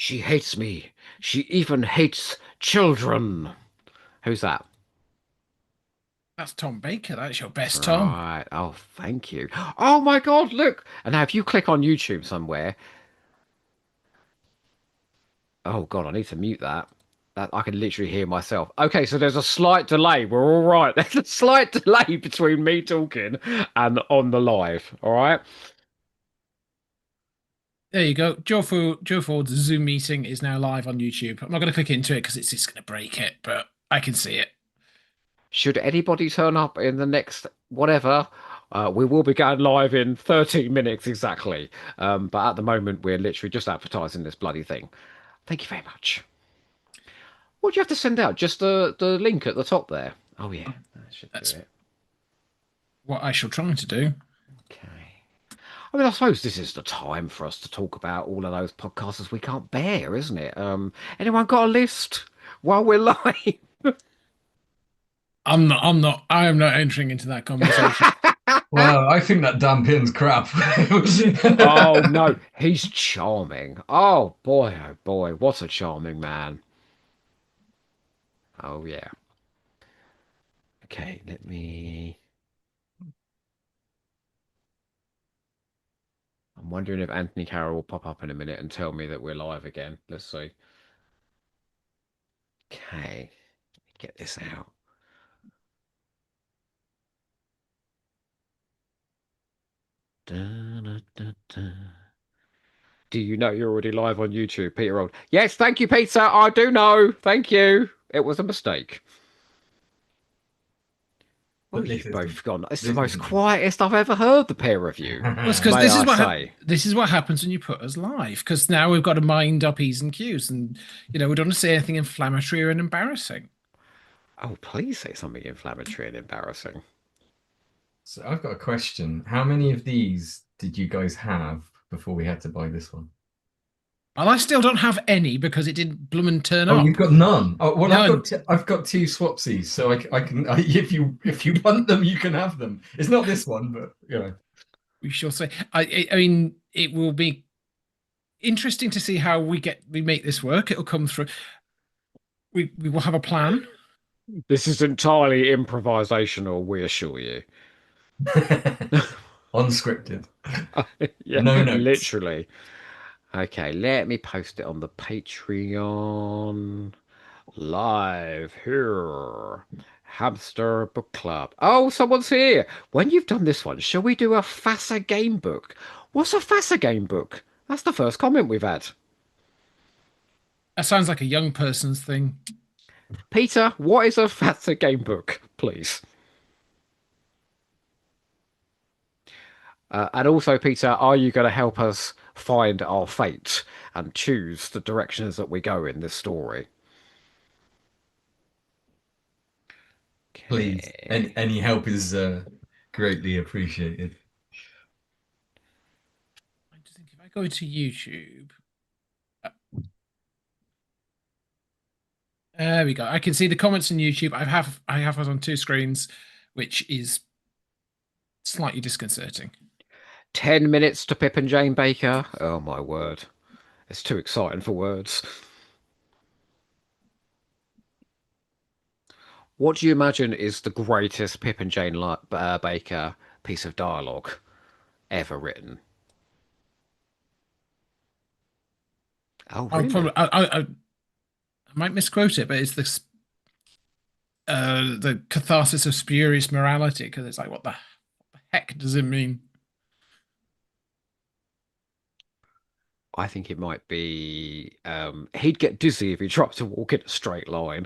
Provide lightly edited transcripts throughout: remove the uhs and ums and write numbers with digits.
She hates me. She even hates children. Who's that? That's Tom Baker. That's your best Tom. Right. Oh, thank you. Oh my God, look. And now if you click on YouTube somewhere, oh God, I need to mute that. That I can literally hear myself. Okay, so there's a slight delay. We're all right. There's a slight delay between me talking and on the live. All right. There you go. Joe Ford's Zoom meeting is now live on YouTube. I'm not going to click into it because it's just going to break it, but I can see it. Should anybody turn up in the next whatever, we will be going live in 13 minutes exactly. But at the moment, we're literally just advertising this bloody thing. Thank you very much. What do you have to send out? Just the link at the top there. Oh yeah, that should do That's it. what I shall try to do. Okay. I mean, I suppose this is the time for us to talk about all of those podcasters we can't bear, isn't it? Anyone got a list while we're live? I am not entering into that conversation. Well, I think that Dan Pinn's crap. Oh no, he's charming. Oh boy, what a charming man. Oh yeah. Okay, let me. I'm wondering if Anthony Carroll will pop up in a minute and tell me that we're live again. Let's see. Okay, let me get this out. Da, da, da, da. Do you know you're already live on YouTube, Peter Old? Yes, thank you, Peter. I do know. Thank you. It was a mistake. Oh, But this you've isn't. both gone. It's the This most isn't. quietest I've ever heard the pair of you, Well, it's because may I say. this is what happens when you put us live. Because now we've got to mind our p's and q's, and we don't want to say anything inflammatory or embarrassing. Oh, please say something inflammatory and embarrassing. So I've got a question. How many of these did you guys have before we had to buy this one? Well, I still don't have any because it didn't bloomin' turn Oh, you've up. got none. Oh, well, None. I've got two swapsies, so I can if you want them, you can have them. It's not this one, but We shall say. I mean, it will be interesting to see how we make this work. It'll come through. We will have a plan. This is entirely improvisational, we assure you. unscripted, Yeah, no notes. literally. Okay, let me post it on the Patreon. Live here. Hamster Book Club. Oh, someone's here. When you've done this one, shall we do a FASA game book? What's a FASA game book? That's the first comment we've had. That sounds like a young person's thing. Peter, what is a FASA game book, please? And also, Peter, are you going to help us find our fate and choose the directions that we go in this story? Please, Okay. any help is greatly appreciated. I just think if I go to YouTube, uh, there we go. I can see the comments on YouTube. I have it on two screens, which is slightly disconcerting. 10 minutes to Pip and Jane Baker. Oh my word. It's too exciting for words. What do you imagine is the greatest Pip and Jane Baker piece of dialogue ever written? Oh, I'll probably really? I might misquote it, but it's this the catharsis of spurious morality because it's like what the heck does it mean? I think it might be. He'd get dizzy if he tried to walk in a straight line.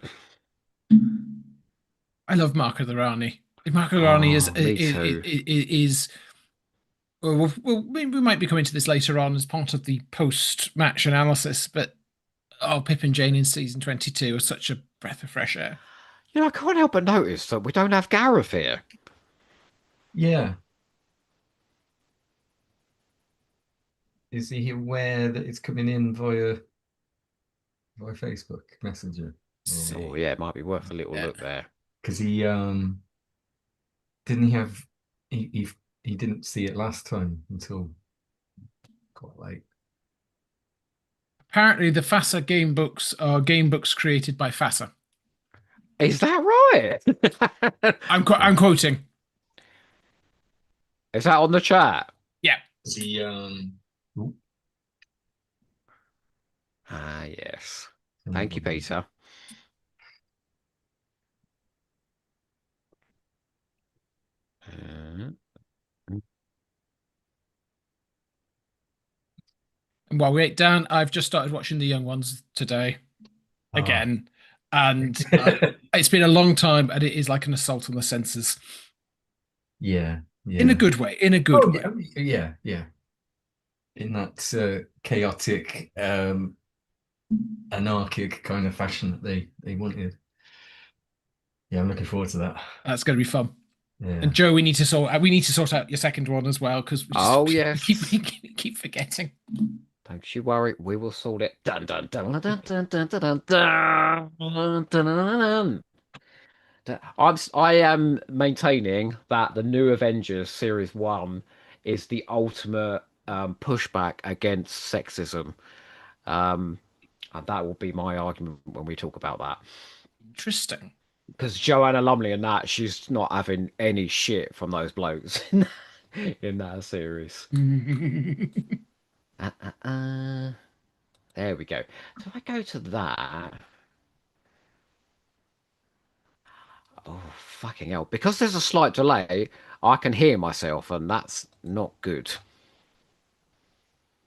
I love Marco the Rani. Marco the Rani Oh, me too. is we might be coming to this later on as part of the post-match analysis, but Pip and Jane in season 22 are such a breath of fresh air. You know, I can't help but notice that we don't have Gareth here. Yeah, is he aware that it's coming in via Facebook Messenger? Or Oh, See, yeah, it might be worth a little yeah. look there. because he didn't he have he didn't see it last time until quite late. Apparently, the FASA game books are game books created by FASA. Is that right? I'm quoting. Is that on the chat? Yeah. The ooh, Ah, yes. Thank you, Peter. Uh, And while we wait, Dan, I've just started watching The Young Ones today ah. again, and it's been a long time, and it is like an assault on the senses Yeah, in a yeah. good way. In a good Oh way. yeah, yeah, yeah. In that chaotic, anarchic kind of fashion that they wanted. Yeah, I'm looking forward to that. That's going to be fun. And Yeah. Joe, we need to sort out your second one as well because we just oh, we keep yes. we keep forgetting. Don't you worry. We will sort it. Dun, dun, dun, dun, dun, dun, dun, dun, dun, dun, dun, dun. I am maintaining that the new Avengers Series 1 is the ultimate pushback against sexism. Um, and that will be my argument when we talk about that. Interesting. Because Joanna Lumley and that, she's not having any shit from those blokes in that series. Uh, uh, uh. There we go. So if I go to that, oh fucking hell! Because there's a slight delay, I can hear myself, and that's not good.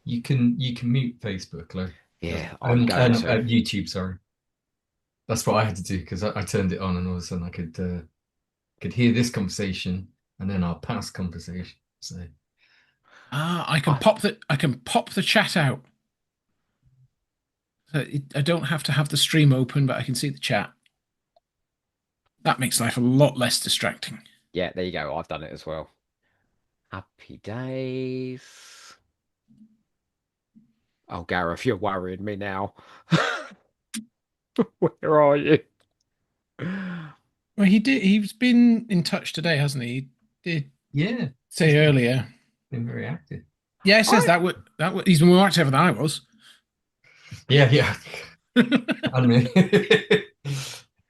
You can mute Facebook, like Yeah, I'm going to. YouTube. Sorry, that's what I had to do because I turned it on, and all of a sudden I could hear this conversation and then our past conversation. So I, I can pop the chat out. So I don't have to have the stream open, but I can see the chat. That makes life a lot less distracting. yeah, there you go. I've done it as well. Happy days. Oh, Gareth, you're worrying me now. Where are you? Well, he did. He's been in touch today, hasn't he? He did yeah, say earlier. been very active. Yeah, it says I that he's been more active than I was. Yeah, yeah. I mean,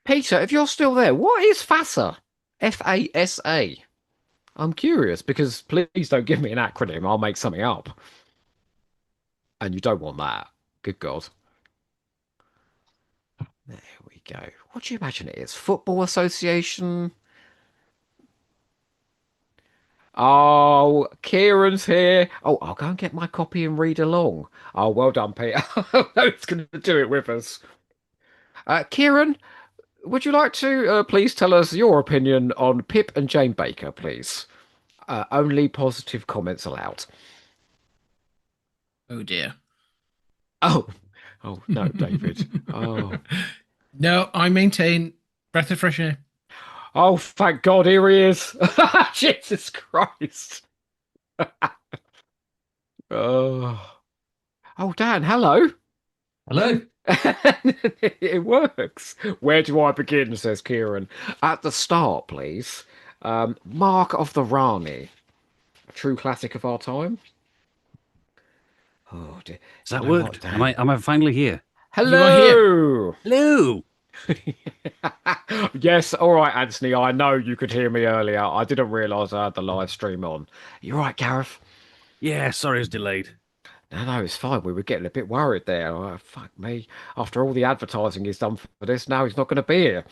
Peter, if you're still there, what is FASA? FASA. I'm curious because please don't give me an acronym. I'll make something up. And you don't want that. Good God. There we go. What do you imagine it is? Football Association? Oh, Kieran's here. Oh, I'll go and get my copy and read along. Oh, well done, Peter. It's going to do it with us. Kieran, would you like to please tell us your opinion on Pip and Jane Baker, please? Only positive comments allowed. Oh dear. Oh, oh no, David. Oh, No, I maintain breath of fresh air. oh, thank God, here he is. Jesus Christ. Oh, oh, Dan, hello. hello. It works. Where do I begin? Says Kieran. At the start, please. Mark of the Rani, a true classic of our time. Oh dear. Has that You know what, worked? Am I Dan? am I finally here? You are here. Hello. Hello. Yes, all right, Anthony. I know you could hear me earlier. I didn't realise I had the live stream on. You're right, Gareth. Yeah, sorry it's delayed. No, no, it's fine. We were getting a bit worried there. Oh, fuck me. After all the advertising he's done for this, now he's not going to be here.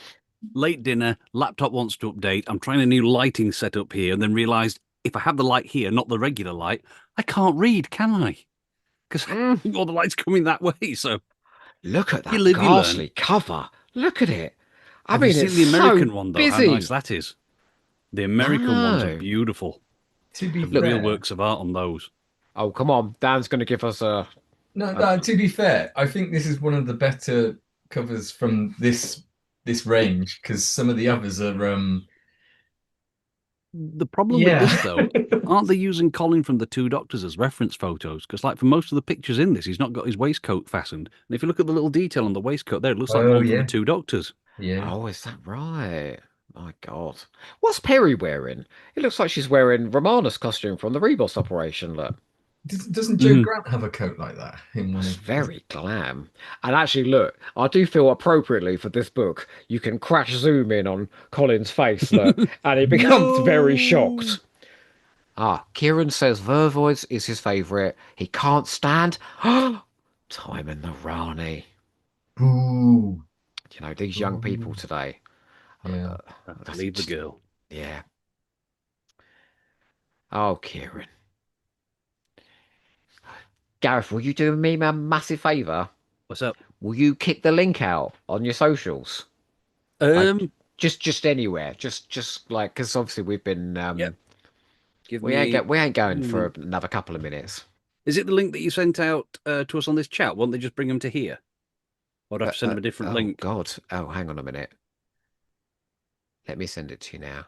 Late dinner, laptop wants to update. I'm trying a new lighting setup here and then realised if I have the light here, not the regular light, I can't read, can I? Because all the light's coming that way. So Look at you that live, you learn. ghastly cover. Look at it. I Have you mean, it's seen the American so one, though? How nice busy. that is. The American ones are No. beautiful. To be The real fair, works of art on those. Oh, come on. Dan's going to give us a. no, no. To be fair, I think this is one of the better covers from this range because some of the others are The problem with yeah. this, though, aren't they using Colin from the Two Doctors as reference photos? Because, like, for most of the pictures in this, he's not got his waistcoat fastened. And if you look at the little detail on the waistcoat there, it looks like Oh one from the yeah, Two Doctors. yeah. Oh, is that right? My God. What's Perry wearing? It looks like she's wearing Romana's costume from the Rebus operation. Look. Doesn't Joe Grant have a coat like that in one It's of? very glam. And actually, look, I do feel appropriately for this book, you can crash zoom in on Colin's face, look, and he becomes very No. shocked. Ah, Kieran says Vervoids is his favourite. He can't stand Time and the Rani. Boo. You know, these young people Boo. today. Yeah. Have to That's leave the just, girl. yeah. Oh, Kieran. Gareth, will you do me a massive favour? What's up? Will you kick the link out on your socials? Like, Um, just anywhere. Just like, because obviously we've been yep. Give we ain't me. we ain't going for another couple of minutes. Is it the link that you sent out to us on this chat? Won't they just bring them to here? Or do I have to send them a different Oh link? God. Oh, hang on a minute. Let me send it to you now.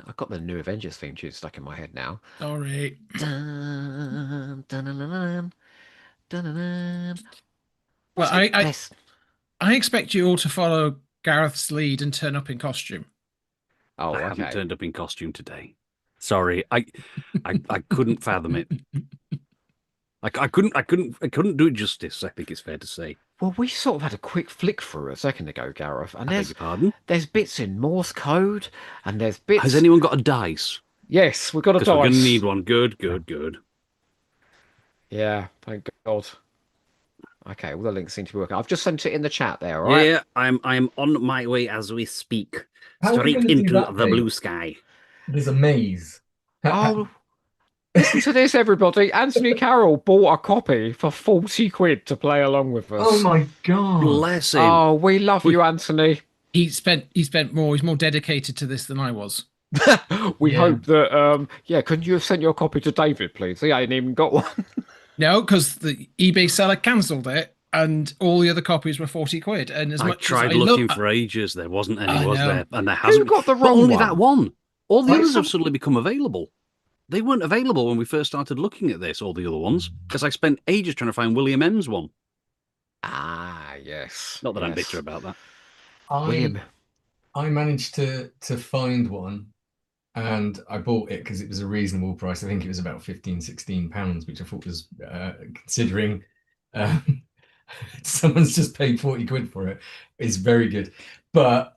I've got the new Avengers theme tune stuck in my head now. Sorry. Dun, dun, dun, dun, dun, dun, dun. Well, What's the best? I expect you all to follow Gareth's lead and turn up in costume. Oh, I haven't okay. turned up in costume today. Sorry, I couldn't fathom it. I couldn't do it justice. I think it's fair to say. Well, we sort of had a quick flick through a second ago, Gareth, and I beg your pardon. there's bits in Morse code, and there's bits. Has anyone got a dice? Yes, we've got a Because we're going to dice. need one. Good, good, good. Yeah, thank God. Okay, all the links seem to be working. I've just sent it in the chat there, all right? Yeah, I'm on my way as we speak. How are we Straight going to do into that the bit? blue sky. There's a maze. Oh, listen to this, everybody. Anthony Carroll bought a copy for 40 quid to play along with us. Oh my God. Bless him. Oh, we love you, Anthony. He spent more. He's more dedicated to this than I was. We Yeah. hope that, yeah, couldn't you have sent your copy to David, please? He ain't even got one. No, because the eBay seller cancelled it, and all the other copies were 40 quid. And as I much tried as I looking love, for ages. There wasn't any, I was know. there? And there Who hasn't. got the But wrong only one? that one. All the Like others have some- suddenly become available. They weren't available when we first started looking at this, all the other ones, because I spent ages trying to find William M's one. Ah, yes. Not that I'm yes. bitter about that. William. I managed to find one, and I bought it because it was a reasonable price. I think it was about 15, 16 pounds, which I thought was considering someone's just paid 40 quid for it. It's very good. But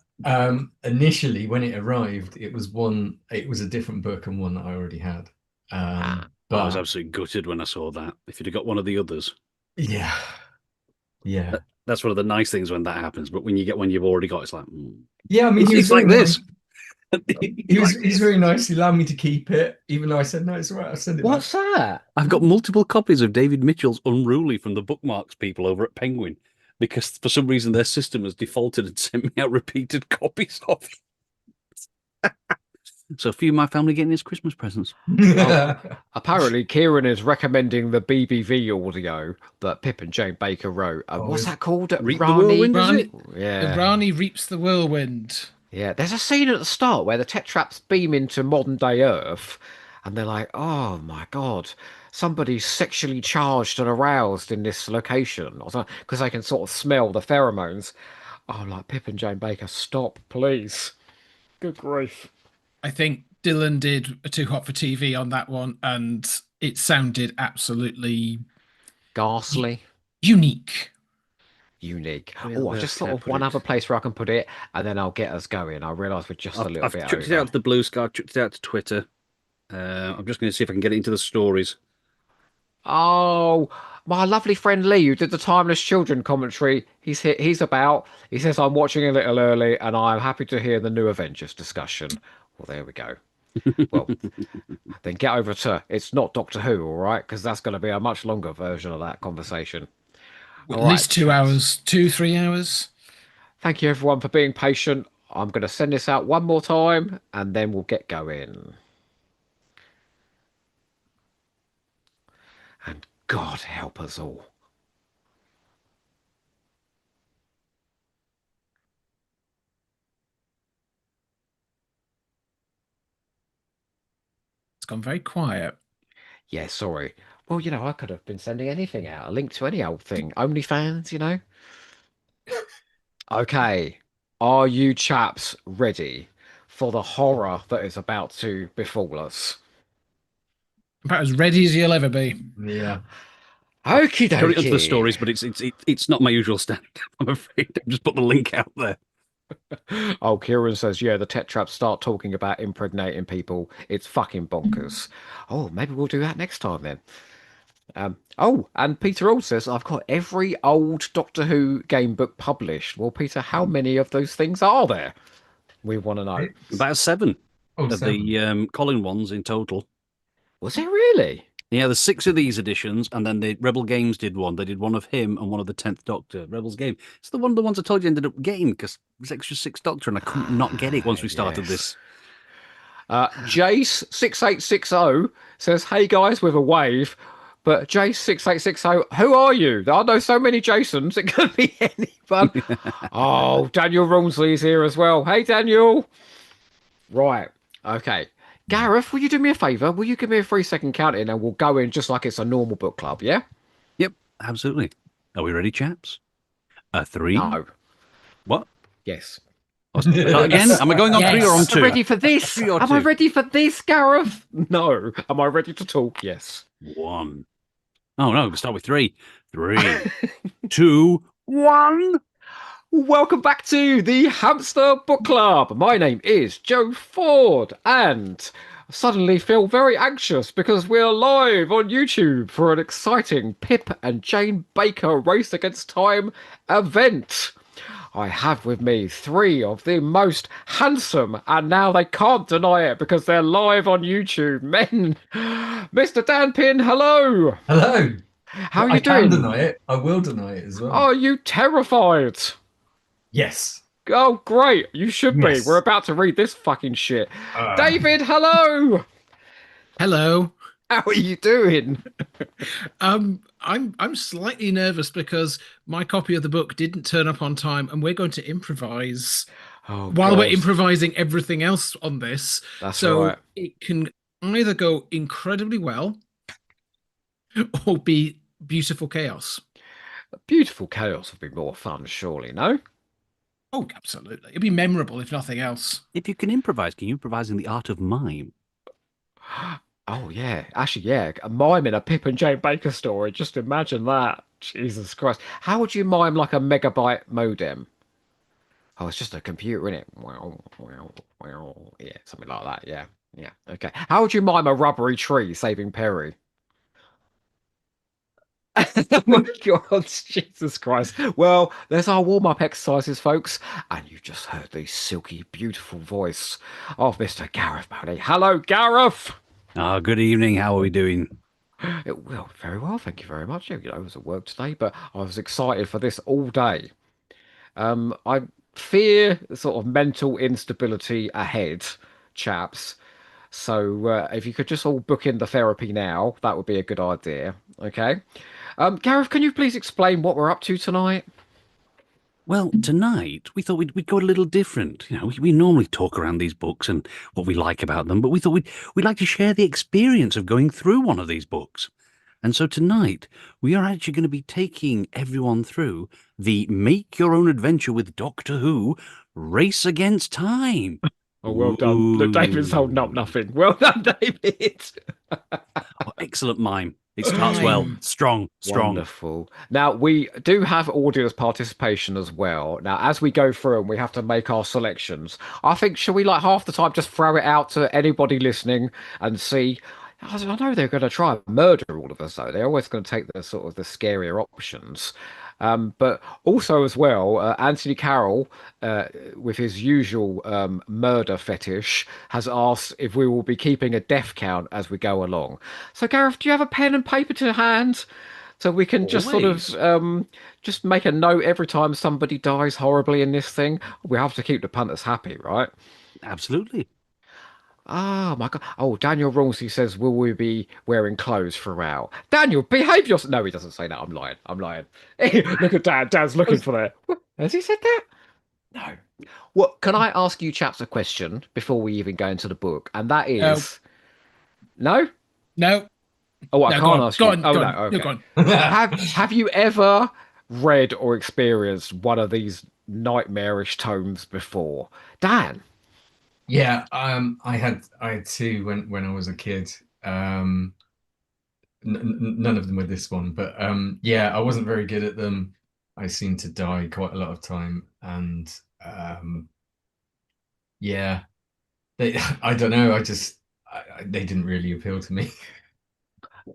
initially when it arrived, it was a different book and one that I already had. I But was absolutely gutted when I saw that. If you'd have got one of the others, yeah. that's one of the nice things when that happens. But when you get one you've already got, it's like, Yeah, I mean, he was it's like very this. nice. He's very nice. He allowed me to keep it, even though I said no, it's all right. I'll send it back. What's that? I've got multiple copies of David Mitchell's Unruly from the bookmarks people over at Penguin because for some reason their system has defaulted and sent me out repeated copies of it. So a few of my family getting his Christmas presents. Apparently, Kieran is recommending the BBV audio that Pip and Jane Baker wrote. What's that called? Reap the Whirlwind, is it? Yeah. Rani reaps the whirlwind. Yeah, there's a scene at the start where the Tetraps beam into modern day Earth, and they're like, "Oh my God, somebody's sexually charged and aroused in this location," or something, because they can sort of smell the pheromones. Oh, like Pip and Jane Baker, stop, please. Good grief. I think Dylan did a Too Hot for TV on that one, and it sounded absolutely Ghastly, unique. unique. Where Oh, I else just can thought I of put one it? other place where I can put it, and then I'll get us going. I realise we're just a little I've bit chucked it over. out to the Blue Sky, chucked it out to Twitter. I'm just going to see if I can get it into the stories. Oh, my lovely friend Lee, who did the Timeless Children commentary, he's here, he's about. He says, I'm watching a little early and I'm happy to hear the new Avengers discussion. Well, there we go. Well, then get over to It's Not Doctor Who, all right? Because that's going to be a much longer version of that conversation. At All least right, 2 hours, 2, 3 hours. thank you, everyone, for being patient. I'm going to send this out one more time and then we'll get going. And God help us all. It's gone very quiet. Yeah, sorry. Well, I could have been sending anything out, a link to any old thing. OnlyFans. Okay. Are you chaps ready for the horror that is about to befall us. About as ready as you'll ever be. Yeah. Okie Carry on to the dokie. stories, but it's not my usual standard. I'm afraid. I've just put the link out there. Oh, Kieran says, yeah, the tech traps start talking about impregnating people. It's fucking bonkers. Oh, maybe we'll do that next time then. Oh, and Peter all says, I've got every old Doctor Who game book published. Well, Peter, how many of those things are there? We want to know. About 7 Oh, of 7. the Colin ones in total. Was it really? Yeah, there's 6 of these editions, and then the Rebel Games did one. They did one of him and one of the 10th Doctor, Rebel's Game. It's the ones I told you ended up getting because it was extra 6th Doctor, and I couldn't not get it once we started this. Jace6860 says, hey guys, with a wave. But Jace6860, who are you? I know so many Jasons, it could be anyone. Oh, Daniel Rawnsley's here as well. Hey, Daniel. Right, okay. Gareth, will you do me a favour? Will you give me a 3-second count in and we'll go in just like it's a normal book club, yeah? Yep, absolutely. Are we ready, chaps? 3? No. What? Yes. Start again? Am I going on 3 or on Yes. 2? Am I ready for this? 3 or Am I 2? ready for this, Gareth? No. Am I ready to talk? Yes. 1. Oh no, we start with 3. 3, 2, 1. Welcome back to the Hamster Book Club. My name is Joe Ford, and I suddenly feel very anxious because we're live on YouTube for an exciting Pip and Jane Baker Race Against Time event. I have with me 3 of the most handsome, and now they can't deny it because they're live on YouTube, men. Mr. Dan Pin, hello. Hello. How are you I doing? can deny it. I will deny it as well. Are you terrified? Yes. Oh, great. You should be. Yes. We're about to read this fucking shit. David, hello. Hello. How are you doing? I'm slightly nervous because my copy of the book didn't turn up on time, and we're going to improvise Oh, while we're God. improvising everything else on this. That's so right. it can either go incredibly well or be beautiful chaos. Beautiful chaos would be more fun, surely, no? Oh, absolutely. It'd be memorable if nothing else. If you can improvise in the art of mime? Oh, yeah. Actually, yeah. A mime in a Pip and Jane Baker story. Just imagine that. Jesus Christ. How would you mime like a megabyte modem? Oh, it's just a computer, innit? Wow, wow, wow. Yeah, something like that. Yeah, yeah. Okay. How would you mime a rubbery tree saving Perry? Oh my God, Jesus Christ. Well, there's our warm-up exercises, folks. And you just heard the silky, beautiful voice of Mr. Gareth Bowley. Hello, Gareth! Good evening. How are we doing? Well, very well, thank you very much. You know, it was at work today, but I was excited for this all day. I fear sort of mental instability ahead, chaps. So if you could just all book in the therapy now, that would be a good idea. Okay. Gareth, can you please explain what we're up to tonight? Well, tonight we thought we'd go a little different. You know, we normally talk around these books and what we like about them, but we thought we'd like to share the experience of going through one of these books. And so tonight we are actually going to be taking everyone through the Make Your Own Adventure with Doctor Who Race Against Time. Oh, well done. Look, David's holding up nothing. Well done, David. Oh, excellent mime. It starts well. Strong. Wonderful. Now, we do have audience participation as well. Now, as we go through and we have to make our selections, I think, shall we, like, half the time just throw it out to anybody listening and see? I know they're going to try and murder all of us, though. They're always going to take the sort of the scarier options. But also as well, Anthony Carroll, with his usual murder fetish, has asked if we will be keeping a death count as we go along. So, Gareth, do you have a pen and paper to hand? So we can just sort of just make a note every time somebody dies horribly in this thing. We have to keep the punters happy, right? Absolutely. Oh my God. Oh, Daniel Rawnsley says, will we be wearing clothes throughout? Daniel, behave yourself. No, he doesn't say that. I'm lying. I'm lying. Look at Dan. Dan's looking for that. What? Has he said that? No. Well, can I ask you chaps a question before we even go into the book? And that is... No? No. Oh, I No, can't ask you. go on, Oh, go no. on. Okay. No, go on. Have you ever read or experienced one of these nightmarish tomes before? Dan? Yeah, I had two when I was a kid. None of them were this one, but yeah, I wasn't very good at them. I seemed to die quite a lot of time, and yeah, they I don't know, they didn't really appeal to me.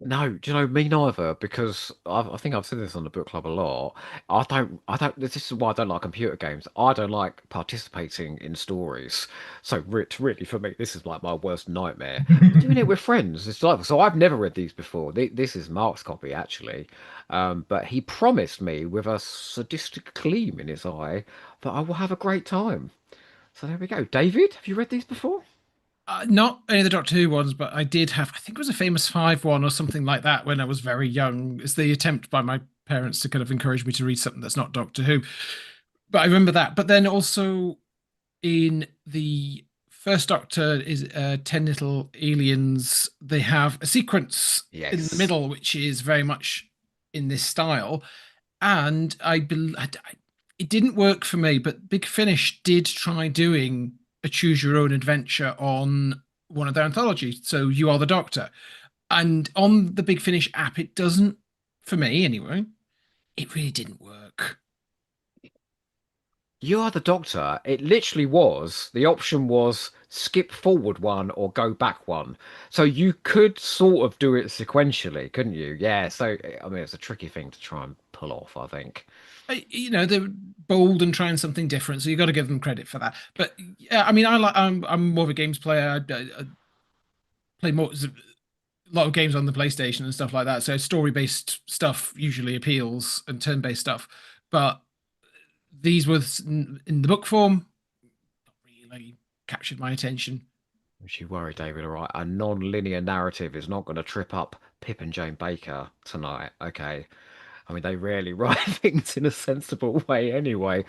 No, do you know me neither? Because I think I've said this on the book club a lot. I don't. This is why I don't like computer games. I don't like participating in stories. So, Rich, really, for me, this is like my worst nightmare. But doing it with friends, it's like so. I've never read these before. This is Mark's copy actually, but he promised me with a sadistic gleam in his eye that I will have a great time. So there we go. David, have you read these before? Not any of the Doctor Who ones, but I did have, I think it was a Famous Five one or something like that when I was very young. It's the attempt by my parents to kind of encourage me to read something that's not Doctor Who. But I remember that. But then also in the first Doctor is 10 Little Aliens, they have a sequence in the Yes. middle, which is very much in this style. And it didn't work for me, but Big Finish did try doing a choose your own adventure on one of their anthologies. So You Are the Doctor. And on the Big Finish app, it doesn't, for me anyway, it really didn't work. You Are the Doctor. It literally was. The option was skip forward one or go back one. So you could sort of do it sequentially, couldn't you? Yeah. So, I mean, it's a tricky thing to try and pull off, I think. They're bold and trying something different, so you got to give them credit for that. But yeah, I mean, I'm more of a games player. I play more a lot of games on the PlayStation and stuff like that. So story based stuff usually appeals and turn based stuff. But these were in the book form, not really captured my attention. Don't you worry, David, all right? A non-linear narrative is not going to trip up Pip and Jane Baker tonight, okay? I mean, they rarely write things in a sensible way anyway.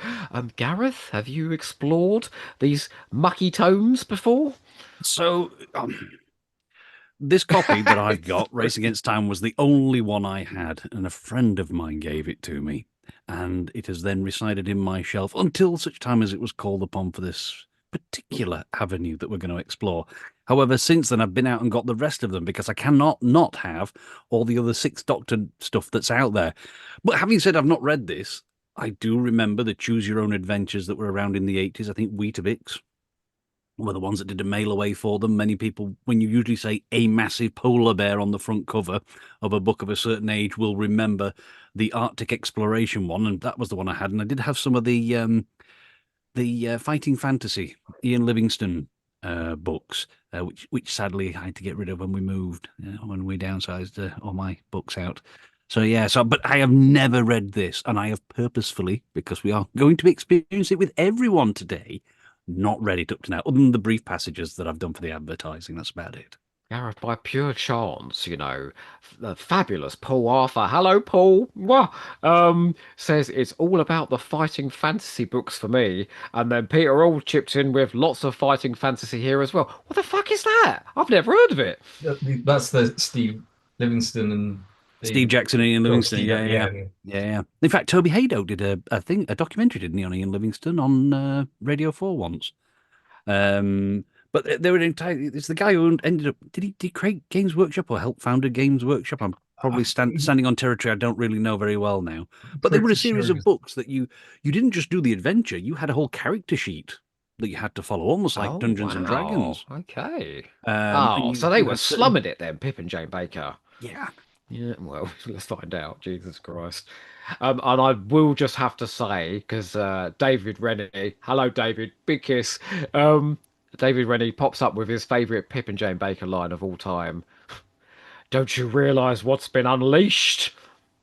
Gareth, have you explored these mucky tomes before? So, this copy that I've got, Race Against Time, was the only one I had, and a friend of mine gave it to me. And it has then resided in my shelf until such time as it was called upon for this particular avenue that we're going to explore. However, since then, I've been out and got the rest of them because I cannot not have all the other Sixth Doctor stuff that's out there. But having said I've not read this, I do remember the Choose Your Own Adventures that were around in the 80s. I think Weetabix were the ones that did a mail away for them. Many people, when you usually say a massive polar bear on the front cover of a book of a certain age, will remember the Arctic exploration one, and that was the one I had. And I did have some of the fighting fantasy Ian Livingstone books, which sadly I had to get rid of when we moved, when we downsized all my books out. So yeah, but I have never read this, and I have purposefully, because we are going to experience it with everyone today, not read it up to now, other than the brief passages that I've done for the advertising. That's about it. Gareth, by pure chance, the fabulous Paul Arthur. Hello, Paul. Mwah. Says it's all about the fighting fantasy books for me. And then Peter all chipped in with lots of fighting fantasy here as well. What the fuck is that? I've never heard of it. That's the Steve Livingston and Steve Jackson and Ian Oh, Livingstone. Steve, Yeah. In fact, Toby Haydoe did a documentary, didn't he, on Ian Livingstone on Radio 4 once. But they were entirely. It's the guy who ended up. Did he create Games Workshop or help founded Games Workshop? I'm probably standing on territory I don't really know very well now. But they were a Pretty series sure of books that you didn't just do the adventure. You had a whole character sheet that you had to follow, almost like Oh, Dungeons and wow. Dragons. Okay. And Oh, so they you were had certain. slumming it then, Pip and Jane Baker. Yeah. Yeah, well, let's find out. Jesus Christ. And I will just have to say, because David Rennie, hello, David, big kiss. David Rennie pops up with his favourite Pip and Jane Baker line of all time. Don't you realise what's been unleashed?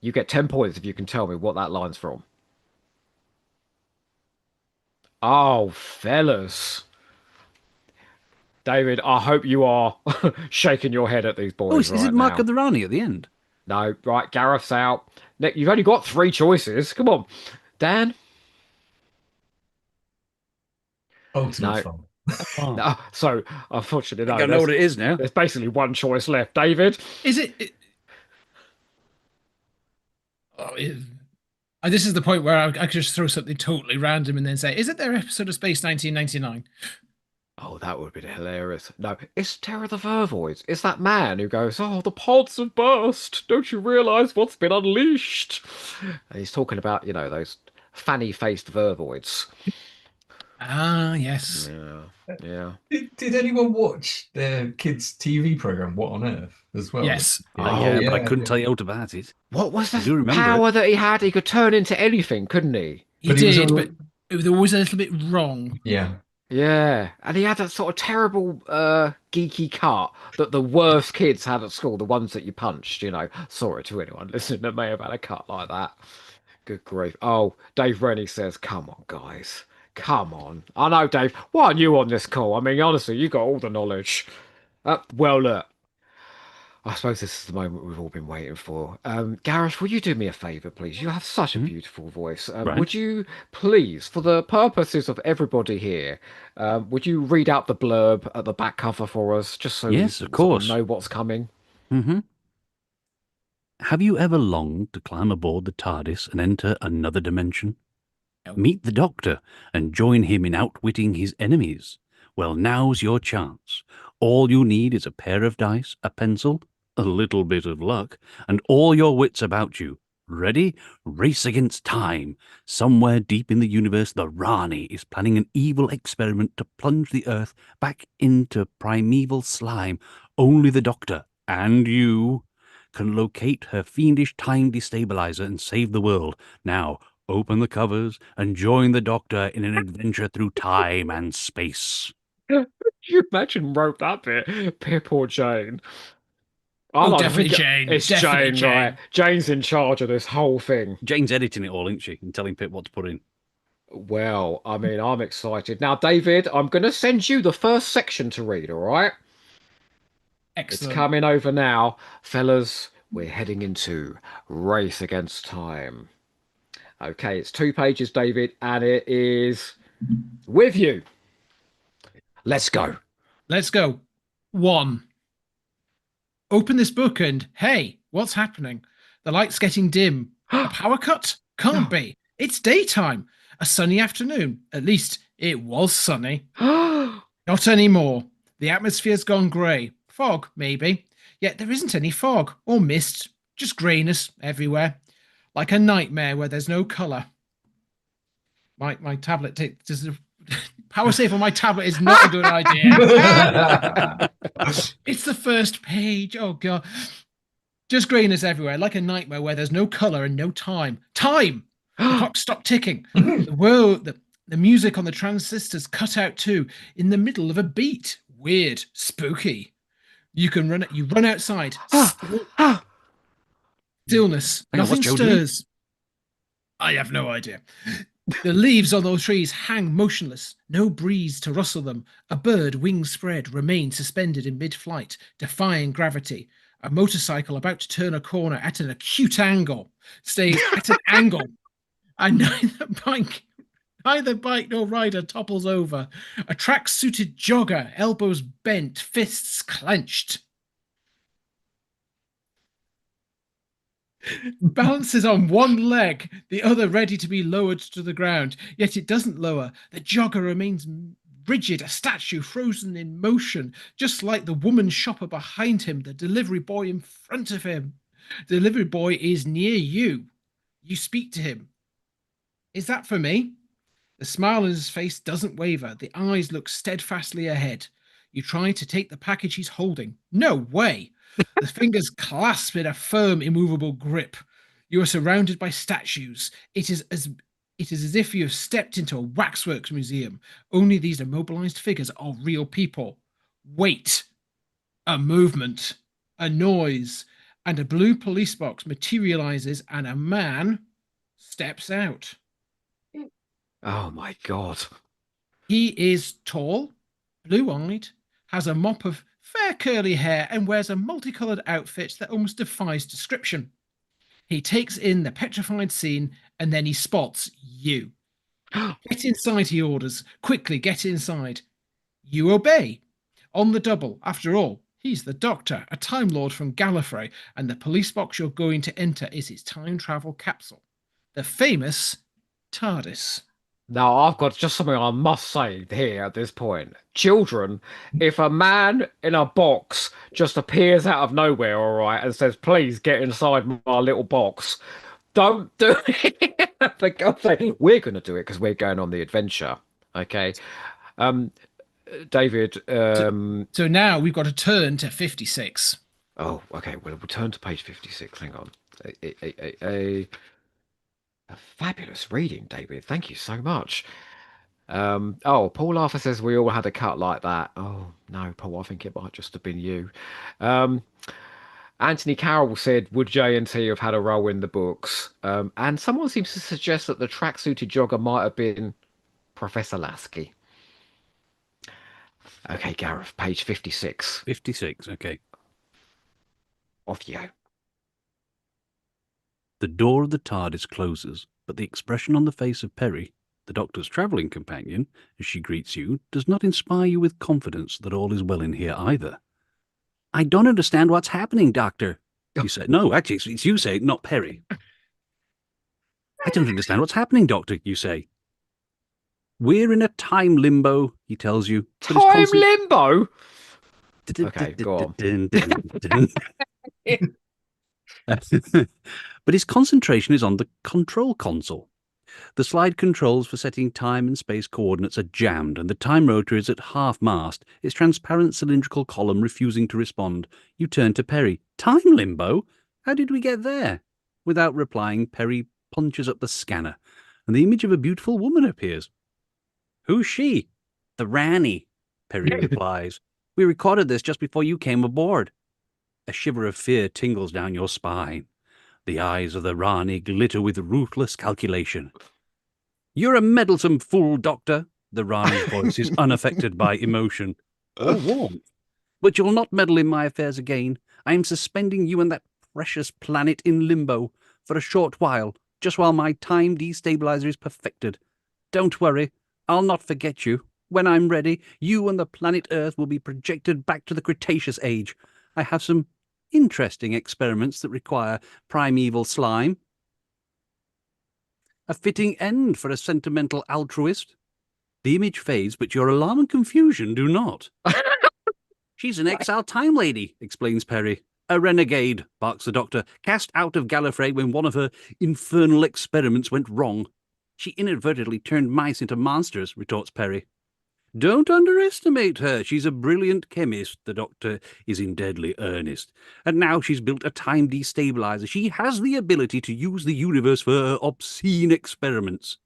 You get 10 points if you can tell me what that line's from. Oh, fellas. David, I hope you are shaking your head at these Oh, boys is it right Mark of now. the Rani at the end? No, right, Gareth's out. Nick, you've only got three choices. Come on. Dan? Ultimate No. fun. Oh, No. So, unfortunately, I think no. I know what it is now. There's basically one choice left. David? Is this is the point where I could just throw something totally random and then say, is it their episode of Space 1999? Oh, that would be hilarious. No, it's Terror the Vervoids. It's that man who goes, "Oh, the pods have burst. Don't you realize what's been unleashed?" And he's talking about, those fanny-faced Vervoids. Ah, yes. Yeah, yeah. Did anyone watch their kids' TV program, What on Earth, as well? Yes. Yeah, but I yeah, couldn't yeah. tell you out about it. What was I the do remember it. power that he had? He could turn into anything, couldn't he? He But he was did, all, but it was always a little bit wrong. yeah. Yeah, and he had that sort of terrible geeky cut that the worst kids had at school, the ones that you punched. Sorry to anyone listening that may have had a cut like that. Good grief. Oh, Dave Rennie says, "Come on, guys. Come on." I know, Dave. Why aren't you on this call? I mean, honestly, you got all the knowledge. Well, look, I suppose this is the moment we've all been waiting for. Gareth, will you do me a favour, please? You have such a Mhm. beautiful voice. Right. Would you please, for the purposes of everybody here, would you read out the blurb at the back cover for us, just so we Yes, of sort of course. know what's coming? hmm Have you ever longed to climb aboard the TARDIS and enter another dimension? No. Meet the Doctor and join him in outwitting his enemies. Well, now's your chance. All you need is a pair of dice, a pencil, a little bit of luck, and all your wits about you. Ready? Race against time. Somewhere deep in the universe, the Rani is planning an evil experiment to plunge the Earth back into primeval slime. Only the Doctor and you can locate her fiendish time destabilizer and save the world. Now, open the covers and join the Doctor in an adventure through time and space. Could you imagine wrote that bit? Pip or Jane? I Oh, like to definitely think Jane. it's Definitely Jane, right? Jane. Jane's in charge of this whole thing. Jane's editing it all, isn't she? And telling Pip what to put in. Well, I mean, I'm excited. Now, David, I'm going to send you the first section to read, all right? It's Excellent. coming over now. Fellas, we're heading into Race Against Time. Okay, it's 2 pages, David, and it is with you. Let's go. Let's go. 1. Open this book and hey, what's happening? The light's getting dim. A power cut? Can't be. It's daytime. A sunny afternoon. At least it was sunny. Not anymore. The atmosphere's gone grey. Fog, maybe. Yet there isn't any fog or mist, just greyness everywhere. Like a nightmare where there's no colour. My tablet does power save on my tablet is not a good idea. It's the first page. Oh god. Just greyness everywhere, like a nightmare where there's no colour and no time. Time! The clock stopped ticking. The music on the transistors cut out too, in the middle of a beat. Weird, spooky. You run outside. Stillness. Hang on, Nothing what's Joe doing? stirs. I have no idea. The leaves on those trees hang motionless, no breeze to rustle them. A bird, wings spread, remains suspended in mid-flight, defying gravity. A motorcycle about to turn a corner at an acute angle stays at an angle, and neither bike nor rider topples over. A track-suited jogger, elbows bent, fists clenched, balances on one leg, the other ready to be lowered to the ground. Yet it doesn't lower. The jogger remains rigid, a statue frozen in motion, just like the woman shopper behind him, the delivery boy in front of him. The delivery boy is near you. You speak to him. Is that for me? The smile on his face doesn't waver. The eyes look steadfastly ahead. You try to take the package he's holding. No way. The fingers clasp in a firm, immovable grip. You are surrounded by statues. It is as if you have stepped into a waxworks museum. Only these immobilized figures are real people. Wait. A movement, a noise, and a blue police box materializes, and a man steps out. Oh my God. He is tall, blue-eyed, has a mop of fair curly hair, and wears a multicolored outfit that almost defies description. He takes in the petrified scene, and then he spots you. Get inside, he orders. Quickly, get inside. You obey. On the double, after all, he's the Doctor, a Time Lord from Gallifrey, and the police box you're going to enter is his time travel capsule. The famous TARDIS. Now, I've got just something I must say here at this point. Children, if a man in a box just appears out of nowhere, all right, and says, please get inside my little box, don't do it. For God's sake, we're going to do it because we're going on the adventure. Okay. Um, David, So, so now we've got to turn to 56. oh, okay. Well, we'll turn to page 56. Hang on. A fabulous reading, David. Thank you so much. Oh, Paul Arthur says we all had a cut like that. Oh, no, Paul, I think it might just have been you. Um, Anthony Carroll said, would J&T have had a role in the books? And someone seems to suggest that the tracksuited jogger might have been Professor Lasky. Okay, Gareth, page 56. 56, okay. Off you go. The door of the TARDIS closes, but the expression on the face of Perry, the Doctor's travelling companion, as she greets you, does not inspire you with confidence that all is well in here either. I don't understand what's happening, Doctor, you say. No, actually, it's you say, not Perry. I don't understand what's happening, Doctor, you say. We're in a time limbo, he tells you. Time limbo? Okay, go on. But his concentration is on the control console. The slide controls for setting time and space coordinates are jammed, and the time rotor is at half-mast, its transparent cylindrical column refusing to respond. You turn to Perry. Time limbo? How did we get there? Without replying, Perry punches up the scanner, and the image of a beautiful woman appears. Who's she? The Rani, Perry replies. We recorded this just before you came aboard. A shiver of fear tingles down your spine. The eyes of the Rani glitter with ruthless calculation. You're a meddlesome fool, Doctor. The Rani's voice is unaffected by emotion or warmth. But you'll not meddle in my affairs again. I am suspending you and that precious planet in limbo for a short while, just while my time destabilizer is perfected. Don't worry, I'll not forget you. When I'm ready, you and the planet Earth will be projected back to the Cretaceous age. I have some interesting experiments that require primeval slime. A fitting end for a sentimental altruist. The image fades, but your alarm and confusion do not. She's an exiled time lady, explains Perry. A renegade, barks the Doctor, cast out of Gallifrey when one of her infernal experiments went wrong. She inadvertently turned mice into monsters, retorts Perry. Don't underestimate her. She's a brilliant chemist, the Doctor is in deadly earnest. And now she's built a time destabilizer. She has the ability to use the universe for her obscene experiments.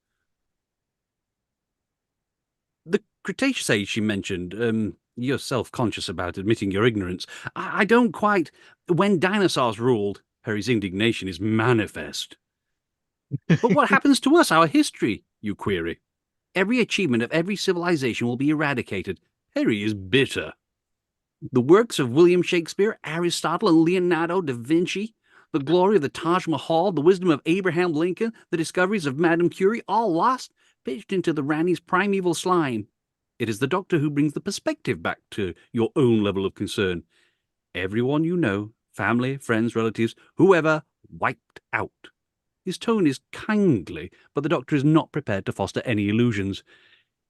The Cretaceous age she mentioned, you're self-conscious about admitting your ignorance. I don't quite... When dinosaurs ruled, Perry's indignation is manifest. But what happens to us, our history, you query? Every achievement of every civilization will be eradicated. Perry is bitter. The works of William Shakespeare, Aristotle, and Leonardo da Vinci, the glory of the Taj Mahal, the wisdom of Abraham Lincoln, the discoveries of Madame Curie, all lost, pitched into the Rani's primeval slime. It is the Doctor who brings the perspective back to your own level of concern. Everyone you know, family, friends, relatives, whoever, wiped out. His tone is kindly, but the Doctor is not prepared to foster any illusions.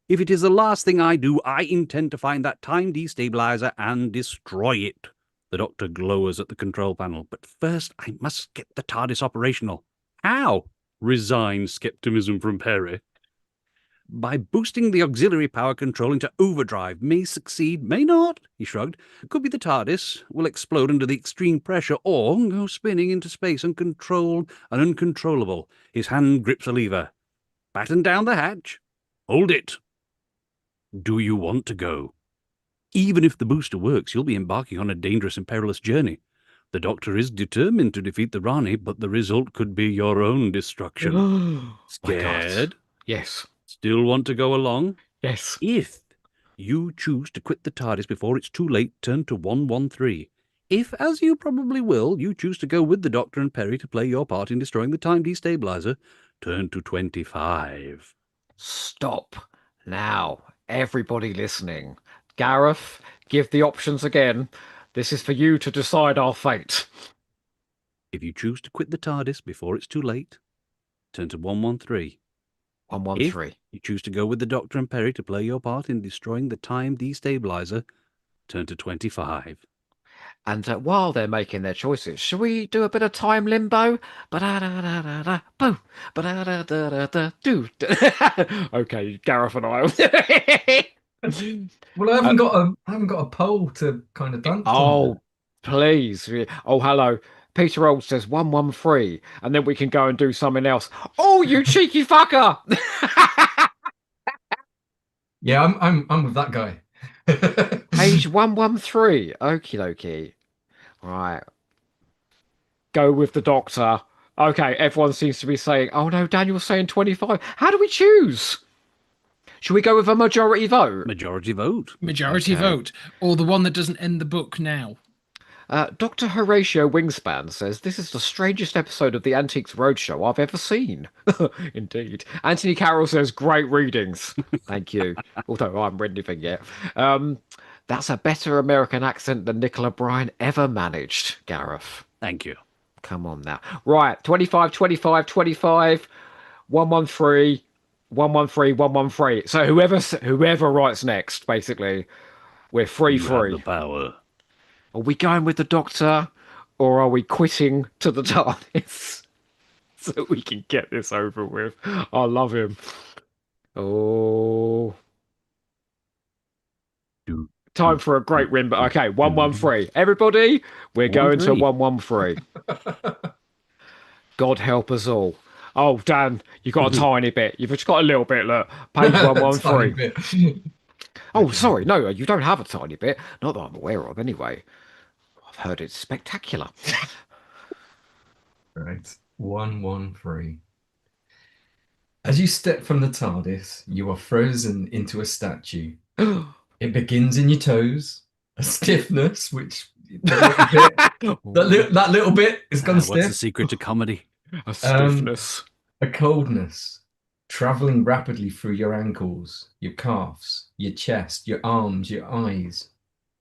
If it is the last thing I do, I intend to find that time destabilizer and destroy it. The Doctor glowers at the control panel. But first, I must get the TARDIS operational. How? Resigned skepticism from Perry. By boosting the auxiliary power control into overdrive. May succeed, may not, he shrugged. Could be the TARDIS will explode under the extreme pressure or go spinning into space uncontrolled and uncontrollable. His hand grips a lever. Batten down the hatch. Hold it. Do you want to go? Even if the booster works, you'll be embarking on a dangerous and perilous journey. The Doctor is determined to defeat the Rani, but the result could be your own destruction. Scared? Yes. Still want to go along? Yes. If you choose to quit the TARDIS before it's too late, turn to 113. If, as you probably will, you choose to go with the Doctor and Perry to play your part in destroying the time destabilizer, turn to 25. Stop. Now, everybody listening. Gareth, give the options again. This is for you to decide our fate. If you choose to quit the TARDIS before it's too late, turn to 113. If 113. you choose to go with the Doctor and Perry to play your part in destroying the time destabilizer, turn to 25. And while they're making their choices, shall we do a bit of time limbo? Ba-da-da-da-da-da, boom. Ba-da-da-da-da-da, do. Okay, Gareth and I. Well, I haven't got a poll to kind of dance on. Oh, please. Oh, hello. Peter Old says 113, and then we can go and do something else. Oh, you cheeky fucker! Yeah, I'm with that guy. Page 113. Okie dokie. Right. Go with the doctor. Okay, everyone seems to be saying, oh no, Daniel's saying 25. How do we choose? Should we go with a majority vote? Majority vote. Majority Okay. vote, or the one that doesn't end the book now. Dr. Horatio Wingspan says, this is the strangest episode of the Antiques Roadshow I've ever seen. Indeed. Anthony Carroll says, great readings. Thank you. Although I haven't read anything yet. That's a better American accent than Nicola Bryan ever managed, Gareth. Thank you. Come on now. Right, 25, 25, 25, 113, 113, 113. So whoever writes next, basically, we're You have 3-3. the power. Are we going with the doctor, or are we quitting to the TARDIS so we can get this over with? I love him. Oh, time for a great win. But okay, 113. Everybody, we're going to 113. God help us all. Oh, Dan, you got a tiny bit. You've just got a little bit. Look, page Tiny 113. bit. Oh, sorry. No, you don't have a tiny bit. Not that I'm aware of, anyway. I've heard it's spectacular. Right. 113. As you step from the TARDIS, you are frozen into a statue. It begins in your toes, a stiffness, which that little bit is gone What's the stiff. secret to comedy? A stiffness. A coldness, traveling rapidly through your ankles, your calves, your chest, your arms, your eyes,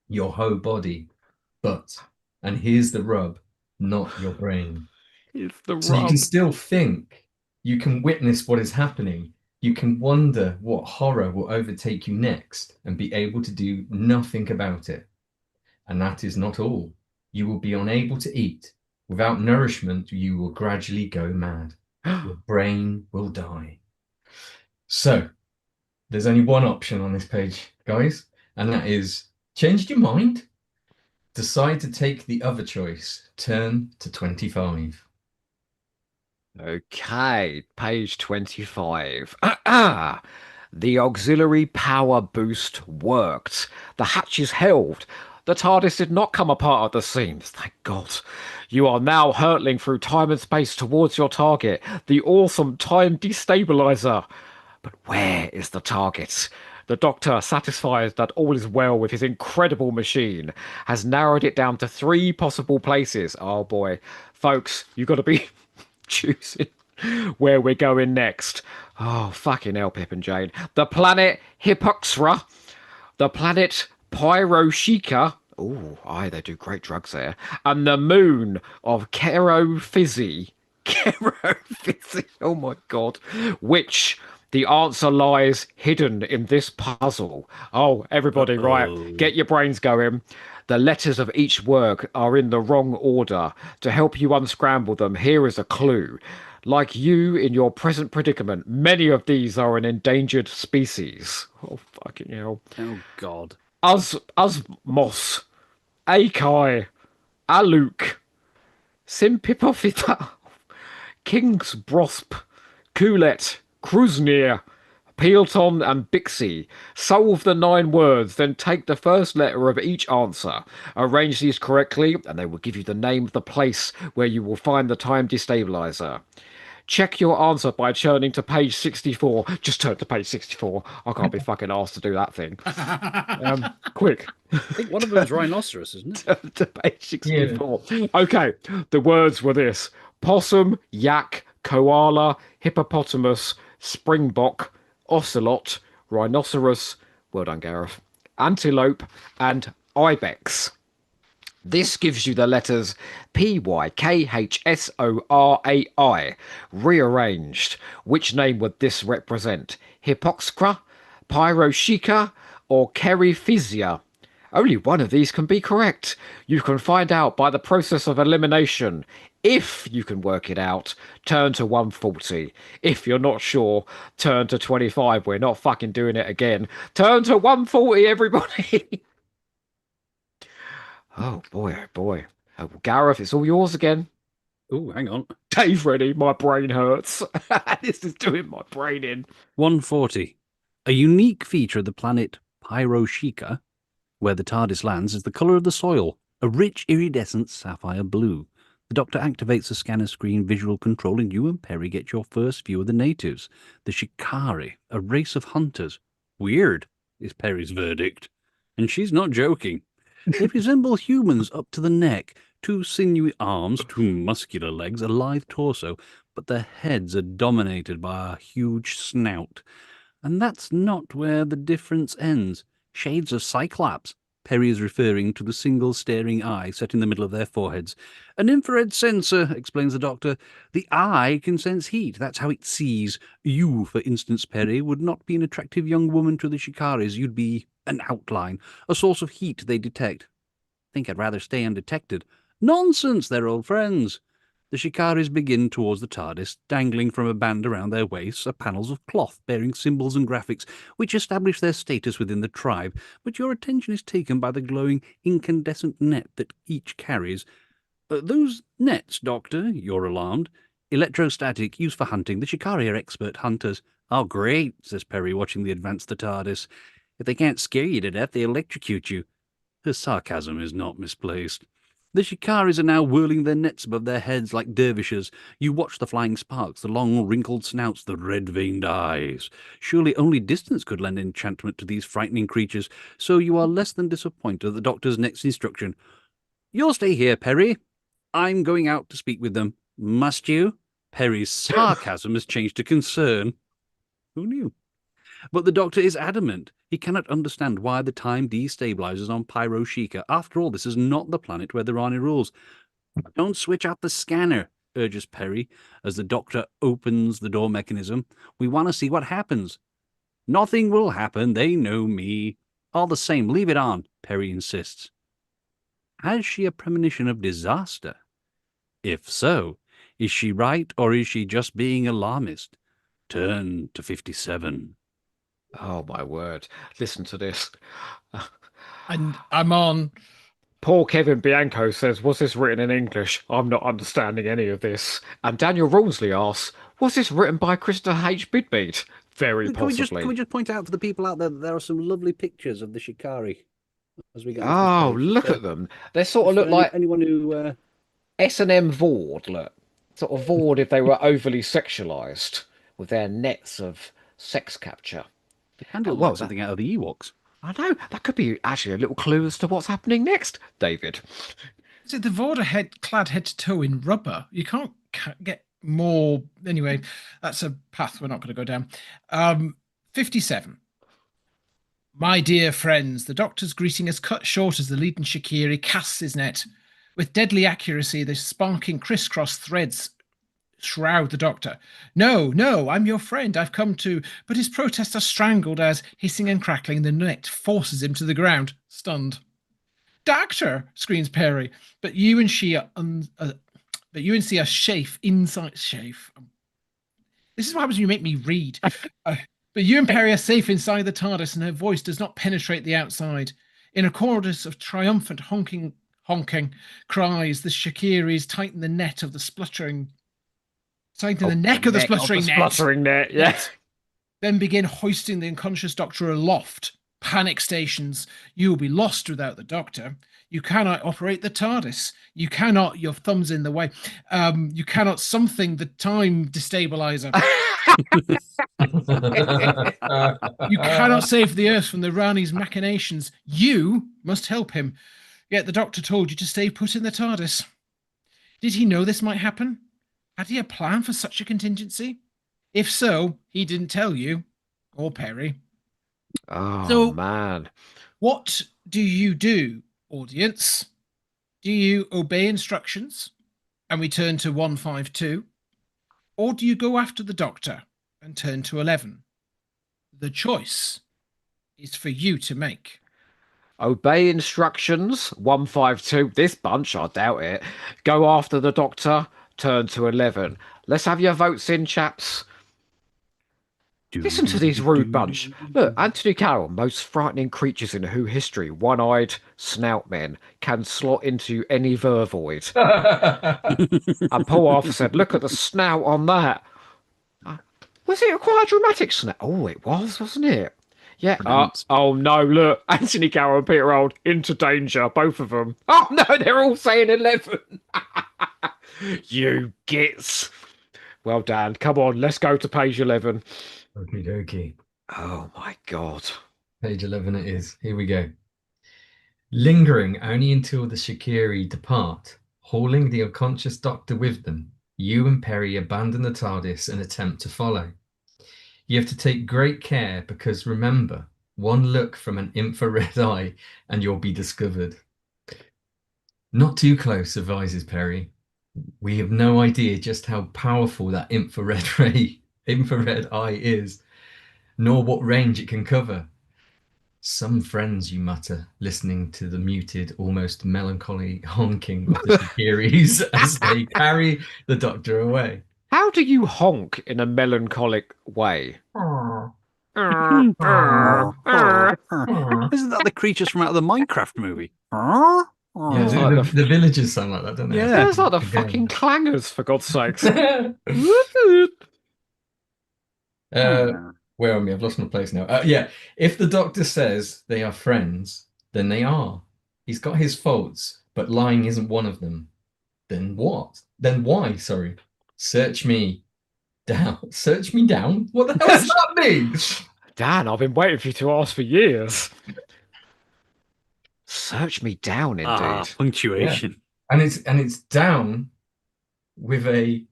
your whole body. But, and here's the rub, not your brain. It's the So you rub. can still think, you can witness what is happening, you can wonder what horror will overtake you next and be able to do nothing about it. And that is not all. You will be unable to eat. Without nourishment, you will gradually go mad. Your brain will die. So, there's only one option on this page, guys, and that is change your mind, decide to take the other choice, turn to 25. Okay, page 25. The auxiliary power boost worked. The hatch is held. The TARDIS did not come apart at the seams, thank God. You are now hurtling through time and space towards your target, the awesome time destabilizer. But where is the target? The Doctor, satisfied that all is well with his incredible machine, has narrowed it down to 3 possible places. Oh boy. Folks, you've got to be choosing where we're going next. Oh, fucking hell, Pip and Jane. The planet Hippoxra, the planet Pyroshika. Oh, aye, they do great drugs there. And the moon of Kerophysi. Kerophysi. Oh my God. Which the answer lies hidden in this puzzle. Oh, everybody, right. Get your brains going. The letters of each word are in the wrong order. To help you unscramble them, here is a clue. Like you in your present predicament, many of these are an endangered species. Oh, fucking hell. Oh, God. Usmos, Akai, Aluk, Simpipofita, Kingsbrosp, Kulet, Krusnir, Peelton and Bixie. Solve the 9 words, then take the first letter of each answer. Arrange these correctly, and they will give you the name of the place where you will find the time destabilizer. Check your answer by turning to page 64. Just turn to page 64. I can't be fucking asked to do that thing. Quick. I think one of them is rhinoceros, isn't it? Turn to page 64. Okay, the words were this: possum, yak, koala, hippopotamus, springbok, ocelot, rhinoceros, well done, Gareth, antelope, and ibex. This gives you the letters Pykhsorai rearranged. Which name would this represent? Hypoxcra, Pyroshika, or Kerifisia? Only one of these can be correct. You can find out by the process of elimination. If you can work it out, turn to 140. If you're not sure, turn to 25. We're not fucking doing it again. Turn to 140, everybody. Oh boy, oh boy. Oh, well, Gareth, it's all yours again. Oh, hang on. Dave, ready? My brain hurts. This is doing my brain in. 140. A unique feature of the planet Pyroshika, where the TARDIS lands, is the colour of the soil, a rich iridescent sapphire blue. The Doctor activates the scanner screen visual control, and you and Perry get your first view of the natives, the Shikari, a race of hunters. Weird, is Perry's verdict. And she's not joking. They resemble humans up to the neck, 2 sinewy arms, 2 muscular legs, a lithe torso, but their heads are dominated by a huge snout. And that's not where the difference ends. Shades of Cyclops. Perry is referring to the single staring eye set in the middle of their foreheads. An infrared sensor, explains the Doctor. The eye can sense heat. That's how it sees. You, for instance, Perry, would not be an attractive young woman to the Shikaris. You'd be an outline, a source of heat they detect. Think I'd rather stay undetected. Nonsense, they're old friends. The Shikaris begin towards the TARDIS. Dangling from a band around their waists are panels of cloth bearing symbols and graphics which establish their status within the tribe, but your attention is taken by the glowing incandescent net that each carries. Those nets, Doctor, you're alarmed. Electrostatic, used for hunting. The Shikari are expert hunters. Oh, great, says Perry, watching the advance of the TARDIS. If they can't scare you to death, they electrocute you. Her sarcasm is not misplaced. The Shikaris are now whirling their nets above their heads like dervishes. You watch the flying sparks, the long wrinkled snouts, the red-veined eyes. Surely only distance could lend enchantment to these frightening creatures, so you are less than disappointed at the Doctor's next instruction. You'll stay here, Perry. I'm going out to speak with them. Must you? Perry's sarcasm has changed to concern. Who knew? But the Doctor is adamant. He cannot understand why the time destabilizes on Pyroshika. After all, this is not the planet where there are any rules. Don't switch out the scanner, urges Perry, as the Doctor opens the door mechanism. We want to see what happens. Nothing will happen. They know me. All the same, leave it on, Perry insists. Has she a premonition of disaster? If so, is she right, or is she just being alarmist? Turn to 57. Oh my word. Listen to this. And I'm on. Poor Kevin Bianco says, was this written in English? I'm not understanding any of this. And Daniel Rawnsley asks, was this written by Krista H. Bidmead? Very possibly. Can we just point out for the people out there that there are some lovely pictures of the Shikari as we get onto Oh, this page. look at them. They sort of look like anyone who S&M Vord, look. Sort of Vord if they were overly sexualized with their nets of sex capture. they can do well, like something out of the Ewoks. I know, that could be actually a little clue as to what's happening next, David. So the Vorder clad head to toe in rubber. You can't get more. Anyway, that's a path we're not going to go down. 57. My dear friends, the Doctor's greeting is cut short as the leaden Shikiri casts his net. With deadly accuracy, the sparking crisscross threads shroud the Doctor. No, no, I'm your friend. I've come to. But his protests are strangled as, hissing and crackling, the net forces him to the ground, stunned. Doctor, screams Perry, but you and she are safe inside. Safe. This is what happens when you make me read. But you and Perry are safe inside the TARDIS, and her voice does not penetrate the outside. In a chorus of triumphant honking cries, the Shakiris tighten the net of the spluttering. Tighten the neck of the spluttering net. Yes. Then begin hoisting the unconscious Doctor aloft. Panic stations. You will be lost without the Doctor. You cannot operate the TARDIS. You cannot, your thumb's in the way. You cannot something the time destabilizer. You cannot save the Earth from the Rani's machinations. You must help him. Yet the Doctor told you to stay put in the TARDIS. Did he know this might happen? Had he a plan for such a contingency? If so, he didn't tell you. Or Perry. Oh, So- man. What do you do, audience? Do you obey instructions and we turn to 152? Or do you go after the doctor and turn to 11? The choice is for you to make. Obey instructions. 152. This bunch, I doubt it. Go after the doctor. Turn to 11. Let's have your votes in, chaps. Listen to these rude bunch. Look, Anthony Carroll, most frightening creatures in Who history, one-eyed snout men, can slot into any vervoid. And Paul Arthur said, look at the snout on that. Was it quite a dramatic snout? Oh, it was, wasn't it? Yeah. Oh no, look, Anthony Carroll and Peter Old into danger, both of them. Oh no, they're all saying 11. You gits. Well, Dan, come on, let's go to page 11. Okie dokie. Oh my God. Page 11 it is. Here we go. Lingering only until the Shikiri depart, hauling the unconscious doctor with them, you and Perry abandon the TARDIS and attempt to follow. You have to take great care because remember, one look from an infrared eye and you'll be discovered. Not too close, advises Perry. We have no idea just how powerful that infrared eye is, nor what range it can cover. Some friends, you mutter, listening to the muted, almost melancholy honking of the Shikiris as they carry the doctor away. How do you honk in a melancholic way? Isn't that the creatures from out of the Minecraft movie? Yeah, It's like the villagers sound like that, don't they? Yeah. It's like the Again. fucking clangers, for God's sakes. Where am I? I've lost my place now. Yeah, if the doctor says they are friends, then they are. He's got his faults, but lying isn't one of them. Then what? Then why? Sorry. Search me down. Search me down? What the hell does that mean? Dan, I've been waiting for you to ask for years. Search me down, indeed. Punctuation. And it's down with a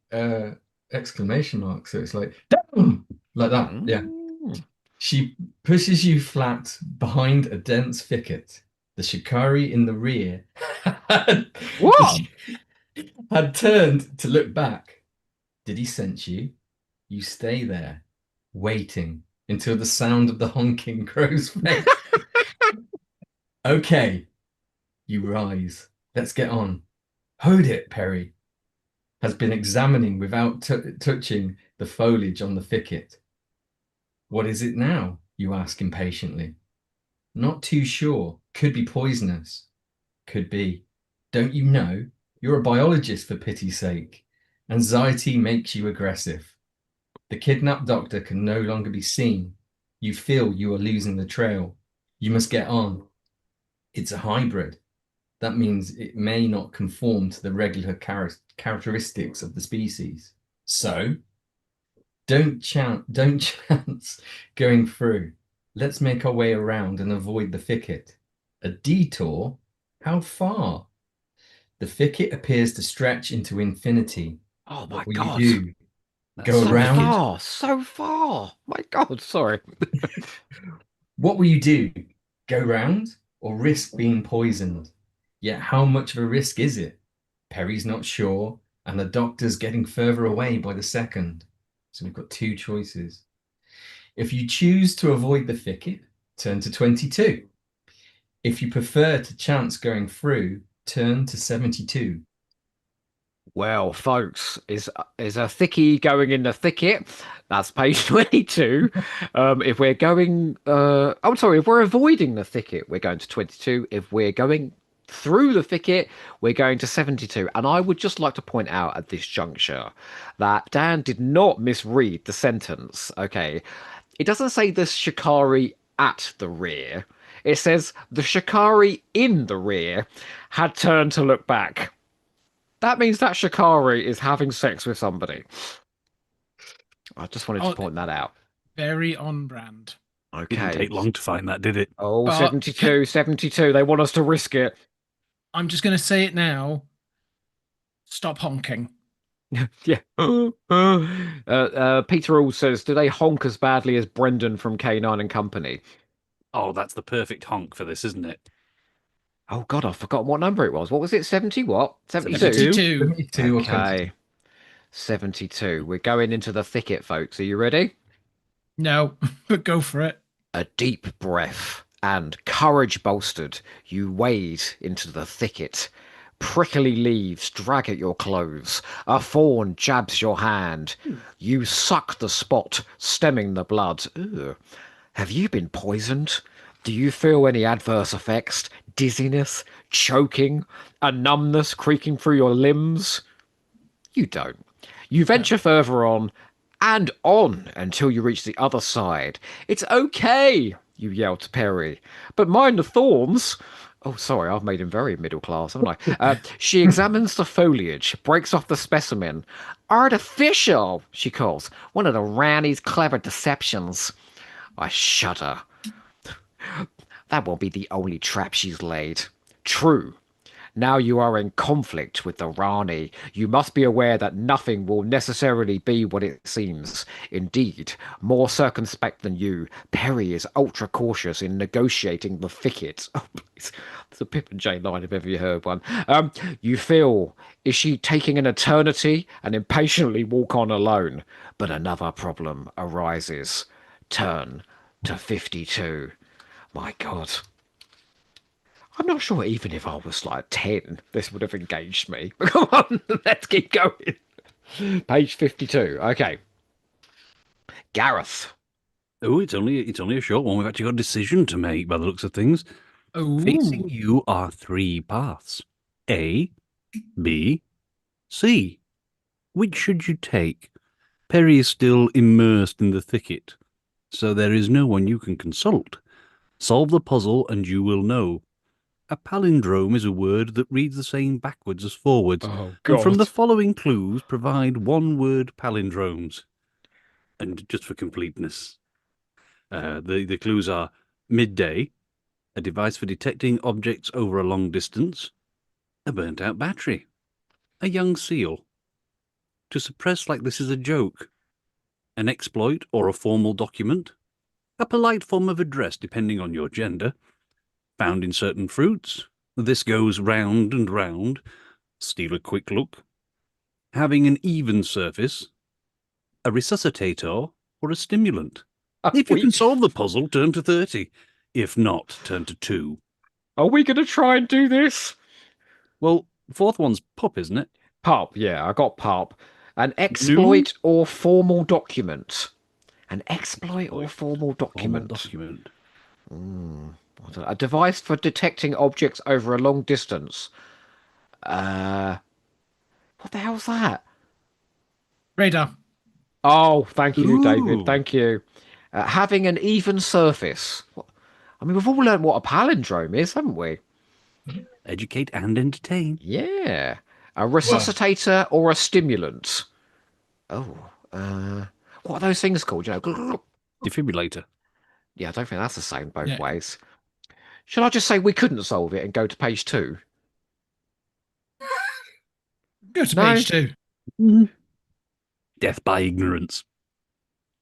exclamation mark. So it's like down like that. Yeah. She pushes you flat behind a dense thicket. The Shikari in the rear What? had turned to look back. Did he sense you? You stay there, waiting until the sound of the honking grows faint. Okay, you rise. Let's get on. Hold it, Perry has been examining without touching the foliage on the thicket. What is it now? You ask impatiently. Not too sure. Could be poisonous. Could be. Don't you know? You're a biologist, for pity's sake. Anxiety makes you aggressive. The kidnapped doctor can no longer be seen. You feel you are losing the trail. You must get on. It's a hybrid. That means it may not conform to the regular characteristics of the species. So, don't chance going through. Let's make our way around and avoid the thicket. A detour? How far? The thicket appears to stretch into infinity. Oh my What will God. you do? That's Go So around? far, so far. My God, sorry. What will you do? Go round or risk being poisoned? Yet how much of a risk is it? Perry's not sure, and the doctor's getting further away by the second. So we've got two choices. If you choose to avoid the thicket, turn to 22. If you prefer to chance going through, turn to 72. Well, folks, is a thickie going in the thicket? That's page 22. If we're going, I'm sorry, if we're avoiding the thicket, we're going to 22. If we're going through the thicket, we're going to 72. And I would just like to point out at this juncture that Dan did not misread the sentence. Okay, it doesn't say the Shikari at the rear. It says the Shikari in the rear had turned to look back. That means that Shikari is having sex with somebody. I just wanted to point that out. Very on brand. Okay. Didn't take long to find that, did it? Oh, But- 72, 72. They want us to risk it. I'm just going to say it now. Stop honking. Yeah. Peter All says, do they honk as badly as Brendan from K9 and Company? Oh, that's the perfect honk for this, isn't it? Oh God, I've forgotten what number it was. What was it? 70 what? 72? 72. 72 or Okay. 22. 72. We're going into the thicket, folks. Are you ready? No, but go for it. A deep breath and courage bolstered, you wade into the thicket. Prickly leaves drag at your clothes. A thorn jabs your hand. You suck the spot, stemming the blood. Ugh. Have you been poisoned? Do you feel any adverse effects? Dizziness, choking, a numbness creaking through your limbs? You don't. You venture further on until you reach the other side. It's okay, you yell to Perry, but mind the thorns. Oh, sorry, I've made him very middle class, haven't I? She examines the foliage, breaks off the specimen. Artificial, she calls. One of the Ranny's clever deceptions. I shudder. That won't be the only trap she's laid. True. Now you are in conflict with the Rani. You must be aware that nothing will necessarily be what it seems. Indeed, more circumspect than you, Perry is ultra cautious in negotiating the thicket. Oh, please. There's a Pip and Jane line if ever you heard one. You feel, is she taking an eternity and impatiently walk on alone? But another problem arises. Turn to 52. My God. I'm not sure even if I was like 10, this would have engaged me. But come on, let's keep going. Page 52. Okay. Gareth. Oh, it's only a short one. We've actually got a decision to make by the looks of things. Facing Oh, you are three paths: A, B, C. Which should you take? Perry is still immersed in the thicket, so there is no one you can consult. Solve the puzzle and you will know. A palindrome is a word that reads the same backwards as forwards, Oh, and from the God. following clues provide one-word palindromes. And just for completeness, the clues are midday, a device for detecting objects over a long distance, a burnt-out battery, a young seal, to suppress like this is a joke, an exploit or a formal document, a polite form of address depending on your gender, found in certain fruits, this goes round and round, steal a quick look, having an even surface, a resuscitator, or a stimulant. If you We, can solve the puzzle, turn to 30. If not, turn to 2. are we going to try and do this? Well, the fourth one's pup, isn't it? Pup, yeah, I got pup. An New exploit or formal document. An exploit or formal formal document. document. A device for detecting objects over a long distance. What the hell's that? radar. Oh, thank you, David. Ooh. Thank you. Having an even surface. I mean, we've all learned what a palindrome is, haven't we? Educate and entertain. Yeah. A resuscitator or a stimulant. Oh, what are those things called? You know, Defibrillator. yeah, I don't think that's the same both Yeah. ways. Should I just say we couldn't solve it and go to page 2? Go to No? page 2. Death by ignorance.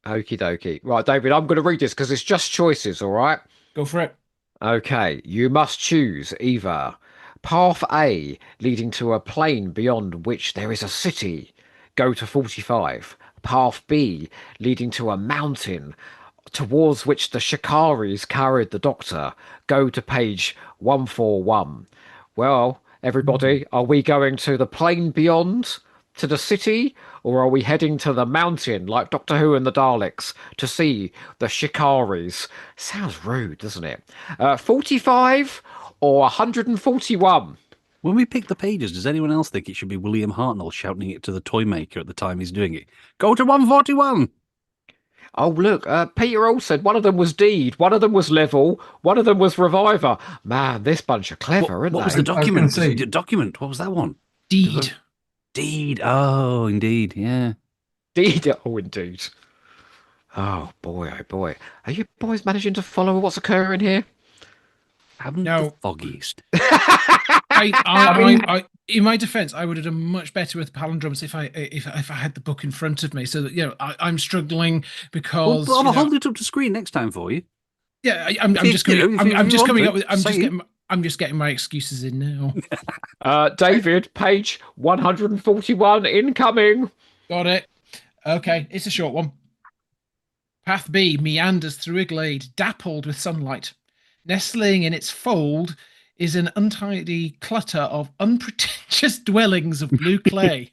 Okie dokie. Right, David, I'm going to read this because it's just choices, all right? Go for it. Okay, you must choose either path A leading to a plain beyond which there is a city, go to 45. Path B leading to a mountain towards which the Shikaris carried the doctor, go to page 141. Well, everybody, are we going to the plain beyond? To the city, or are we heading to the mountain like Doctor Who and the Daleks to see the Shikaris? Sounds rude, doesn't it? 45 or 141? When we pick the pages, does anyone else think it should be William Hartnell shouting it to the toy maker at the time he's doing it? Go to 141! Oh, look, Peter all said one of them was Deed, one of them was Level, one of them was Reviver. Man, this bunch are clever, aren't What was they? the I was document? gonna say- The document. What was that one? Deed. Deed. Oh, indeed. Yeah. Deed, oh, indeed. Oh, boy, oh, boy. Are you boys managing to follow what's occurring here? Haven't No. the foggiest. In my defense, I would have done much better with palindromes if I had the book in front of me. So that, I'm struggling because Well, I'll hold it up to screen next time for you. I'm just coming. I'm just coming up with. I'm Say just it. getting. I'm just getting my excuses in now. David, page 141 incoming. Got it. Okay, it's a short one. Path B meanders through a glade dappled with sunlight. Nestling in its fold is an untidy clutter of unpretentious dwellings of blue clay.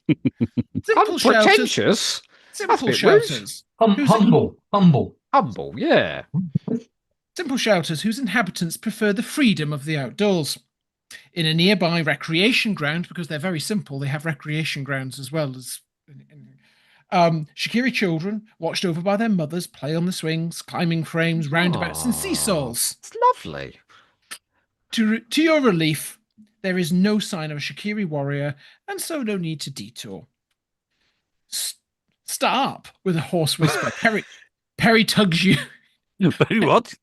Simple shelters. Unpretentious? That's a Simple bit rude. shelters. Humble. Humble, yeah. Simple shelters whose inhabitants prefer the freedom of the outdoors. In a nearby recreation ground, because they're very simple, they have recreation grounds as well as anything. Shikiri children, watched over by their mothers, play on the swings, climbing frames, roundabouts, and seesaws. It's lovely. To your relief, there is no sign of a Shikiri warrior, and so no need to detour. Stop with a hoarse whisper. Perry tugs you. Very what?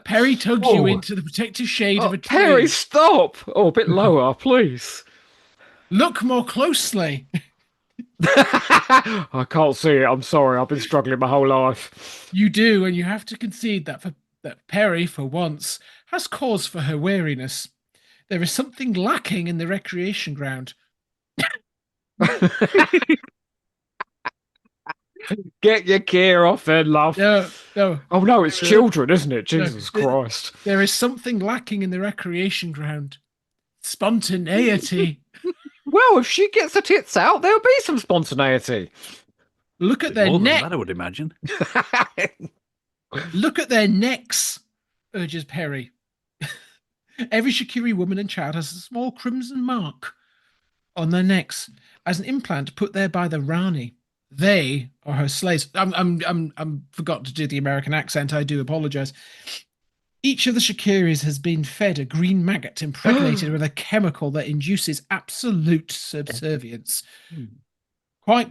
Perry tugs you into the protective shade of a tree. Perry, stop! Oh, a bit lower, please. Look more closely. I can't see it. I'm sorry. I've been struggling my whole life. You do, and you have to concede that Perry, for once, has cause for her weariness. There is something lacking in the recreation ground. Get your gear off then, love. No. Oh no, it's children, isn't it? Jesus Christ. There is something lacking in the recreation ground. Spontaneity. Well, if she gets the tits out, there'll be some spontaneity. Look at their More than neck. that, I would imagine. Look at their necks, urges Perry. Every Shikiri woman and child has a small crimson mark on their necks as an implant put there by the Rani. They are her slaves. I'm forgot to do the American accent. I do apologize. Each of the Shikiris has been fed a green maggot impregnated with a chemical that induces absolute subservience. Quite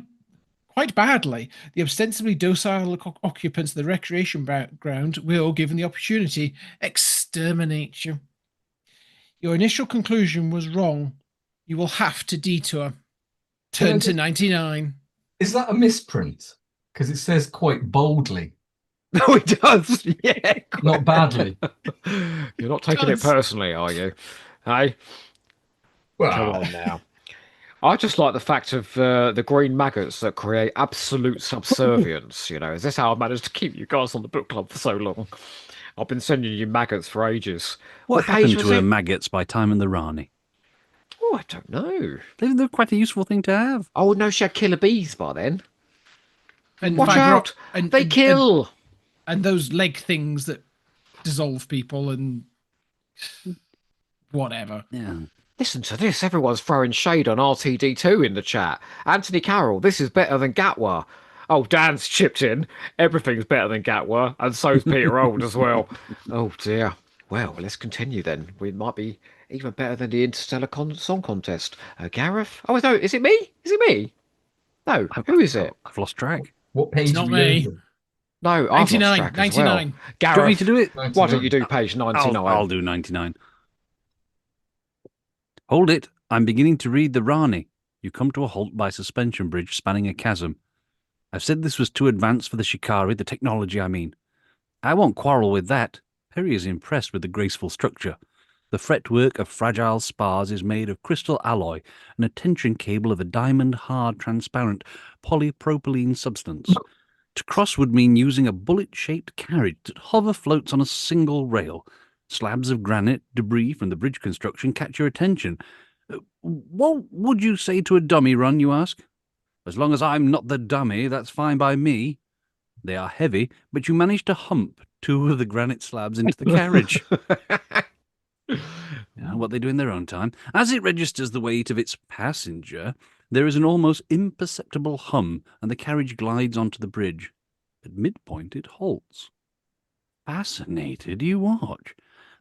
badly. The ostensibly docile occupants of the recreation ground will, given the opportunity, exterminate you. Your initial conclusion was wrong. You will have to detour. Turn to 99. Is that a misprint? Because it says quite boldly. No, it does. Yeah. Not badly. You're not taking it personally, are you? Hey? Well, Come on now. I just like the fact of the green maggots that create absolute subservience. You know, is this how I managed to keep you guys on the book club for so long? I've been sending you maggots for ages. What page happened was to her it? maggots by time and the Rani? Oh, I don't know. They're quite a useful thing to have. Oh, no, she had killer bees by then. And Watch out! They kill! And those leg things that dissolve people and whatever. Yeah. Listen to this. Everyone's throwing shade on RTD2 in the chat. Anthony Carroll, this is better than Gatwa. Oh, Dan's chipped in. Everything's better than Gatwa, and so's Peter Old as well. Oh, dear. Well, let's continue then. We might be even better than the Interstellar Song Contest. Gareth? Oh, no, is it me? Is it me? No, who is it? I've lost track. what page? It's not are we me. going to? No, I've lost 99. track as well. 99. Do you want me Gareth, to do it? why don't you do page 99? I'll do 99. Hold it. I'm beginning to read the Rani. You come to a halt by a suspension bridge spanning a chasm. I've said this was too advanced for the Shikari, the technology, I mean. I won't quarrel with that. Perry is impressed with the graceful structure. The fretwork of fragile spars is made of crystal alloy, and a tension cable of a diamond-hard, transparent polypropylene substance. To cross would mean using a bullet-shaped carriage that hover floats on a single rail. Slabs of granite, debris from the bridge construction catch your attention. What would you say to a dummy run, you ask? As long as I'm not the dummy, that's fine by me. They are heavy, but you manage to hump 2 of the granite slabs into the carriage. What they do in their own time. As it registers the weight of its passenger, there is an almost imperceptible hum, and the carriage glides onto the bridge. At midpoint, it halts. Fascinated, you watch.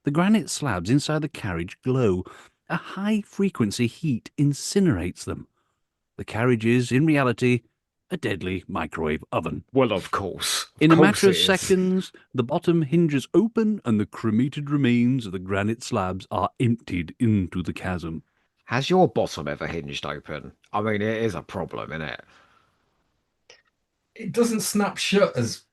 The granite slabs inside the carriage glow. A high-frequency heat incinerates them. The carriage is, in reality, a deadly microwave oven. Well, of course. In a matter of it is. seconds, the bottom hinges open and the cremated remains of the granite slabs are emptied into the chasm. Has your bottom ever hinged open? I mean, it is a problem, isn't it? It doesn't snap shut as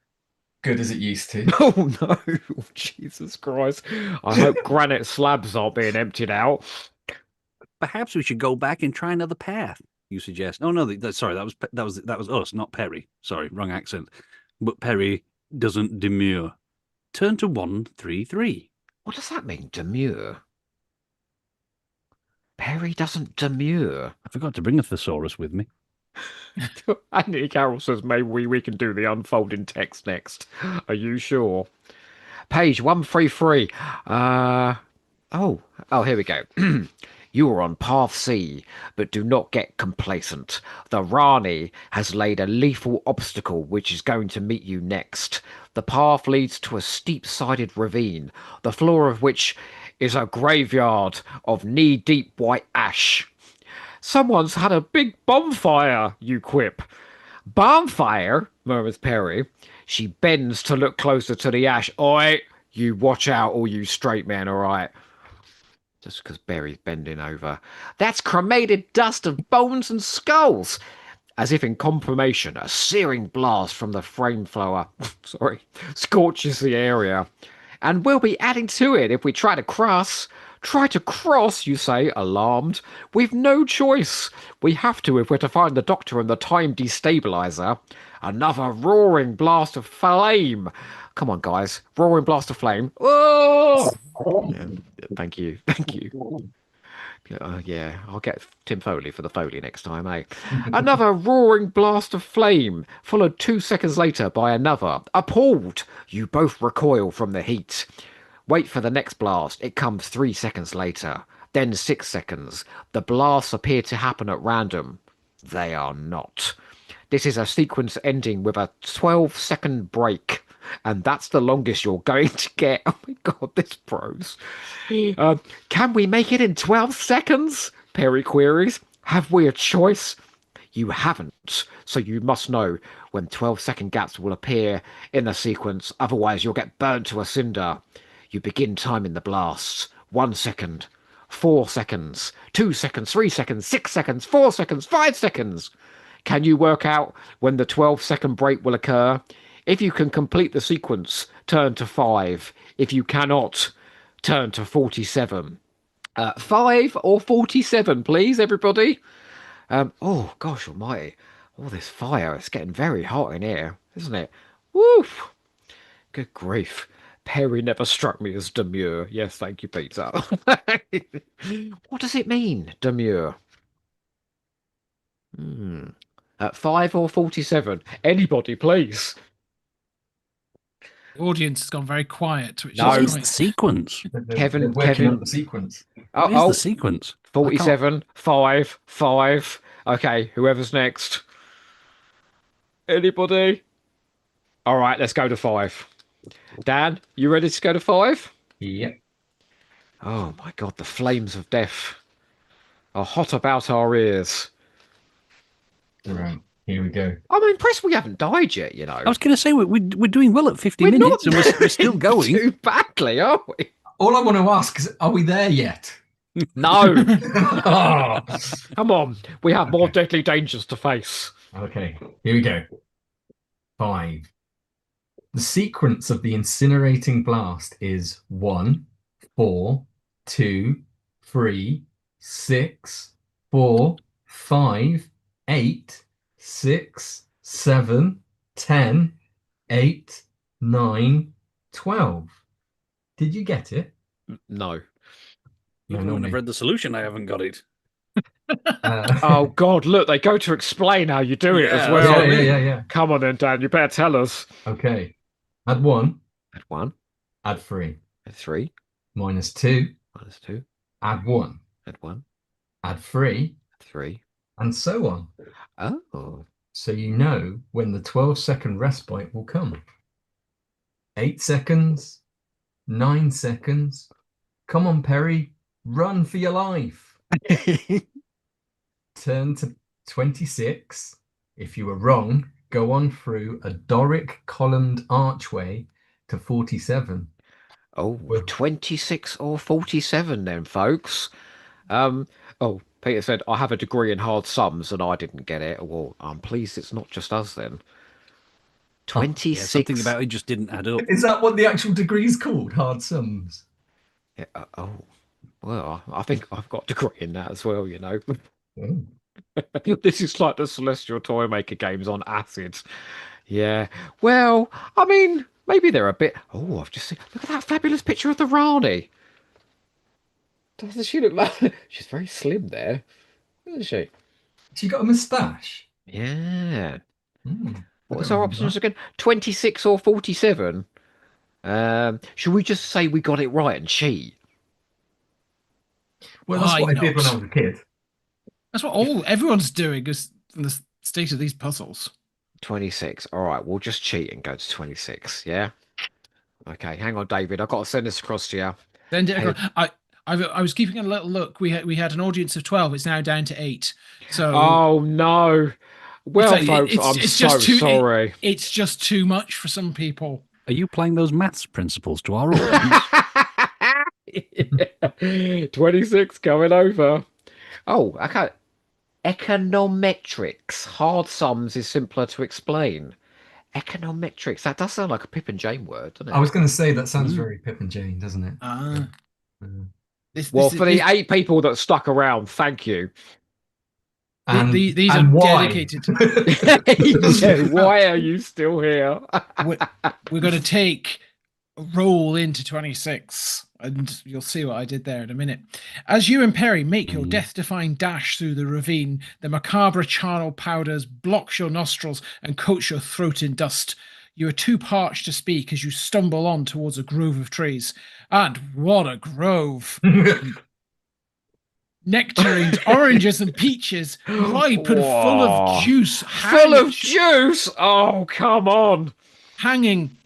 good as it used to. Oh no, oh, Jesus Christ. I hope granite slabs aren't being emptied out. Perhaps we should go back and try another path. You suggest? Oh no, sorry, that was us, not Perry. Sorry, wrong accent. But Perry doesn't demur. Turn to 133. What does that mean, demure? Perry doesn't demure. I forgot to bring a thesaurus with me. Anthony Carroll says maybe we can do the unfolding text next. Are you sure? Page 133. Oh, here we go. You are on path C, but do not get complacent. The Rani has laid a lethal obstacle which is going to meet you next. The path leads to a steep-sided ravine, the floor of which is a graveyard of knee-deep white ash. Someone's had a big bonfire, you quip. Bonfire, murmurs Perry. She bends to look closer to the ash. Oi, you watch out, all you straight men, all right? Just because Barry's bending over. That's cremated dust of bones and skulls. As if in confirmation, a searing blast from the flamethrower, scorches the area. And we'll be adding to it if we try to cross. Try to cross, you say, alarmed. We've no choice. We have to if we're to find the doctor and the time destabilizer. Another roaring blast of flame. Come on, guys. Roaring blast of flame. Oh! Yeah, thank you. Thank you. Yeah, I'll get Tim Foley for the Foley next time, eh? Another roaring blast of flame, followed 2 seconds later by another. Appalled, you both recoil from the heat. Wait for the next blast. It comes 3 seconds later. Then 6 seconds. The blasts appear to happen at random. They are not. This is a sequence ending with a 12-second break. And that's the longest you're going to get. Oh my God, this pros. Can we make it in 12 seconds? Perry queries. Have we a choice? You haven't, so you must know when 12-second gaps will appear in the sequence. Otherwise, you'll get burned to a cinder. You begin timing the blasts. 1 second, 4 seconds, 2 seconds, 3 seconds, 6 seconds, 4 seconds, 5 seconds. Can you work out when the 12-second break will occur? If you can complete the sequence, turn to 5. If you cannot, turn to 47. 5 or 47, please, everybody. Oh, gosh almighty. All this fire, it's getting very hot in here, isn't it? Woof! Good grief. Perry never struck me as demure. Yes, thank you, Peter. What does it mean, demure? 5 or 47? Anybody, please. The audience has gone very quiet, which No. What is is the quite... sequence? Kevin, They're working Kevin. up the sequence. What is the sequence? 47, 5, 5. Okay, whoever's next. Anybody? All right, let's go to 5. Dan, you ready to go to 5? Yep. Oh my God, the flames of death are hot about our ears. Right. Here we go. I'm impressed we haven't died yet, you know. I was going to say we're doing well at 50 We're minutes, not and we're still doing going. too badly, are we? All I want to ask is, are we there yet? No. Oh. Come on. We have more deadly dangers to face. Okay, here we go. 5. The sequence of the incinerating blast is 1, 4, 2, 3, 6, 4, 5, 8, 6, 7, 10, 8, 9, 12. Did you get it? No. No, Even not when me. I've read the solution, I haven't got it. Oh God, look, they go to explain how you do it as Yeah, well. yeah. Come on then, Dan, you better tell us. Okay. Add 1, Add 1, add 3, add 3, minus 2, minus 2, add 1, add 1, add 3, add 3. and so on. Oh. So you know when the 12-second respite will come. 8 seconds, 9 seconds. Come on, Perry, run for your life. Turn to 26. If you were wrong, go on through a Doric columned archway to 47. Oh, 26 or 47 then, folks. Oh, Peter said, I have a degree in hard sums and I didn't get it. Well, I'm pleased it's not just us then. Yeah, something 26. about it just didn't add up. Is that what the actual degree's called? Hard sums. Yeah, oh, well, I think I've got a degree in that as well, you know. Oh. This is like the Celestial Toymaker games on acid. Yeah. Well, I mean, maybe they're a bit. Oh, I've just seen. Look at that fabulous picture of the Rani. Doesn't she look like. She's very slim there, isn't she? She got a moustache. Yeah. Hmm, I What was don't our remember options that. again? 26 or 47? Should we just say we got it right and cheat? Well, that's Why what I did when I not? was a kid. That's what everyone's doing is in the state of these puzzles. 26. All right, we'll just cheat and go to 26. Yeah. Okay, hang on, David. I've got to send this across to you. Send it Hey, across. I was keeping a little look. We had an audience of 12. It's now down to 8. So oh no. it's Well, like folks, I'm it's so just too sorry. it's just too much for some people. Are you playing those maths principles to our audience? 26 coming over. Oh, okay. Econometrics. Hard sums is simpler to explain. Econometrics. That does sound like a Pip and Jane word, doesn't I it? was going to say that sounds Mm. very Pip and Jane, doesn't it? Ah, Uh, this Well, this for is the this, 8 people that stuck around, thank you. these are and why? dedicated. Yeah, why are you still here? We're going to take a roll into 26, and you'll see what I did there in a minute. As you and Perry make your Mm. death-defying dash through the ravine, the macabre charnel powders blocks your nostrils and coats your throat in dust. You are too parched to speak as you stumble on towards a grove of trees. And what a grove! Nectarines, oranges, and peaches, ripe and full of Whoa. juice, Full of juice. Oh, come on. hanging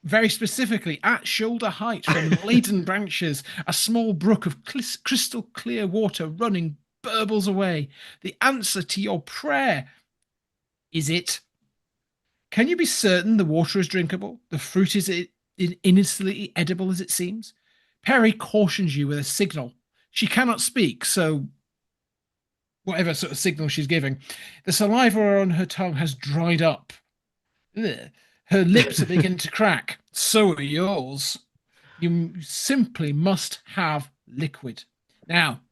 very specifically at shoulder height from laden branches. A small brook of crystal clear water running burbles away. The answer to your prayer is it? Can you be certain the water is drinkable? The fruit is instantly edible as it seems? Perry cautions you with a signal. She cannot speak, so whatever sort of signal she's giving, the saliva on her tongue has dried up. Ugh. Her lips are beginning to crack. So are yours. You simply must have liquid. Now,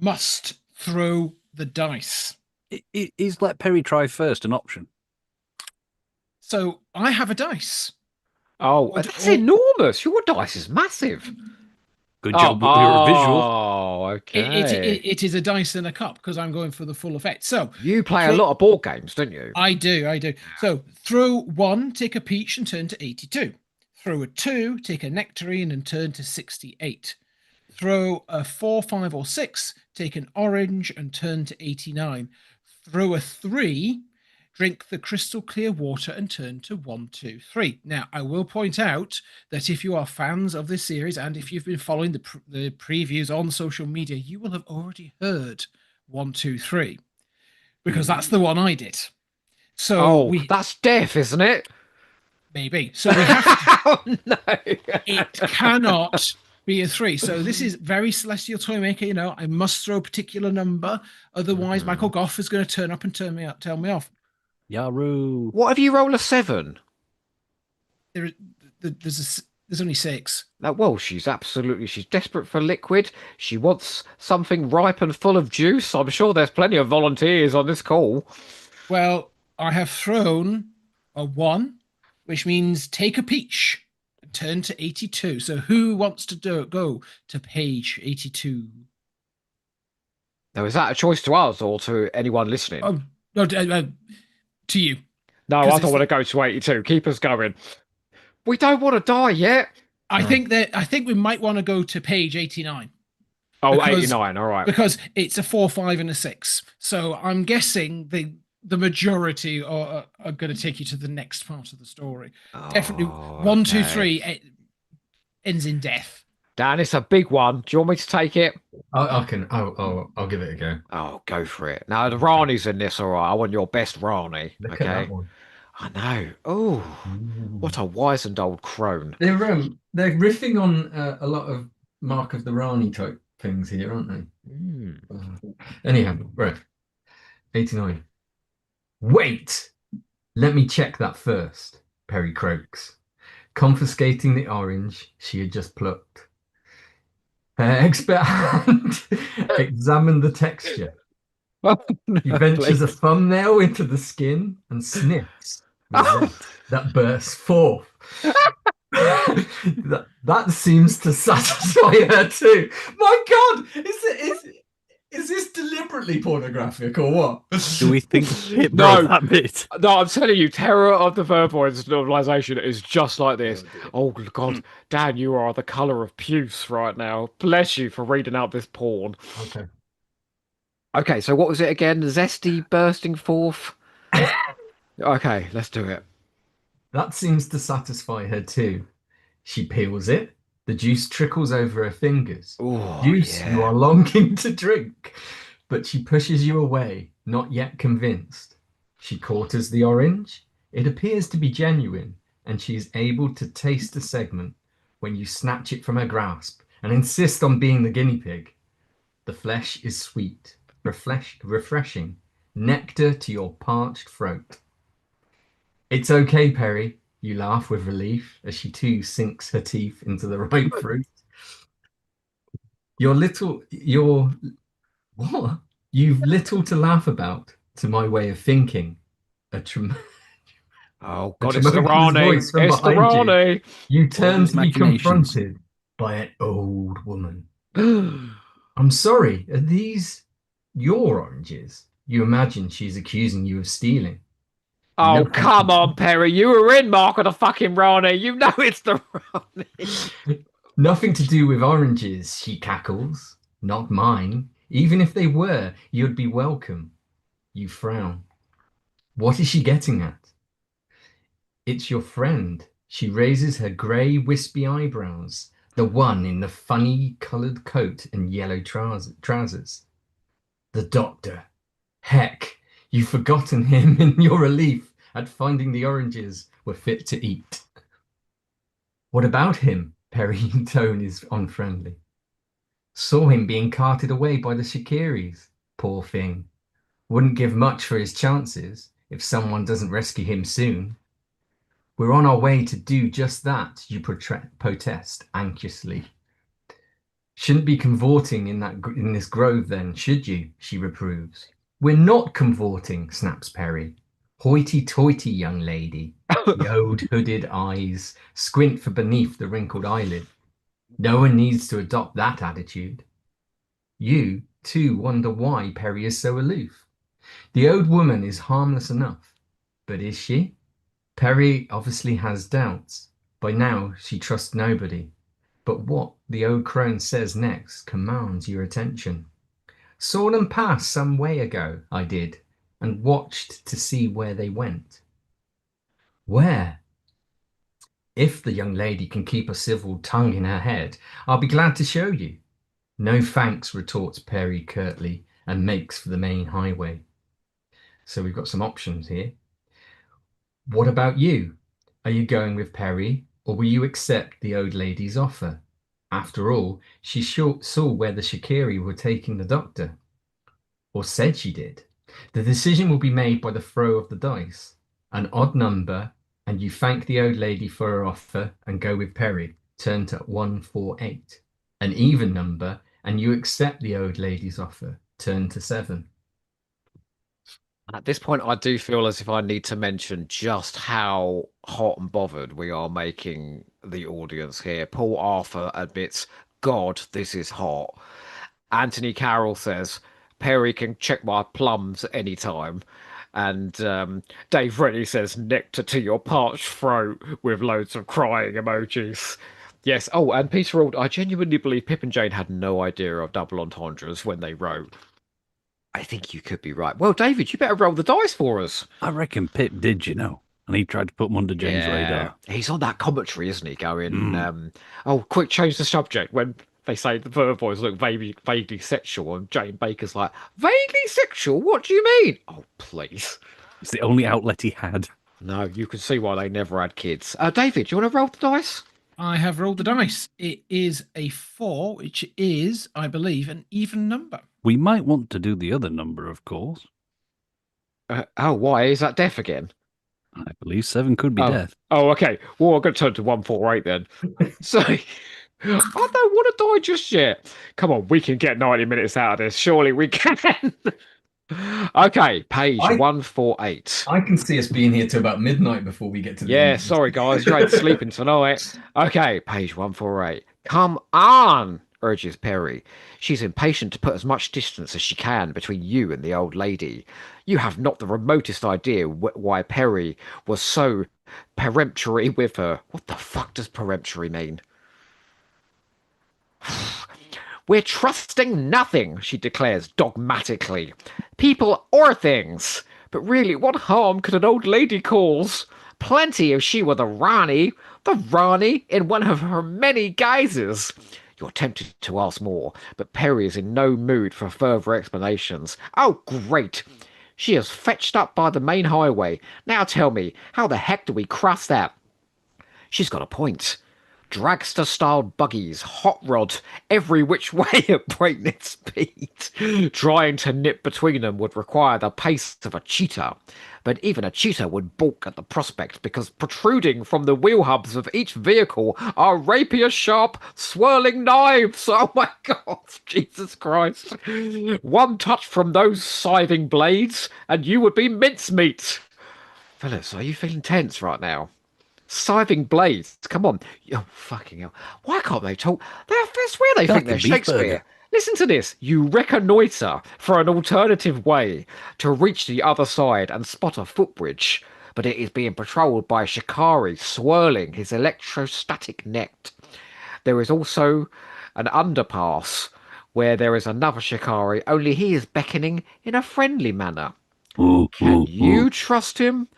must throw the dice. Is let Perry try first an option? So I have a dice. Oh, Or- that's or- enormous. Your dice is massive. Good job with your visual. Oh, okay. It is a dice and a cup because I'm going for the full effect. So You play a lot of board games, don't you? I do. So throw 1, take a peach and turn to 82. Throw a 2, take a nectarine and turn to 68. Throw a 4, 5, or 6, take an orange and turn to 89. Throw a 3, drink the crystal clear water and turn to 1, 2, 3. Now, I will point out that if you are fans of this series and if you've been following the previews on social media, you will have already heard 1, 2, 3 because that's the one I did. So that's death, isn't it? maybe. So we have to, Oh no. it cannot be a 3. So this is very Celestial Toymaker. You know, I must throw a particular number. Otherwise, Michael Goff is going to turn up and tell me off. Yaroo. What if you roll a 7? There's only 6. Well, she's desperate for liquid. She wants something ripe and full of juice. I'm sure there's plenty of volunteers on this call. Well, I have thrown a 1, which means take a peach and turn to 82. So who wants to go to page 82? Now, is that a choice to us or to anyone listening? Oh, no, to you. No, I don't want to go to 82. Keep us going. We don't want to die yet. I think we might want to go to page 89. Oh, Because- 89. All right. Because it's a 4, 5, and a 6. So I'm guessing the majority are going to take you to the next part of the story. Definitely Oh, 1, 2, okay. 3 ends in death. Dan, it's a big one. Do you want me to take it? I'll give it a go. Oh, go for it. Now, the Rani's in this, all right. I want your best Rani. Look at Okay. that one. I know. Oh, what a wizened old crone. They're riffing on a lot of Mark of the Rani type things here, aren't they? Mm. Anyhow, right. 89. Wait! Let me check that first, Perry croaks, confiscating the orange she had just plucked. Her expert hand examined the texture. Oh, He no, ventures a please. thumbnail into the skin and sniffs the Oh. zest that bursts forth. that seems to satisfy her too. My God, is this deliberately pornographic or what? Do we think Pip No. wrote that bit? No, I'm telling you, Terror of the Vervoids novelization is just like this. dear. Oh, God, Dan, you are the colour of puce right now. Bless you for reading out this porn. Okay. Okay, so what was it again? Zesty bursting forth? Okay, let's do it. That seems to satisfy her too. She peels it. The juice trickles over her fingers. Oh, Juice you yeah. are longing to drink. But she pushes you away, not yet convinced. She quarters the orange. It appears to be genuine, and she is able to taste a segment when you snatch it from her grasp and insist on being the guinea pig. The flesh is sweet, refreshing, nectar to your parched throat. It's okay, Perry. You laugh with relief as she too sinks her teeth into the ripe fruit. You're what? You've little to laugh about, to my way of thinking. A, trem- Oh, a God, it's the tremendous Rani. voice from It's the behind you. Rani. You All turn these to be machinations. confronted by an old woman. I'm sorry, are these your oranges? You imagine she's accusing you of stealing. Oh, come on, Perry. You were in Mark of the fucking Rani. You know it's the Rani. Nothing to do with oranges, she cackles. Not mine. Even if they were, you'd be welcome. You frown. What is she getting at? It's your friend. She raises her grey, wispy eyebrows. The one in the funny coloured coat and yellow trousers. The doctor. Heck, you've forgotten him in your relief at finding the oranges were fit to eat. What about him? Perry's tone is unfriendly. Saw him being carted away by the Shikiris. Poor thing. Wouldn't give much for his chances if someone doesn't rescue him soon. We're on our way to do just that, you protest anxiously. Shouldn't be cavorting in this grove then, should you? She reproves. We're not cavorting, snaps Perry. Hoity-toity, young lady. The old hooded eyes squint for beneath the wrinkled eyelid. No one needs to adopt that attitude. You, too, wonder why Perry is so aloof. The old woman is harmless enough, but is she? Perry obviously has doubts. By now, she trusts nobody. But what the old crone says next commands your attention. Saw them pass some way ago, I did, and watched to see where they went. Where? If the young lady can keep a civil tongue in her head, I'll be glad to show you. No thanks, retorts Perry curtly, and makes for the main highway. So we've got some options here. What about you? Are you going with Perry, or will you accept the old lady's offer? After all, she saw where the Shikiri were taking the doctor, or said she did. The decision will be made by the throw of the dice. An odd number, and you thank the old lady for her offer and go with Perry. Turn to 148. An even number, and you accept the old lady's offer. Turn to 7. At this point, I do feel as if I need to mention just how hot and bothered we are making the audience here. Paul Arthur admits, God, this is hot. Anthony Carroll says, Perry can check my plums anytime. And Dave Rennie says, nectar to your parched throat with loads of crying emojis. Yes. Oh, and Peter Ald, I genuinely believe Pip and Jane had no idea of double entendres when they wrote. I think you could be right. Well, David, you better roll the dice for us. I reckon Pip did, you know, and he tried to put them under Jane's radar. He's on that commentary, isn't he? Going, oh, quick, change the subject. When they say the Vervoids look vaguely sexual, and Jane Baker's like, vaguely sexual? What do you mean? Oh, please. It's the only outlet he had. No, you can see why they never had kids. David, do you want to roll the dice? I have rolled the dice. It is a 4, which is, I believe, an even number. We might want to do the other number, of course. Oh, why? Is that deaf again? I believe 7 could be Oh, death. oh, okay. Well, I'm going to turn to 148 then. So, I don't want to die just yet. Come on, we can get 90 minutes out of this. Surely we can. Okay, page I 148. I can see us being here till about midnight before we get to the end. Yeah, of this. sorry guys, you ain't sleeping tonight. Okay, page 148. Come on, urges Perry. She's impatient to put as much distance as she can between you and the old lady. You have not the remotest idea why Perry was so peremptory with her. What the fuck does peremptory mean? We're trusting nothing, she declares dogmatically. People or things. But really, what harm could an old lady cause? Plenty if she were the Rani in one of her many guises. You're tempted to ask more, but Perry is in no mood for further explanations. Oh, great! She is fetched up by the main highway. Now tell me, how the heck do we cross that? She's got a point. Dragster-styled buggies, hot rod, every which way at breakneck speed. Trying to nip between them would require the pace of a cheetah. But even a cheetah would balk at the prospect because protruding from the wheel hubs of each vehicle are rapier-sharp, swirling knives. Oh my God, Jesus Christ. One touch from those scything blades and you would be mincemeat. Phyllis, are you feeling tense right now? Scything blades. Come on. Oh, fucking hell. Why can't they talk? I swear they think Like a they're beef Shakespeare. burger. Listen to this. You reconnoitre for an alternative way to reach the other side and spot a footbridge, but it is being patrolled by a shikari swirling his electrostatic net. There is also an underpass where there is another shikari, only he is beckoning in a friendly manner. Ooh, Can ooh, you ooh. trust him?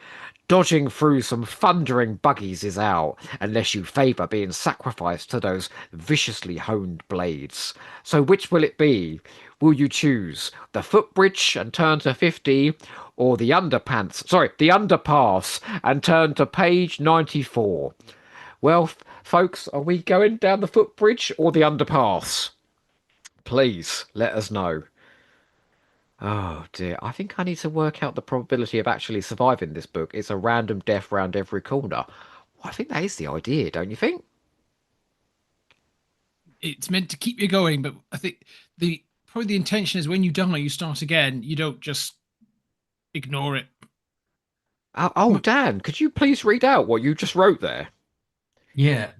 Dodging through some thundering buggies is out, unless you favour being sacrificed to those viciously honed blades. So which will it be? Will you choose the footbridge and turn to 50, or the the underpass and turn to page 94? Well, folks, are we going down the footbridge or the underpass? Please let us know. Oh dear, I think I need to work out the probability of actually surviving this book. It's a random death round every corner. Well, I think that is the idea, don't you think? It's meant to keep you going, but I think probably the intention is when you die, you start again. You don't just ignore it. Oh, Dan, could you please read out what you just wrote there? Yeah.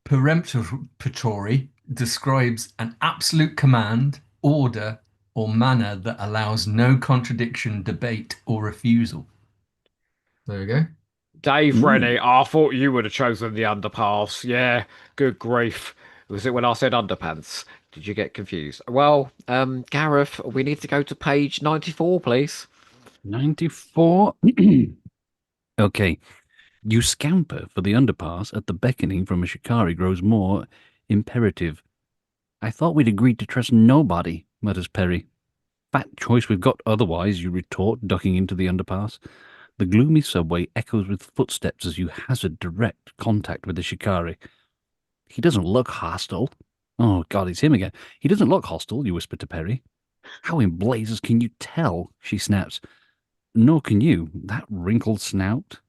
Peremptory describes an absolute command, order, or manner that allows no contradiction, debate, or refusal. There you go. Dave Ooh. Rennie, I thought you would have chosen the underpass. Yeah, good grief. Was it when I said underpants? Did you get confused? Well, Gareth, we need to go to page 94, please. 94. Okay. You scamper for the underpass at the beckoning from a shikari grows more imperative. I thought we'd agreed to trust nobody, mutters Perry. Fat choice we've got otherwise, you retort, ducking into the underpass. The gloomy subway echoes with footsteps as you hazard direct contact with the shikari. He doesn't look hostile. Oh, God, it's him again. He doesn't look hostile, you whisper to Perry. How in blazes can you tell? She snaps. Nor can you. That wrinkled snout,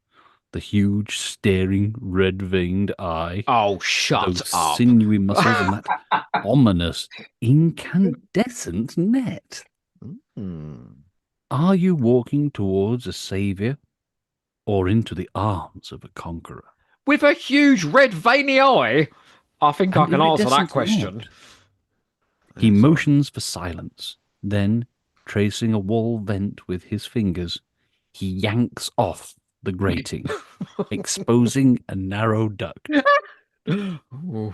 the huge, staring, red-veined eye, Oh, shut those up. sinewy muscles, and that ominous, incandescent net. Hmm. Are you walking towards a saviour or into the arms of a conqueror? With a huge red veiny eye? I think I An can answer that iridescent question. net. He Sorry. motions for silence. Then, tracing a wall vent with his fingers, he yanks off the grating, exposing a narrow duct. Ooh.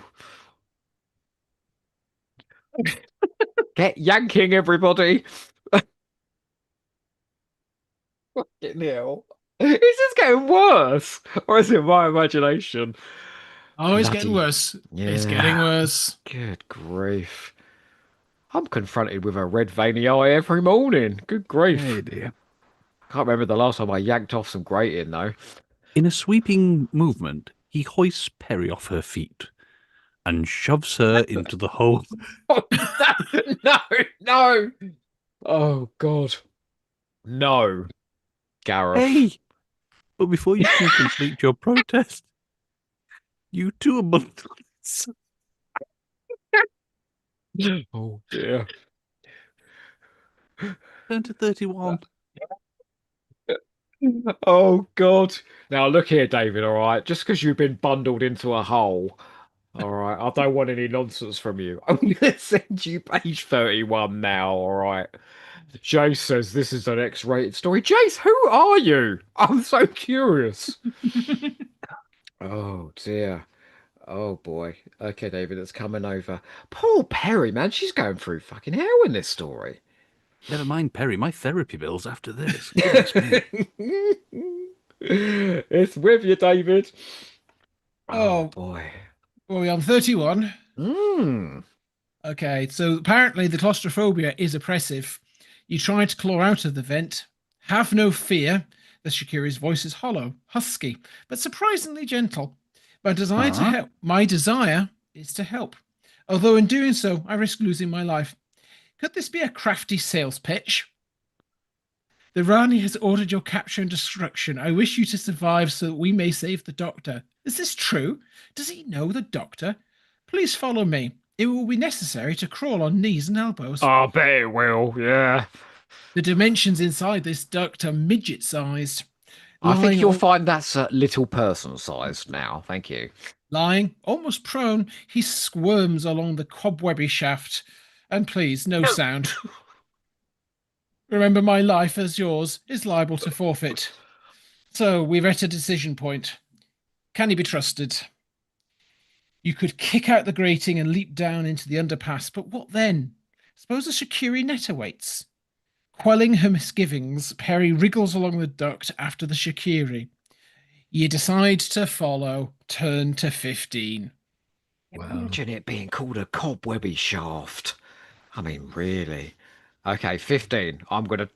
Get yanking, everybody. Fucking hell. Is this getting worse? Or is it my imagination? Oh, it's getting Bloody- worse. It's Yeah. getting worse. Good grief. I'm confronted with a red veiny eye every morning. Good grief. Hey dear. Can't remember the last time I yanked off some grating, though. In a sweeping movement, he hoists Perry off her feet and shoves her into the hole. Oh, no, no, no. Oh, God. No, Gareth. Hey, but before you can complete your protest, you two are months. Oh dear. Turn to 31. Oh God. Now look here, David, all right? Just because you've been bundled into a hole, all right, I don't want any nonsense from you. I'm gonna send you page 31 now, all right? Jace says this is an X-rated story. Jace, who are you? I'm so curious. Oh dear. Oh boy. Okay, David, it's coming over. Poor Perry, man, she's going through fucking hell in this story. Never mind, Perry, my therapy bills after this. Goodness me. It's with you, David. Oh Oh, boy. well, we're on 31. Mm. Okay, so apparently the claustrophobia is oppressive. You try to claw out of the vent. Have no fear. The Shakiri's voice is hollow, husky, but surprisingly gentle. Huh? My desire is to help. Although in doing so, I risk losing my life. Could this be a crafty sales pitch? The Rani has ordered your capture and destruction. I wish you to survive so that we may save the doctor. Is this true? Does he know the doctor? Please follow me. It will be necessary to crawl on knees and elbows. I bet it will, yeah. The dimensions inside this duct are midget sized. I think Lying, you'll find that's little person sized now. Thank you. lying, almost prone, he squirms along the cobwebby shaft. And please, no sound. Remember, my life, as yours, is liable to forfeit. So we're at a decision point. Can he be trusted? You could kick out the grating and leap down into the underpass, but what then? Suppose a Shakiri net awaits. Quelling her misgivings, Perry wriggles along the duct after the Shakiri. You decide to follow. Turn to 15. Wow. Imagine it being called a cobwebby shaft. I mean, really. Okay, 15. I'm gonna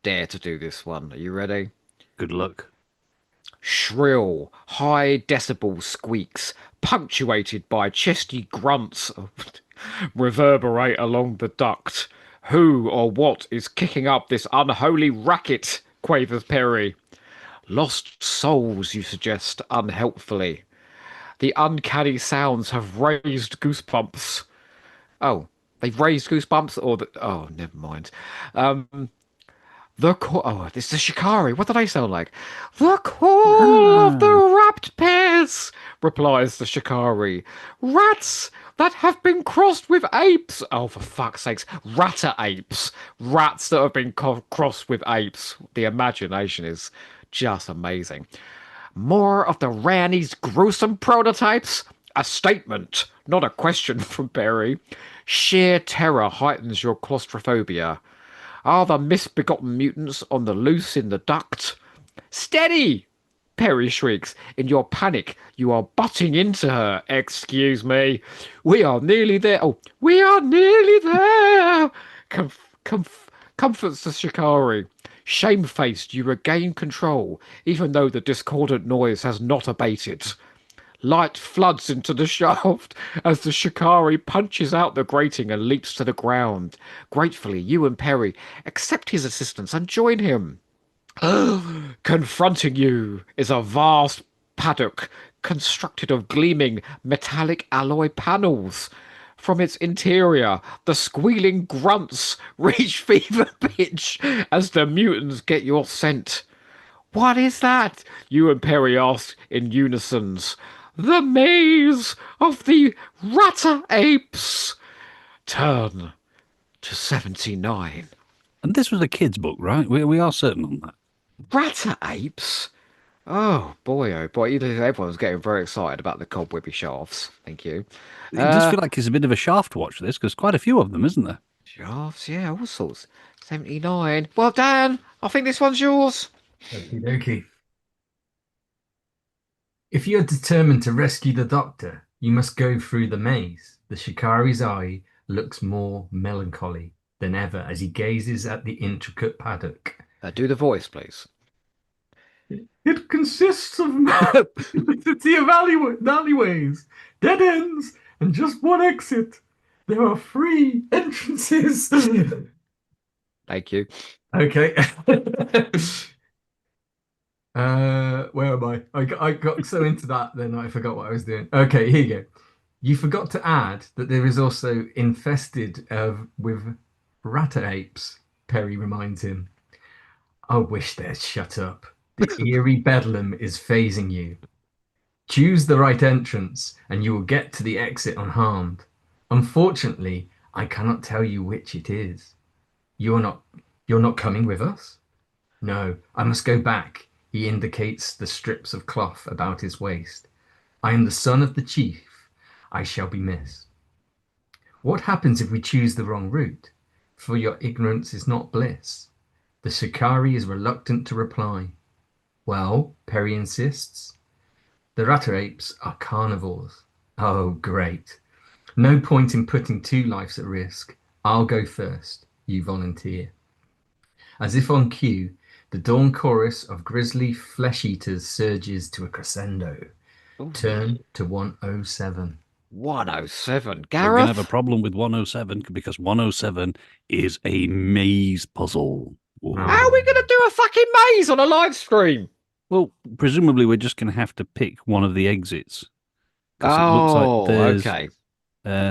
dare to do this one. Are you ready? Good luck. Shrill, high decibel squeaks, punctuated by chesty grunts, reverberate along the duct. Who or what is kicking up this unholy racket? Quavers Perry. Lost souls, you suggest, unhelpfully. The uncanny sounds have raised goosebumps. Oh, they've raised goosebumps, or oh, never mind. Um, oh, this is Shikari. What do they sound like? The call of the Ah. wrapped pairs, replies the Shikari. Rats that have been crossed with apes. Oh, for fuck's sakes. Ratter apes. Rats that have been crossed with apes. The imagination is just amazing. More of the Ranny's gruesome prototypes? A statement, not a question from Perry. Sheer terror heightens your claustrophobia. Are the misbegotten mutants on the loose in the duct? Steady! Perry shrieks. In your panic, you are butting into her. Excuse me. We are nearly there. Oh, we are nearly there. Comforts the Shikari. Shamefaced, you regain control, even though the discordant noise has not abated. Light floods into the shaft as the Shikari punches out the grating and leaps to the ground. Gratefully, you and Perry accept his assistance and join him. Confronting you is a vast paddock constructed of gleaming metallic alloy panels. From its interior, the squealing grunts reach fever pitch as the mutants get your scent. What is that? You and Perry ask in unisons. The maze of the Ratter Apes. Turn to 79. And this was a kid's book, right? We are certain on that. Ratter Apes? Oh boy, oh boy. Everyone's getting very excited about the cobwebby shafts. Thank you. It does feel like it's a bit of a shaft watch, this, because quite a few of them, isn't there? Shafts, yeah, all sorts. 79. Well, Dan, I think this one's yours. Okie dokie. If you're determined to rescue the doctor, you must go through the maze. The Shikari's eye looks more melancholy than ever as he gazes at the intricate paddock. Do the voice, please. It consists of infinity of alleyways, dead ends, and just one exit. There are three entrances. Thank you. Okay. Where am I? I got so into that, then I forgot what I was doing. Okay, here you go. You forgot to add that there is also infested with ratter apes, Perry reminds him. I wish they'd shut up. The eerie bedlam is phasing you. Choose the right entrance, and you will get to the exit unharmed. Unfortunately, I cannot tell you which it is. You're not you're not coming with us? No, I must go back. He indicates the strips of cloth about his waist. I am the son of the chief. I shall be missed. What happens if we choose the wrong route? For your ignorance is not bliss. The shikari is reluctant to reply. Well, Perry insists. The ratter apes are carnivores. Oh, great. No point in putting two lives at risk. I'll go first. You volunteer. As if on cue, the dawn chorus of grisly flesh eaters surges to a crescendo. Ooh, Turn to 107. 107. We're going to have a Gareth? problem with 107 because 107 is a maze puzzle. Whoa. How are we going to do a fucking maze on a live stream? Well, presumably we're just going to have to pick one of the exits because it looks like Oh, there's okay.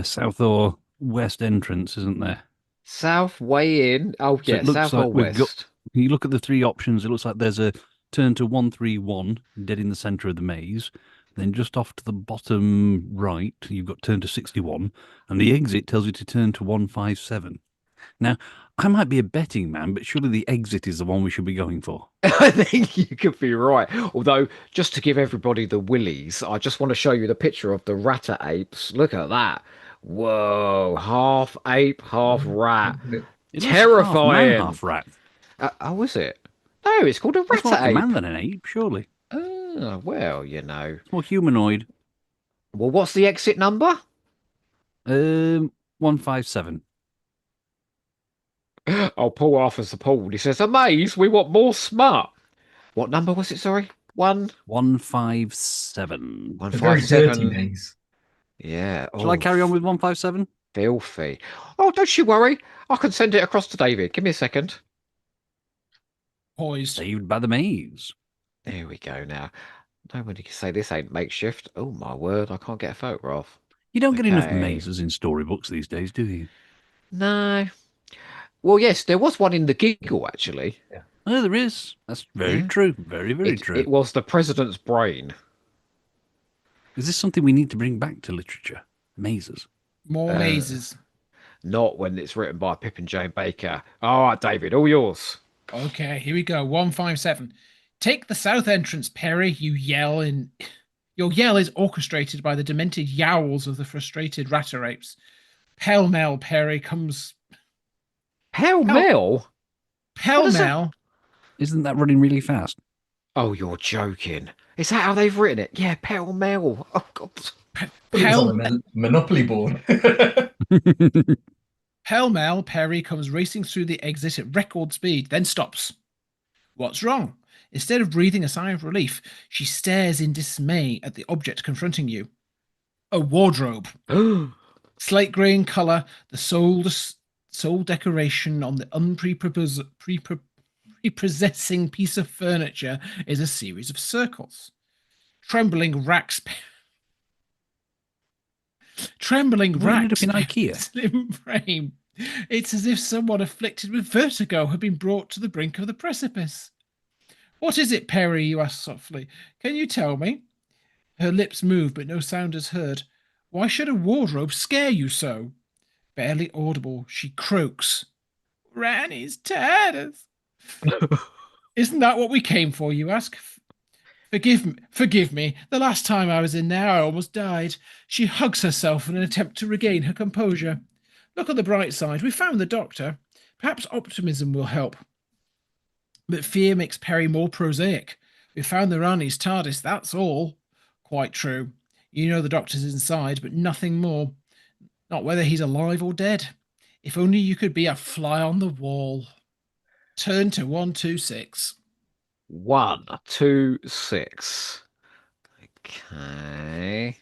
south or west entrance, isn't there? South way in. Oh, So yeah, it looks south or like we've got. west. You look at the three options. It looks like there's a turn to 131, dead in the centre of the maze. Then just off to the bottom right, you've got turn to 61, and the exit tells you to turn to 157. Now, I might be a betting man, but surely the exit is the one we should be going for. I think you could be right. Although, just to give everybody the willies, I just want to show you the picture of the ratter apes. Look at that. Whoa, half ape, half rat. It looks half man, Terrifying. half rat. Oh, is it? No, it's called a Looks more ratter like a ape. man than an ape, surely. Oh, well, It's more humanoid. Well, what's the exit number? 157. Oh, Paul Arthur's appalled. He says, a maze, we want more smut. What number was it, sorry? 157. A very dirty 157. maze. Yeah. Shall I Oh, carry on with 157? filthy. Oh, don't you worry. I can send it across to David. Give me a second. Poised. Saved by the maze. There we go now. Nobody can say this ain't makeshift. Oh, my word. I can't get a photograph. You don't get enough Okay. mazes in storybooks these days, do you? No. Well, yes, there was one in the giggle, actually. Oh, there is. That's very Yeah. true. Very, very true. It was the president's brain. Is this something we need to bring back to literature? Mazes. More mazes. Not when it's written by Pippin Jane Baker. All right, David, all yours. Okay, here we go. 157. Take the south entrance, Perry. Your yell is orchestrated by the demented yowls of the frustrated ratter apes. Pell mell, Perry comes. Pell Mell? Pell does that- mell. Isn't that running really fast? Oh, you're joking. Is that how they've written it? Yeah, Pell Mell. Oh, God. It's on Pell, a Monopoly board. Pell mell, Perry comes racing through the exit at record speed, then stops. What's wrong? Instead of breathing a sigh of relief, she stares in dismay at the object confronting you. A wardrobe. Slate grey in colour, the sole decoration on the unprepossessing piece of furniture is a series of circles. Trembling racks. Trembling We ended racks. up in IKEA. Slim frame. It's as if someone afflicted with vertigo had been brought to the brink of the precipice. What is it, Perry? You ask softly. Can you tell me? Her lips move, but no sound is heard. Why should a wardrobe scare you so? Barely audible, she croaks. Ranny's tatters. Isn't that what we came for, you ask? Forgive me. The last time I was in there, I almost died. She hugs herself in an attempt to regain her composure. Look on the bright side. We found the doctor. Perhaps optimism will help. But fear makes Perry more prosaic. We found the Rani's TARDIS, that's all. Quite true. You know the doctor's inside, but nothing more. Not whether he's alive or dead. If only you could be a fly on the wall. Turn to 126. 126. Okay.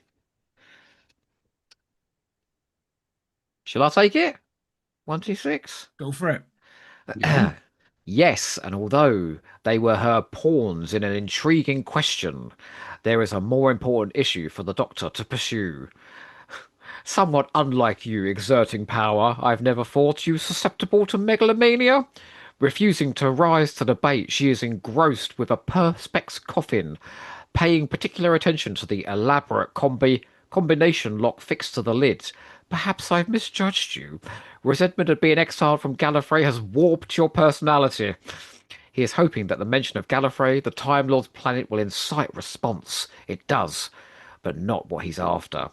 Shall I take it? 126. Go for it. Yeah. Yes, and although they were her pawns in an intriguing question, there is a more important issue for the Doctor to pursue. Somewhat unlike you exerting power, I've never thought you susceptible to megalomania. Refusing to rise to the bait, she is engrossed with a perspex coffin, paying particular attention to the elaborate combination lock fixed to the lid. Perhaps I've misjudged you. Resentment at being exiled from Gallifrey has warped your personality. He is hoping that the mention of Gallifrey, the Time Lord's planet, will incite response. It does, but not what he's after.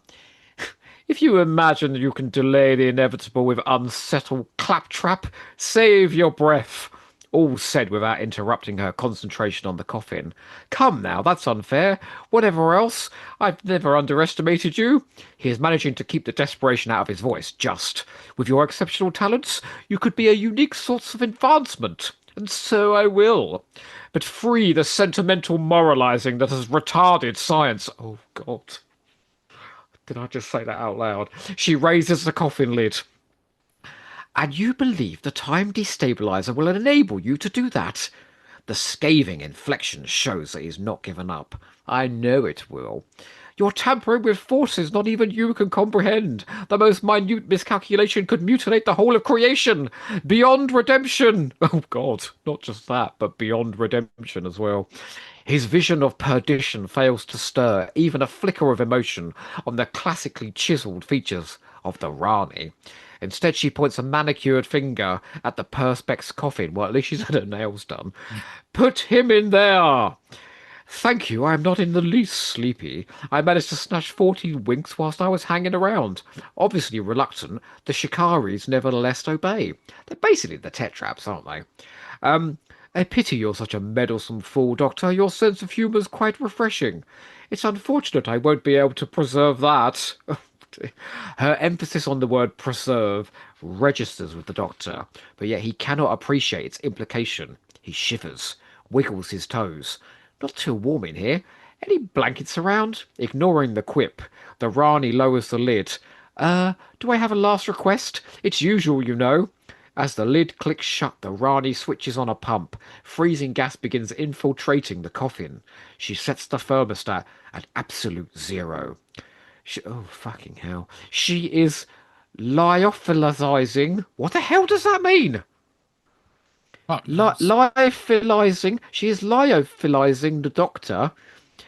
If you imagine you can delay the inevitable with unsettled claptrap, save your breath. All said without interrupting her concentration on the coffin. Come now, that's unfair. Whatever else, I've never underestimated you. He is managing to keep the desperation out of his voice, just. With your exceptional talents, you could be a unique source of advancement. And so I will. But free the sentimental moralizing that has retarded science. Oh, God. Did I just say that out loud? She raises the coffin lid. And you believe the time destabilizer will enable you to do that? The scathing inflection shows that he's not given up. I know it will. You're tampering with forces not even you can comprehend. The most minute miscalculation could mutilate the whole of creation. Beyond redemption. Oh, God. Not just that, but beyond redemption as well. His vision of perdition fails to stir even a flicker of emotion on the classically chiselled features of the Rani. Instead, she points a manicured finger at the Perspex coffin. Well, at least she's had her nails done. Put him in there! Thank you, I am not in the least sleepy. I managed to snatch 14 winks whilst I was hanging around. Obviously reluctant, the Shikaris nevertheless obey. They're basically the Tetraps, aren't they? I pity you're such a meddlesome fool, Doctor. Your sense of humour's quite refreshing. It's unfortunate I won't be able to preserve that. Her emphasis on the word preserve registers with the Doctor, but yet he cannot appreciate its implication. He shivers, wiggles his toes. Not too warm in here. Any blankets around? Ignoring the quip, the Rani lowers the lid. Do I have a last request? It's usual, you know. As the lid clicks shut, the Rani switches on a pump. Freezing gas begins infiltrating the coffin. She sets the thermostat at absolute zero. Oh, fucking hell. She is lyophilizing. What the hell does that mean? Fuck knows. Lyophilizing. She is lyophilizing the Doctor,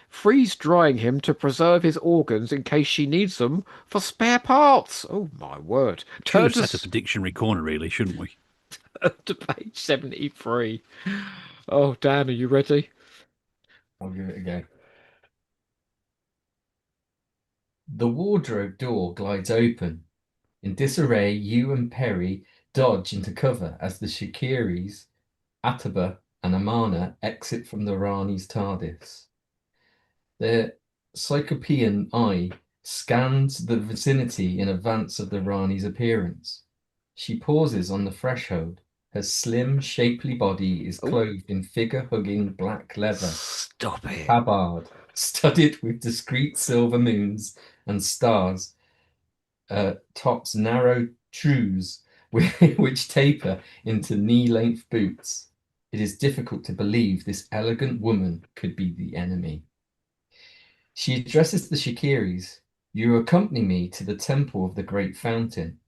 freeze drying him to preserve his organs in case she needs them for spare parts. Oh, my word. Should Turn have set up a dictionary corner, really, shouldn't we? to page 73. Oh, Dan, are you ready? I'll give it a go. The wardrobe door glides open. In disarray, you and Perry dodge into cover as the Shikiris, Ataba, and Amana exit from the Rani's TARDIS. Their Cyclopean eye scans the vicinity in advance of the Rani's appearance. She pauses on the threshold. Her slim, shapely body is Oh. clothed in figure-hugging black leather, Stop it. tabard, studded with discreet silver moons and stars, tops narrow trews which taper into knee-length boots. It is difficult to believe this elegant woman could be the enemy. She addresses the Shikiris. You accompany me to the Temple of the Great Fountain.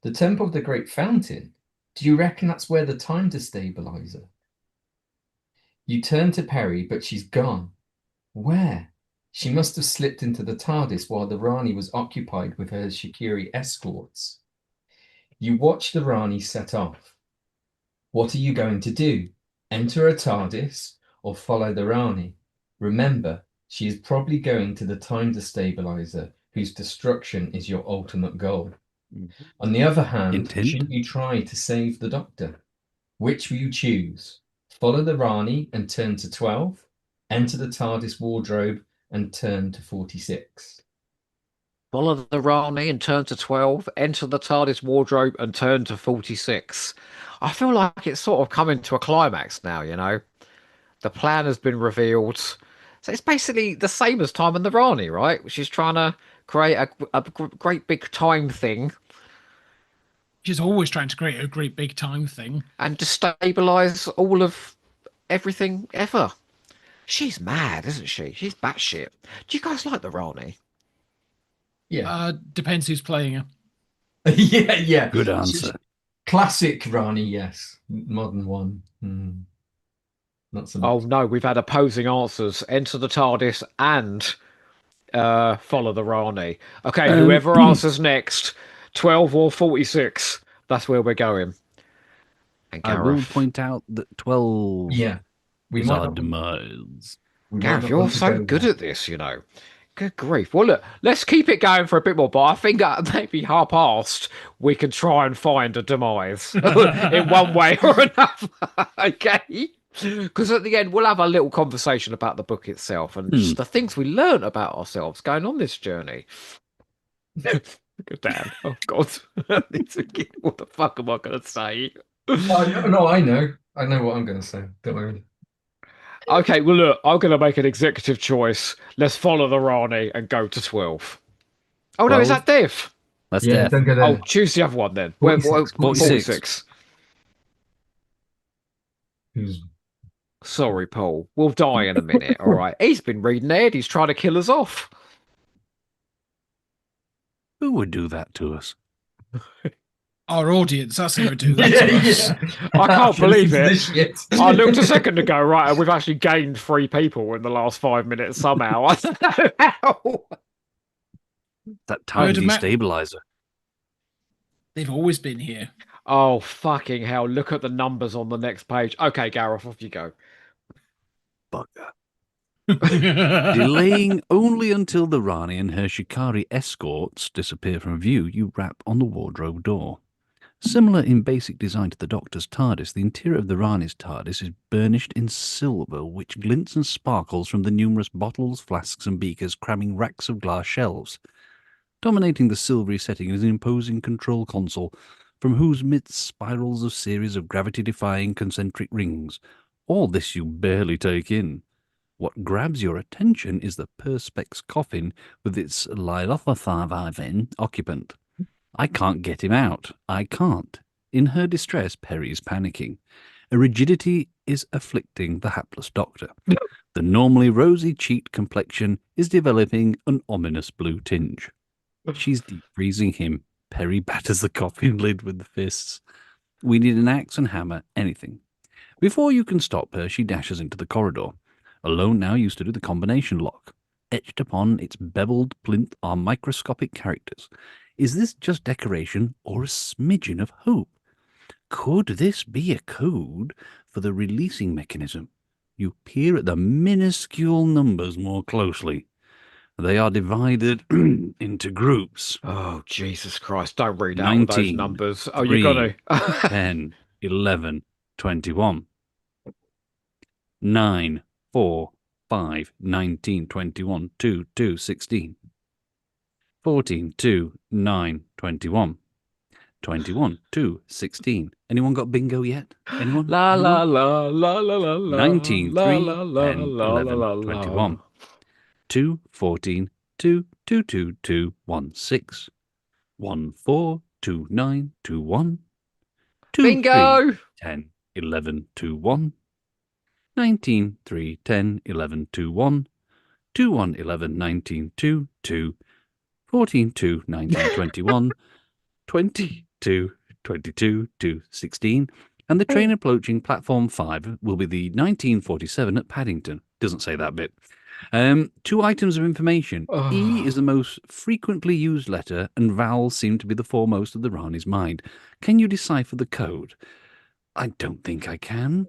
The Temple of the Great Fountain? Do you reckon that's where the time destabilizer? You turn to Perry, but she's gone. Where? She must have slipped into the TARDIS while the Rani was occupied with her Shikiri escorts. You watch the Rani set off. What are you going to do? Enter a TARDIS or follow the Rani? Remember, she is probably going to the time destabilizer, whose destruction is your ultimate goal. On the other hand, Intent? shouldn't you try to save the Doctor? Which will you choose? Follow the Rani and turn to 12? Enter the TARDIS wardrobe and turn to 46? Follow the Rani and turn to 12. Enter the TARDIS wardrobe and turn to 46. I feel like it's sort of coming to a climax now, you know? The plan has been revealed. So it's basically the same as Time and the Rani, right? She's trying to create a great big time thing. She's always trying to create a great big time thing. and destabilize all of everything ever. She's mad, isn't she? She's batshit. Do you guys like the Rani? Yeah. Depends who's playing her. Yeah. Good answer. Classic Rani, yes. Modern one. Not so Oh much. no, we've had opposing answers. Enter the TARDIS and follow the Rani. Okay, whoever answers next, 12 or 46. That's where we're going. And I will Gareth. point out that 12 Yeah. We is might our not, demise. we might Gareth, not you're want to so go good there. at this, you know. Good grief. Well, look, let's keep it going for a bit more, but I think maybe half past we can try and find a demise in one way or another. Okay? Because at the end, we'll have a little conversation about the book itself and just the things we learn about ourselves going on this journey. Look at Dan. Oh, God. What the fuck am I going to say? No, I know. I know what I'm going to say. Don't worry. Okay, well, look, I'm going to make an executive choice. Let's follow the Rani and go to 12. Oh, no, is 12? that Dev? That's Yeah, death. don't go Oh, there. choose the other one then. 46, 46. Who's Sorry, Paul. We'll die in a minute, all right? He's been reading Ed. He's trying to kill us off. Who would do that to us? Our audience, that's who would do that to us. I can't believe Listen to it. this shit. I looked a second ago, right, and we've actually gained 3 people in the last 5 minutes somehow. I don't know how. That I would time ima- destabilizer. They've always been here. Oh, fucking hell. Look at the numbers on the next page. Okay, Gareth, off you go. Bugger. Delaying only until the Rani and her Shikari escorts disappear from view, you rap on the wardrobe door. Similar in basic design to the Doctor's TARDIS, the interior of the Rani's TARDIS is burnished in silver, which glints and sparkles from the numerous bottles, flasks, and beakers cramming racks of glass shelves. Dominating the silvery setting is an imposing control console, from whose midst spirals a series of gravity-defying concentric rings. All this you barely take in. What grabs your attention is the Perspex coffin with its Lilothathavin occupant. I can't get him out. I can't. In her distress, Perry is panicking. A rigidity is afflicting the hapless Doctor. The normally rosy-cheeked complexion is developing an ominous blue tinge. She's deep-freezing him. Perry batters the coffin lid with the fists. We need an axe and hammer, anything. Before you can stop her, she dashes into the corridor. Alone now used to do the combination lock. Etched upon its beveled plinth are microscopic characters. Is this just decoration or a smidgen of hope? Could this be a code for the releasing mechanism? You peer at the minuscule numbers more closely. They are divided into groups. Oh, Jesus Christ. Don't read out all those 19, numbers. Oh, you got 3, to. 10, 11, 21. 9, 4, 5, 19, 21, 2, 2, 16. 14, 2, 9, 21. 21, 2, 16. Anyone got bingo yet? Anyone? La la Anyone? la la la la la 19, la 3, la la 10, la 11, la la 21. 2, 14, 2, 2, 2, 2, 1, 6. 1, 4, 2, 9, 2, 1. 2, 3, Bingo! 10, 11, 2, 1. 19, 3, 10, 11, 2, 1. 2, 1, 11, 19, 2, 2. 14, 2, 19, 21. 22, 22, 2, 16. And the train approaching platform 5 will be the 1947 at Paddington. Doesn't say that bit. 2 items of information. E is the most frequently used letter, and vowels seem to be the foremost of the Rani's mind. Can you decipher the code? I don't think I can.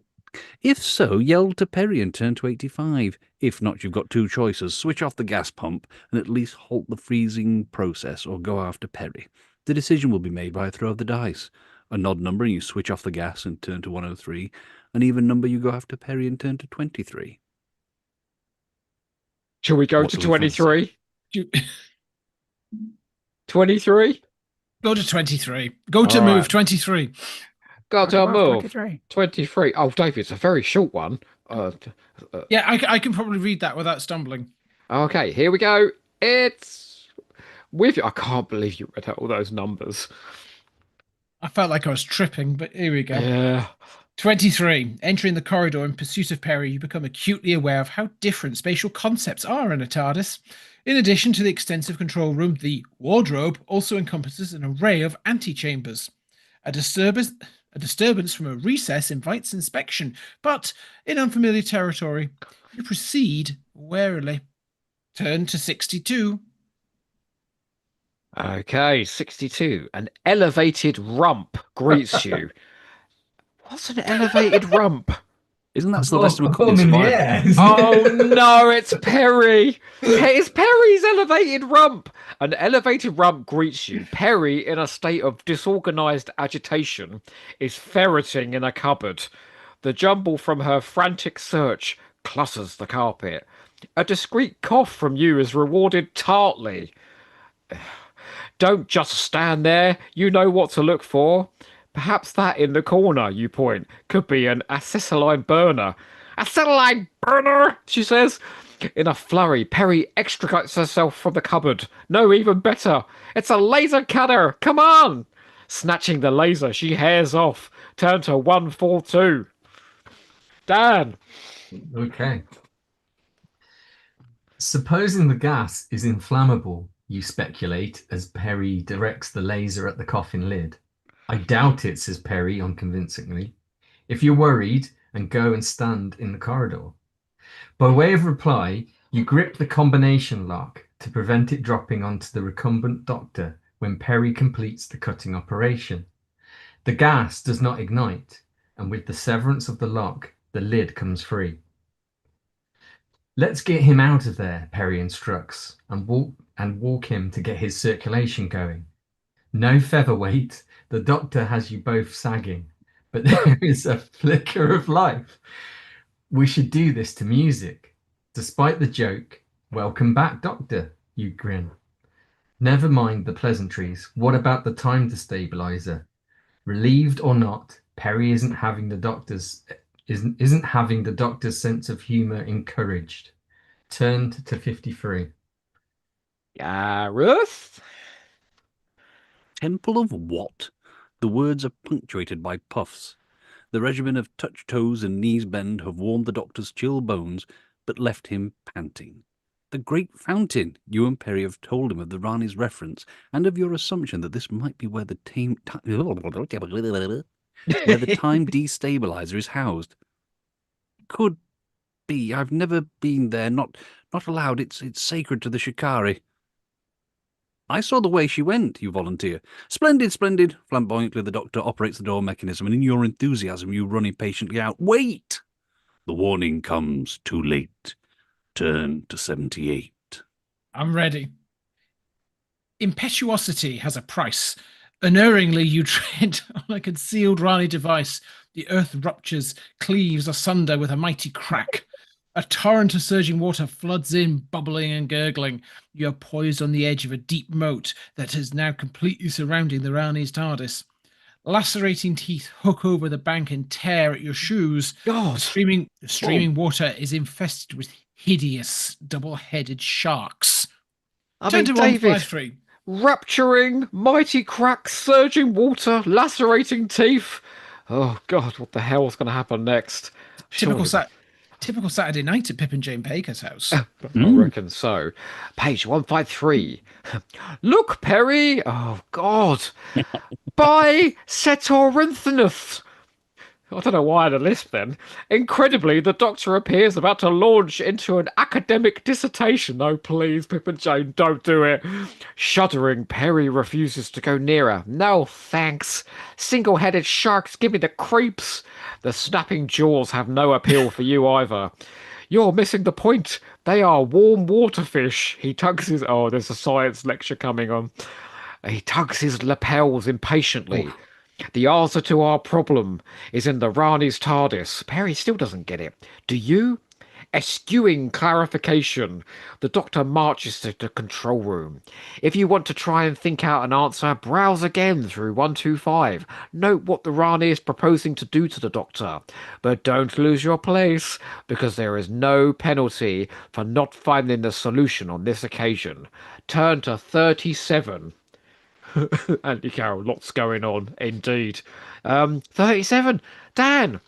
If so, yell to Perry and turn to 85. If not, you've got 2 choices. Switch off the gas pump and at least halt the freezing process, or go after Perry. The decision will be made by a throw of the dice. An odd number and you switch off the gas and turn to 103. An even number, you go after Perry and turn to 23. Shall we go What to do we fancy? 23? 23? Go to 23. Go to All move right. 23. Got to move. 23. 23. Oh, David, it's a very short one. Yeah, I can probably read that without stumbling. Okay, here we go. It's with you. I can't believe you read out all those numbers. I felt like I was tripping, but here we go. Yeah. 23. Entering the corridor in pursuit of Perry, you become acutely aware of how different spatial concepts are in a TARDIS. In addition to the extensive control room, the wardrobe also encompasses an array of antechambers. A disturbance, a disturbance from a recess invites inspection, but in unfamiliar territory, you proceed warily. Turn to 62. Okay, 62. An elevated rump greets you. What's an elevated rump? Isn't that Sylvester Home McCoy's in the survival? air. isn't Oh it? no, it's Perry. It's Perry's elevated rump. An elevated rump greets you. Perry, in a state of disorganized agitation, is ferreting in a cupboard. The jumble from her frantic search clutters the carpet. A discreet cough from you is rewarded tartly. Don't just stand there. You know what to look for. Perhaps that in the corner, you point, could be an acetylene burner. Acetylene burner, she says. In a flurry, Perry extricates herself from the cupboard. No, even better. It's a laser cutter. Come on. Snatching the laser, she hairs off. Turn to 142. Dan. Okay. Supposing the gas is inflammable, you speculate as Perry directs the laser at the coffin lid. I doubt it, says Perry unconvincingly. If you're worried, and go and stand in the corridor. By way of reply, you grip the combination lock to prevent it dropping onto the recumbent doctor when Perry completes the cutting operation. The gas does not ignite, and with the severance of the lock, the lid comes free. Let's get him out of there, Perry instructs, and walk him to get his circulation going. No featherweight, the doctor has you both sagging, but there is a flicker of life. We should do this to music. Despite the joke, welcome back, doctor, you grin. Never mind the pleasantries. What about the time destabilizer? Relieved or not, Perry isn't having the doctor's sense of humor encouraged. Turned to 53. Gareth? Temple of what? The words are punctuated by puffs. The regimen of touch toes and knees bend have warmed the doctor's chill bones, but left him panting. The great fountain! You and Perry have told him of the Rani's reference, and of your assumption that this might be where the time destabilizer is housed. Could be. I've never been there. Not allowed. It's sacred to the Shikari. I saw the way she went, you volunteer. Splendid, splendid. Flamboyantly, the doctor operates the door mechanism, and in your enthusiasm, you run impatiently out. Wait! The warning comes too late. Turn to 78. I'm ready. Impetuosity has a price. Unerringly, you tread on a concealed Rani device. The earth ruptures, cleaves asunder with a mighty crack. A torrent of surging water floods in, bubbling and gurgling. You are poised on the edge of a deep moat that is now completely surrounding the Rani's TARDIS. Lacerating teeth hook over the bank and tear at your shoes. God. The streaming water is infested with hideous double-headed sharks. I Turn mean, to David, 153. rupturing, mighty cracks, surging water, lacerating teeth. Oh, God, what the hell's going to happen next? Typical, Surely- typical Saturday night at Pip and Jane Baker's house. I reckon so. Page 153. Look, Perry. Oh, God. By Setorinthanus. I don't know why I had a lisp then. Incredibly, the Doctor appears about to launch into an academic dissertation. Oh, please, Pip and Jane, don't do it. Shuddering, Perry refuses to go nearer. No, thanks. Single-headed sharks give me the creeps. The snapping jaws have no appeal for you either. You're missing the point. They are warm water fish. He tugs his... Oh, there's a science lecture coming on. He tugs his lapels impatiently. The answer to our problem is in the Rani's TARDIS. Perry still doesn't get it. Do you? Eschewing clarification, the Doctor marches to the control room. If you want to try and think out an answer, browse again through 125. Note what the Rani is proposing to do to the Doctor. But don't lose your place, because there is no penalty for not finding the solution on this occasion. Turn to 37. Andy Carroll, lots going on indeed. 37. Dan.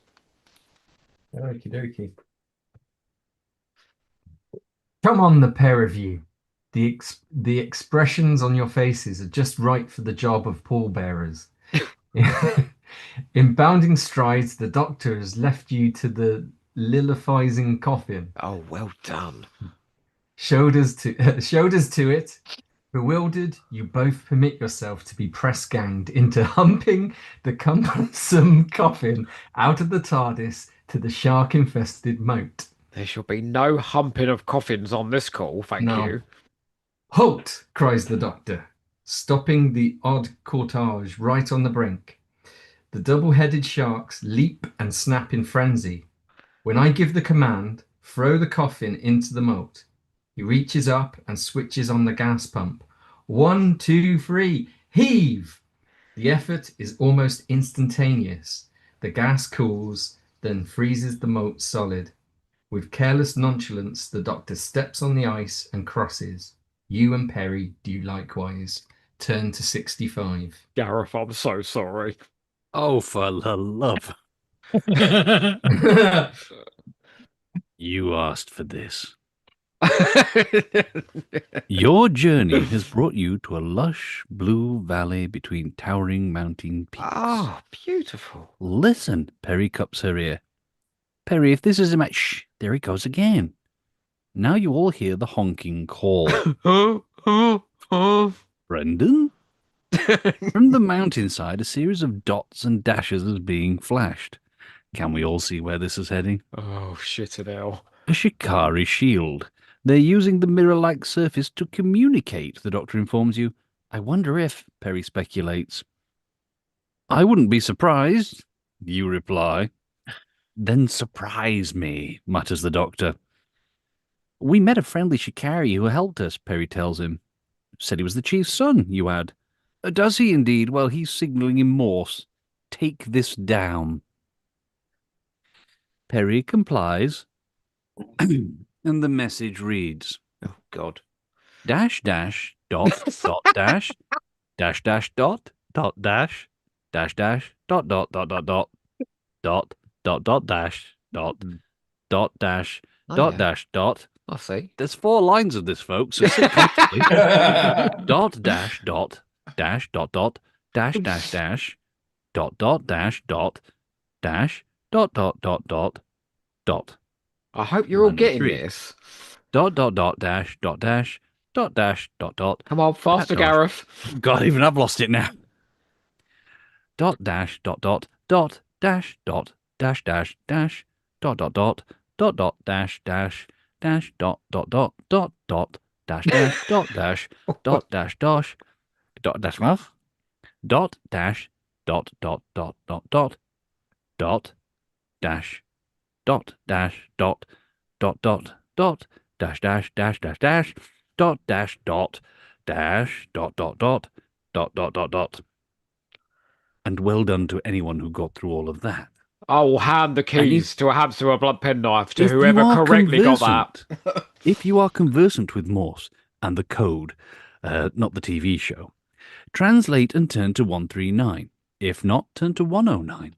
Okie dokie. Come on, the pair of you. The expressions on your faces are just right for the job of pallbearers. In bounding strides, the doctor has left you to the lilifying coffin. Oh, well done. Shoulders to it. Bewildered, you both permit yourself to be press-ganged into humping the cumbersome coffin out of the TARDIS to the shark-infested moat. There shall be no humping of coffins on this call, thank No. you. Halt! Cries the doctor, stopping the odd cortege right on the brink. The double-headed sharks leap and snap in frenzy. When I give the command, throw the coffin into the moat. He reaches up and switches on the gas pump. 1, 2, 3, heave! The effort is almost instantaneous. The gas cools, then freezes the moat solid. With careless nonchalance, the doctor steps on the ice and crosses. You and Perry do likewise. Turn to 65. Gareth, I'm so sorry. Oh, for the love. You asked for this. Your journey has brought you to a lush blue valley between towering mountain peaks. Oh, beautiful. Listen, Perry cups her ear. Perry, if this is a match, shh, there he goes again. Now you all hear the honking call. Brendan? From the mountainside, a series of dots and dashes is being flashed. Can we all see where this is heading? Oh, shit it hell. A Shikari shield. They're using the mirror-like surface to communicate, the doctor informs you. I wonder if, Perry speculates. I wouldn't be surprised, you reply. Then surprise me, mutters the doctor. We met a friendly Shikari who helped us, Perry tells him. Said he was the chief's son, you add. Does he indeed? Well, he's signalling in Morse. Take this down. Perry complies, and the message reads, Oh, God. dash dash dot dot dash dash dash dot dot dash dash dash dot dot dot dot dot dot dot dot dash dot dot dash Oh, dot yeah. dash dot. I see. There's 4 lines of this, folks. So sit comfortably. Dot dash dot dash dot dot dash dash dash dot dot dash dot dash dot dot dot dot dot I hope you're all Number getting 3. this. dot dot dot dash dot dash dot dash dot dot. Come on, faster, Gosh. Gareth. God, even I've lost it now. Dot dash dot dot dot dash dot dash dash dash dot dot dot dot dot dash dash dash dot dot dot dot dot dash dash dot dash dot dash dash dot dash mouth dot dash dot dot dot dot dot dot dash dot dash dot dot dot dot dash dash dash dash dash dot dash dot dash dot dot dot dot dot dot dot. And well done to anyone who got through all of that. I will hand the keys to a hamster or a blood penknife to If you whoever are correctly got that. conversant- If you are conversant with Morse and the code, not the TV show, translate and turn to 139. If not, turn to 109.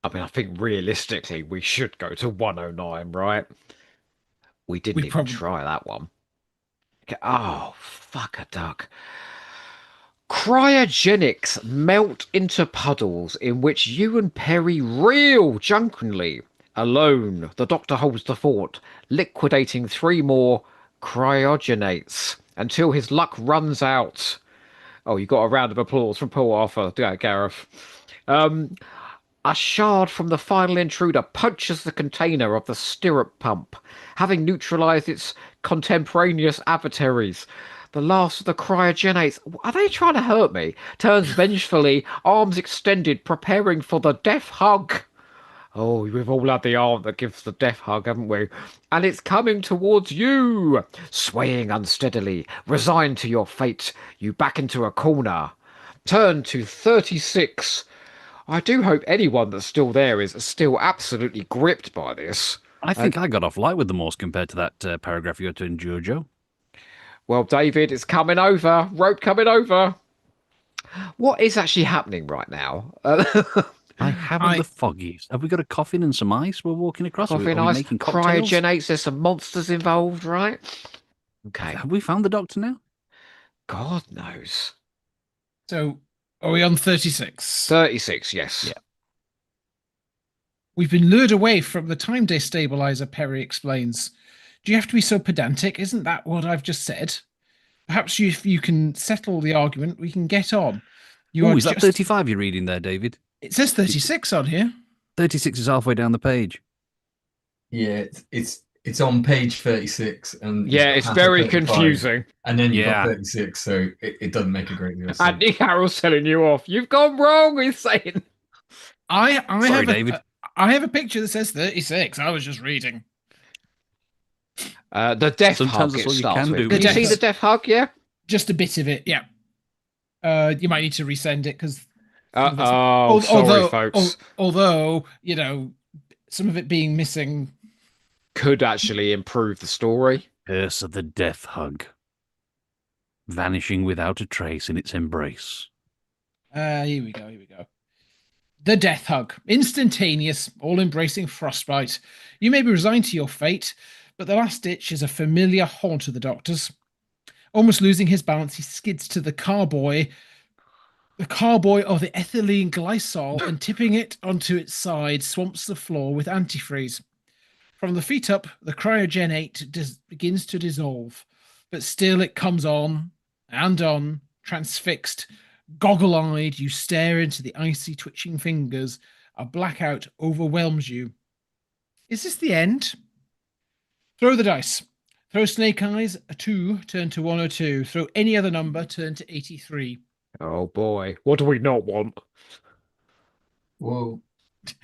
I mean, I think realistically we should go to 109, right? We didn't We even probably- try that one. Okay. Oh, fuck a duck. Cryogenics melt into puddles in which you and Perry reel drunkenly. Alone, the doctor holds the fort, liquidating 3 more cryogenates until his luck runs out. Oh, you got a round of applause from Paul Arthur, Gareth. A shard from the final intruder punches the container of the stirrup pump, having neutralized its contemporaneous adversaries. The last of the cryogenates, are they trying to hurt me? Turns vengefully, arms extended, preparing for the death hug. Oh, we've all had the arm that gives the death hug, haven't we? And it's coming towards you. Swaying unsteadily, resigned to your fate, you back into a corner. Turn to 36. I do hope anyone that's still there is still absolutely gripped by this. I think I got off light with the Morse compared to that paragraph you had to endure, Joe. Well, David, it's coming over. Rope coming over. What is actually happening right now? I haven't the foggiest. Have we got a coffin and some ice we're walking across? Coffee Are and we ice, making cocktails? cryogenates. There's some monsters involved, right? Okay. Have we found the doctor now? God knows. So, are we on 36? 36, yes. Yeah. We've been lured away from the time destabilizer, Perry explains. Do you have to be so pedantic? Isn't that what I've just said? Perhaps if you can settle the argument, we can get on. You Oh, are is that just... 35 you're reading there, David? It says 36 on here. 36 is halfway down the page. Yeah, it's on page 36, and Yeah, it's very 35, confusing. and then you've Yeah. got 36, so it doesn't make a great deal of sense. Andy Carroll's telling you off. You've gone wrong, he's saying. I Sorry, David. I have a picture that says 36. I was just reading. The death Sometimes hug that's it all you starts can with. do. Can you The see death- the death hug, yeah? Just a bit of it, yeah. You might need to resend it because Sorry, folks. although, you know, some of it being missing. Could actually improve the story. Curse of the death hug. Vanishing without a trace in its embrace. Here we go. The death hug. Instantaneous, all-embracing frostbite. You may be resigned to your fate, but the last ditch is a familiar haunt of the doctor's. Almost losing his balance, he skids to the carboy of the ethylene glycol, and tipping it onto its side, swamps the floor with antifreeze. From the feet up, the cryogenate begins to dissolve, but still it comes on and on, transfixed. Goggle-eyed, you stare into the icy, twitching fingers. A blackout overwhelms you. Is this the end? Throw the dice. Throw Snake Eyes, a 2, turn to 102. Throw any other number, turn to 83. Oh boy. What do we not want? Well,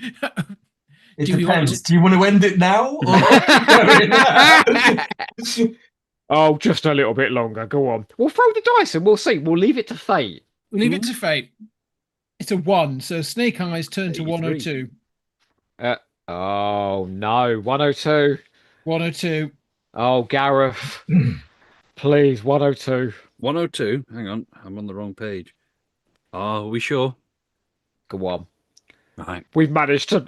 it Do we want depends. to- Do you want to end it now? Or... Oh, just a little bit longer. Go on. We'll throw the dice and we'll see. We'll leave it to fate. We'll leave it to fate. It's a 1, so Snake Eyes turn to 83. 102. Oh no. 102. 102. Oh, Gareth. Please, 102. 102. Hang on, I'm on the wrong page. Are we sure? Go on. Right. We've managed to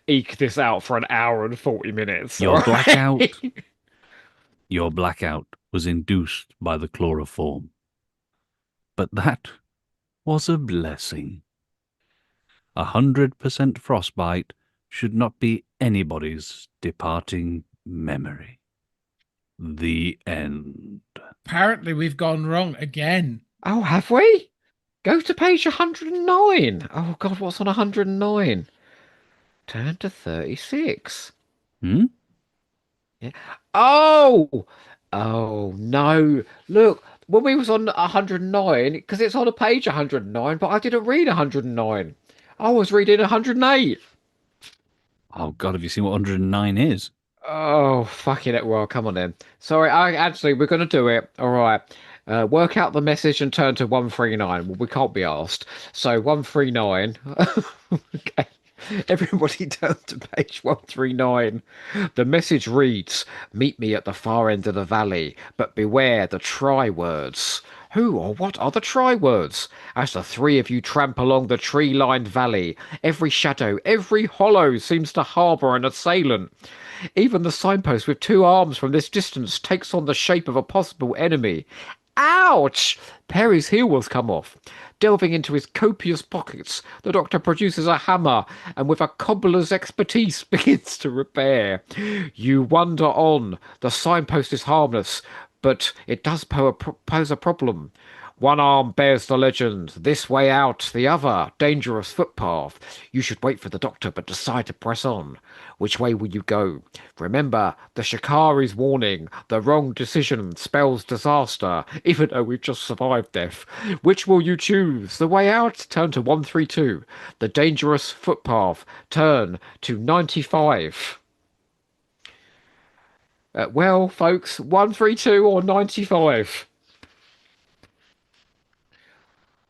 eke this out for an hour and 40 minutes. Your all right? blackout. Your blackout was induced by the chloroform. But that was a blessing. 100% frostbite should not be anybody's departing memory. The end. Apparently, we've gone wrong again. Oh, have we? Go to page 109. Oh, God, what's on 109? Turn to 36. Hmm? Yeah. Oh! Oh, no. Look, when we was on 109, because it's on a page 109, but I didn't read 109. I was reading 108. Oh, God, have you seen what 109 is? Oh, fucking it. Well, come on then. Sorry, we're going to do it. All right. Work out the message and turn to 139. Well, we can't be asked. So 139. Okay. Everybody turn to page 139. The message reads, "Meet me at the far end of the valley, but beware the try words." Who or what are the try words? As the three of you tramp along the tree-lined valley, every shadow, every hollow seems to harbour an assailant. Even the signpost with two arms from this distance takes on the shape of a possible enemy. Ouch! Perry's heel has come off. Delving into his copious pockets, the doctor produces a hammer and with a cobbler's expertise begins to repair. You wander on. The signpost is harmless, but it does pose a problem. One arm bears the legend, "This way out," the other, "Dangerous footpath." You should wait for the doctor, but decide to press on. Which way will you go? Remember, the Shikari's warning, the wrong decision spells disaster, even though we've just survived death. Which will you choose? The way out? Turn to 132. The dangerous footpath? Turn to 95. Well, folks, 132 or 95?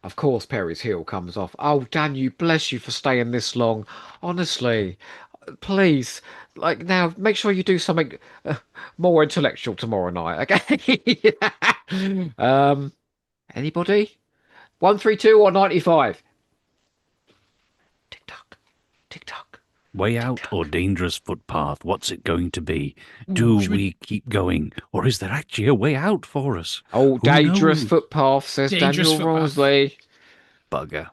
Of course, Perry's heel comes off. Oh, Dan, you bless you for staying this long. Honestly, please, like now, make sure you do something more intellectual tomorrow night, okay? Anybody? 132 or 95? Tick tock, tick tock. Way out or dangerous footpath? What's it going to be? Ooh, Do should we keep going, or is there actually a way out for us? Oh, Who dangerous knows? footpath, says Dangerous Daniel footpath. Rosley. Bugger.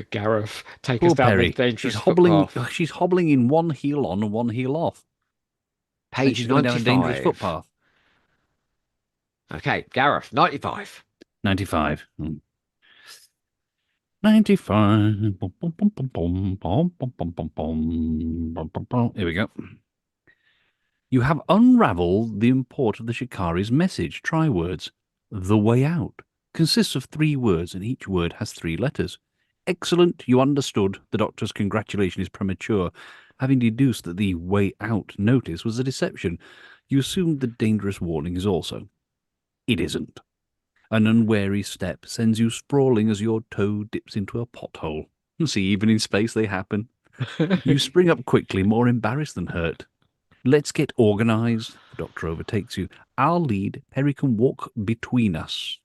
Gareth, take us Poor down the Perry. dangerous She's hobbling. footpath. She's hobbling in one heel on and one heel off, and Page she's going down a dangerous 95. footpath. Okay, Gareth, 95. 95. 95. Bum, bum, bum, bum, bum, bum, bum, bum, bum, bum, bum, bum. Here we go. You have unravelled the import of the Shikari's message. Try words. The way out consists of 3 words, and each word has 3 letters. Excellent, you understood. The doctor's congratulation is premature. Having deduced that the way out notice was a deception, you assumed the dangerous warning is also. It isn't. An unwary step sends you sprawling as your toe dips into a pothole. See, even in space they happen. You spring up quickly, more embarrassed than hurt. Let's get organised. The doctor overtakes you. I'll lead. Perry can walk between us.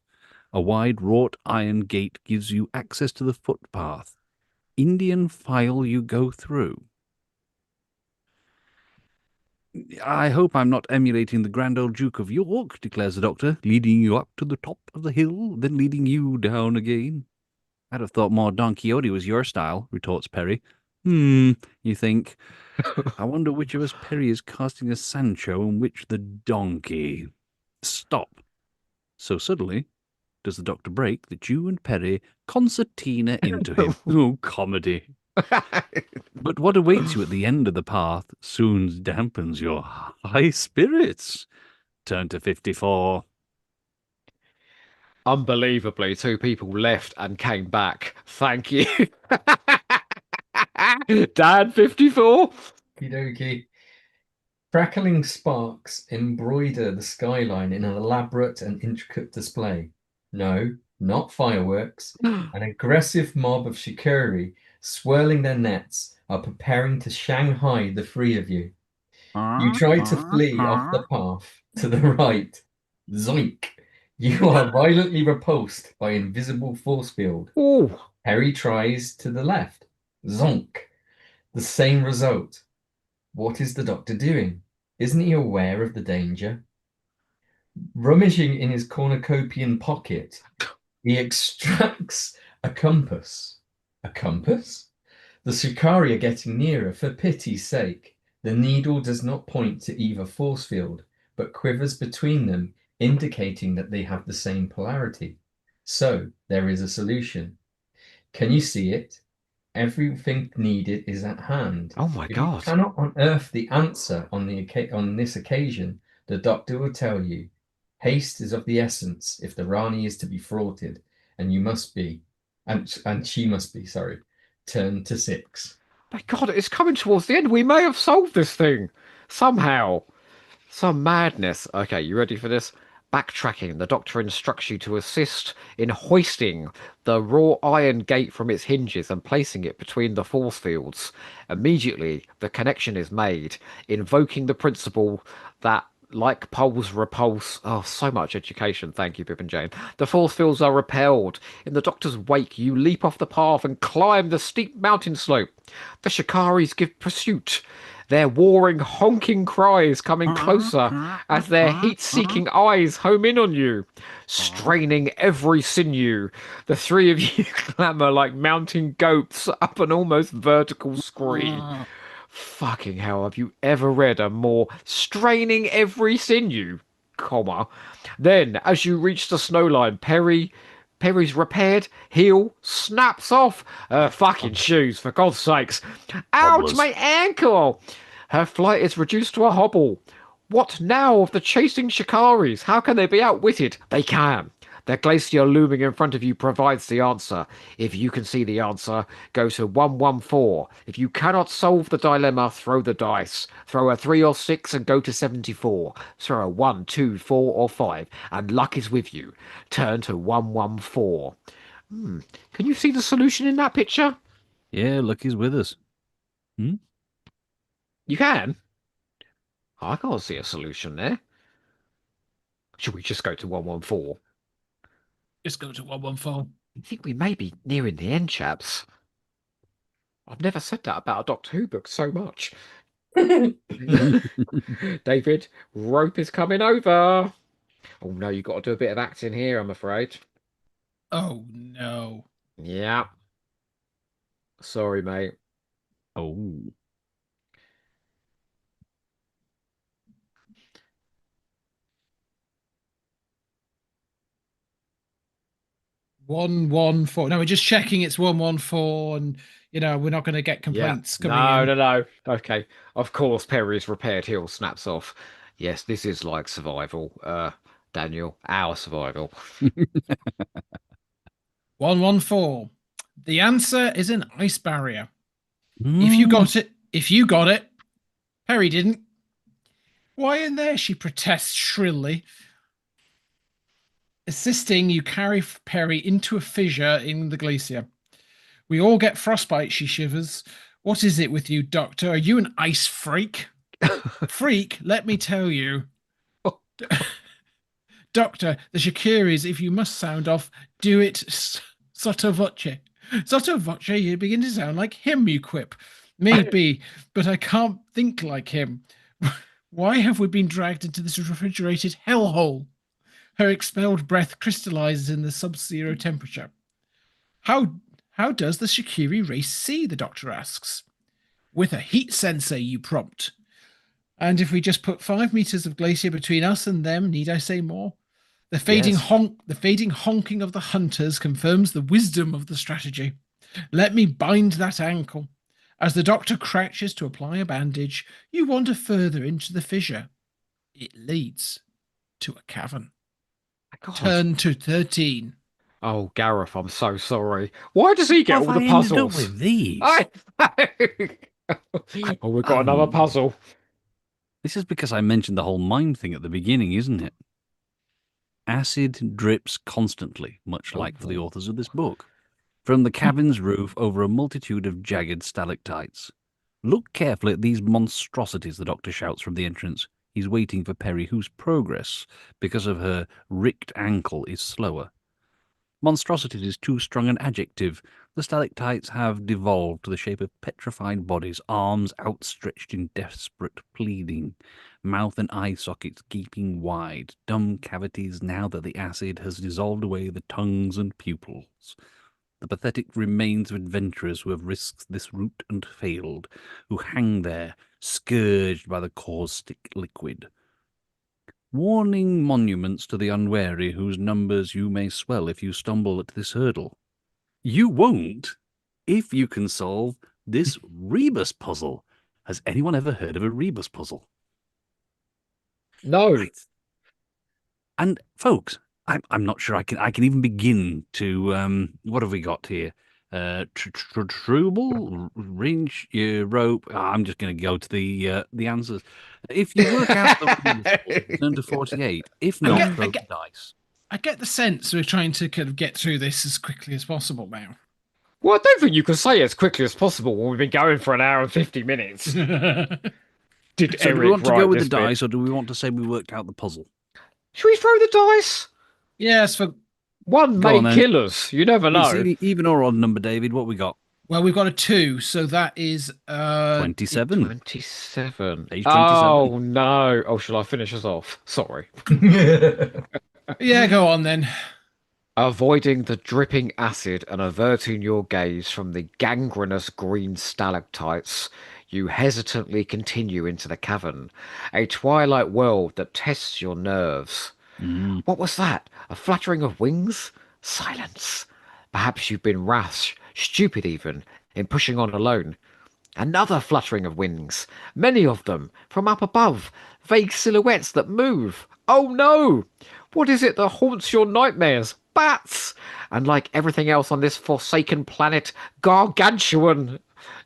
A wide wrought iron gate gives you access to the footpath. Indian file you go through. I hope I'm not emulating the grand old Duke of York, declares the doctor, leading you up to the top of the hill, then leading you down again. I'd have thought more Don Quixote was your style, retorts Perry. You think. I wonder which of us Perry is casting as Sancho and which the donkey. Stop. So suddenly does the doctor break that you and Perry concertina into him. Oh, comedy. But what awaits you at the end of the path soon dampens your high spirits. Turn to 54. Unbelievably, 2 people left and came back. Thank you. Dan, 54. Okie dokie. Crackling sparks embroider the skyline in an elaborate and intricate display. No, not fireworks. An aggressive mob of shikari, swirling their nets, are preparing to Shanghai the 3 of you. You try to flee off the path to the right. Zoink! You are violently repulsed by invisible force field. Ooh. Harry tries to the left. Zonk! The same result. What is the doctor doing? Isn't he aware of the danger? Rummaging in his cornucopian pocket, he extracts a compass. A compass? The shikari are getting nearer. For pity's sake, the needle does not point to either force field, but quivers between them, indicating that they have the same polarity. So there is a solution. Can you see it? Everything needed is at hand. Oh my If you God. cannot unearth the answer on this occasion, the doctor will tell you. Haste is of the essence if the Rani is to be thwarted, and you must be, and she must be, sorry. Turn to 6. My God, it's coming towards the end. We may have solved this thing somehow. Some madness. Okay, you ready for this? Backtracking. The doctor instructs you to assist in hoisting the raw iron gate from its hinges and placing it between the force fields. Immediately, the connection is made, invoking the principle that like poles repulse. Oh, so much education. Thank you, Pip and Jane. The force fields are repelled. In the doctor's wake, you leap off the path and climb the steep mountain slope. The Shikaris give pursuit. Their warring, honking cries coming closer as their heat-seeking eyes home in on you, straining every sinew. The 3 of you clamber like mountain goats up an almost vertical screen. Fucking hell, have you ever read a more straining every sinew, comma? Then, as you reach the snow line, Perry's repaired heel snaps off. Her fucking shoes, for God's sakes. Ouch, Hobblers. my ankle! Her flight is reduced to a hobble. What now of the chasing shikaris? How can they be outwitted? They can. The glacier looming in front of you provides the answer. If you can see the answer, go to 114. If you cannot solve the dilemma, throw the dice. Throw a 3 or 6 and go to 74. Throw a 1, 2, 4 or 5, and luck is with you. Turn to 114. Can you see the solution in that picture? Yeah, Lucky's with us. You can. I can't see a solution there. Should we just go to 114? Just go to 114. I think we may be nearing the end, chaps. I've never said that about a Doctor Who book so much. David, rope is coming over. Oh no, you've got to do a bit of acting here, I'm afraid. Oh no. Yeah. Sorry, mate. Oh. 114. No, we're just checking it's 114, and we're not going to get Yeah. complaints coming No, in. no, no. Okay. Of course, Perry's repaired heel snaps off. Yes, this is like survival, Daniel. Our survival. 114. The answer is an ice barrier. Mm. If you got it, Perry didn't. Why in there? She protests shrilly. Assisting, you carry Perry into a fissure in the glacier. We all get frostbite, she shivers. What is it with you, Doctor? Are you an ice freak? Freak, let me tell you. Doctor, the Shakiris, if you must sound off, do it sotto voce. Sotto voce, you begin to sound like him, you quip. Maybe, but I can't think like him. Why have we been dragged into this refrigerated hellhole? Her expelled breath crystallizes in the sub-zero temperature. How does the Shakiri race see? The doctor asks. With a heat sensor, you prompt. And if we just put 5 meters of glacier between us and them, need I say more? The fading Yes. honking of the hunters confirms the wisdom of the strategy. Let me bind that ankle. As the doctor crouches to apply a bandage, you wander further into the fissure. It leads to a cavern. God. Turn to 13. Oh, Gareth, I'm so sorry. Why does he get What all have the I ended up puzzles? with these? Oh, we've got another puzzle. This is because I mentioned the whole mind thing at the beginning, isn't it? Acid drips constantly, much like for the authors of this book, from the cavern's roof over a multitude of jagged stalactites. Look carefully at these monstrosities, the doctor shouts from the entrance. He's waiting for Perry, whose progress, because of her ricked ankle, is slower. Monstrosity is too strong an adjective. The stalactites have devolved to the shape of petrified bodies, arms outstretched in desperate pleading, mouth and eye sockets gaping wide, dumb cavities now that the acid has dissolved away the tongues and pupils. The pathetic remains of adventurers who have risked this route and failed, who hang there, scourged by the caustic liquid. Warning monuments to the unwary, whose numbers you may swell if you stumble at this hurdle. You won't if you can solve this rebus puzzle. Has anyone ever heard of a rebus puzzle? No. Right. And folks, I'm not sure I can even begin to what have we got here? Trouble, range, rope. I'm just going to go to the answers. If you work out the rebus puzzle, turn to 48. If not, throw the dice. I get the sense we're trying to kind of get through this as quickly as possible now. Well, I don't think you can say as quickly as possible when we've been going for an hour and 50 minutes. Did So do we Eric want to write go with the this bit? dice, or do we want to say we worked out the puzzle? Should we throw the dice? Yes, for One Go on, may then. kill us. You never It's know. even or odd number, David. What we got? well, we've got a 2, so that is 27. 27. Page 27. Oh, no. Oh, shall I finish us off? Sorry. Yeah, go on then. Avoiding the dripping acid and averting your gaze from the gangrenous green stalactites, you hesitantly continue into the cavern, a twilight world that tests your nerves. What was that? A fluttering of wings? Silence. Perhaps you've been rash, stupid even, in pushing on alone. Another fluttering of wings, many of them, from up above, vague silhouettes that move. Oh no! What is it that haunts your nightmares? Bats! And like everything else on this forsaken planet, gargantuan!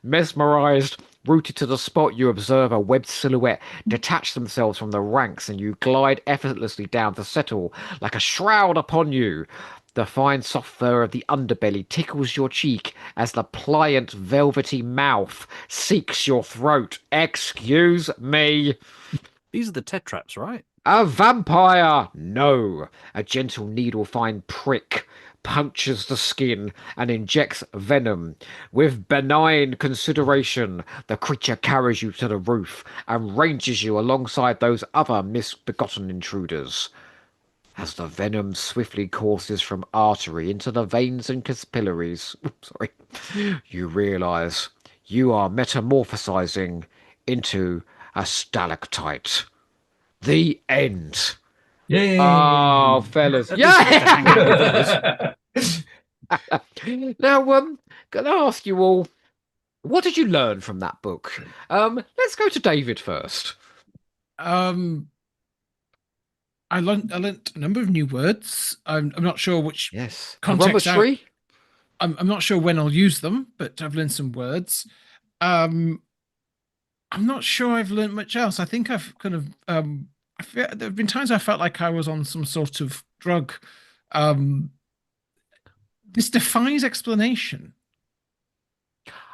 Mesmerized, rooted to the spot, you observe a webbed silhouette detach themselves from the ranks and you glide effortlessly down to settle like a shroud upon you. The fine soft fur of the underbelly tickles your cheek as the pliant velvety mouth seeks your throat. Excuse me. These are the tetraps, right? A vampire! No. A gentle needle-fine prick. punctures the skin and injects venom. With benign consideration, the creature carries you to the roof and ranges you alongside those other misbegotten intruders. As the venom swiftly courses from artery into the veins and capillaries, sorry, you realize you are metamorphosizing into a stalactite. The end. Yay! Oh, fellas. At least we get to hang out with Yeah! us. Now, gonna ask you all, what did you learn from that book? Let's go to David first. Um, I learnt a number of new words. I'm not sure which Yes. context. Aromatry? I'm not sure when I'll use them, but I've learned some words. Um, I'm not sure I've learned much else. I think I've kind of there have been times I felt like I was on some sort of drug. Um, this defies explanation.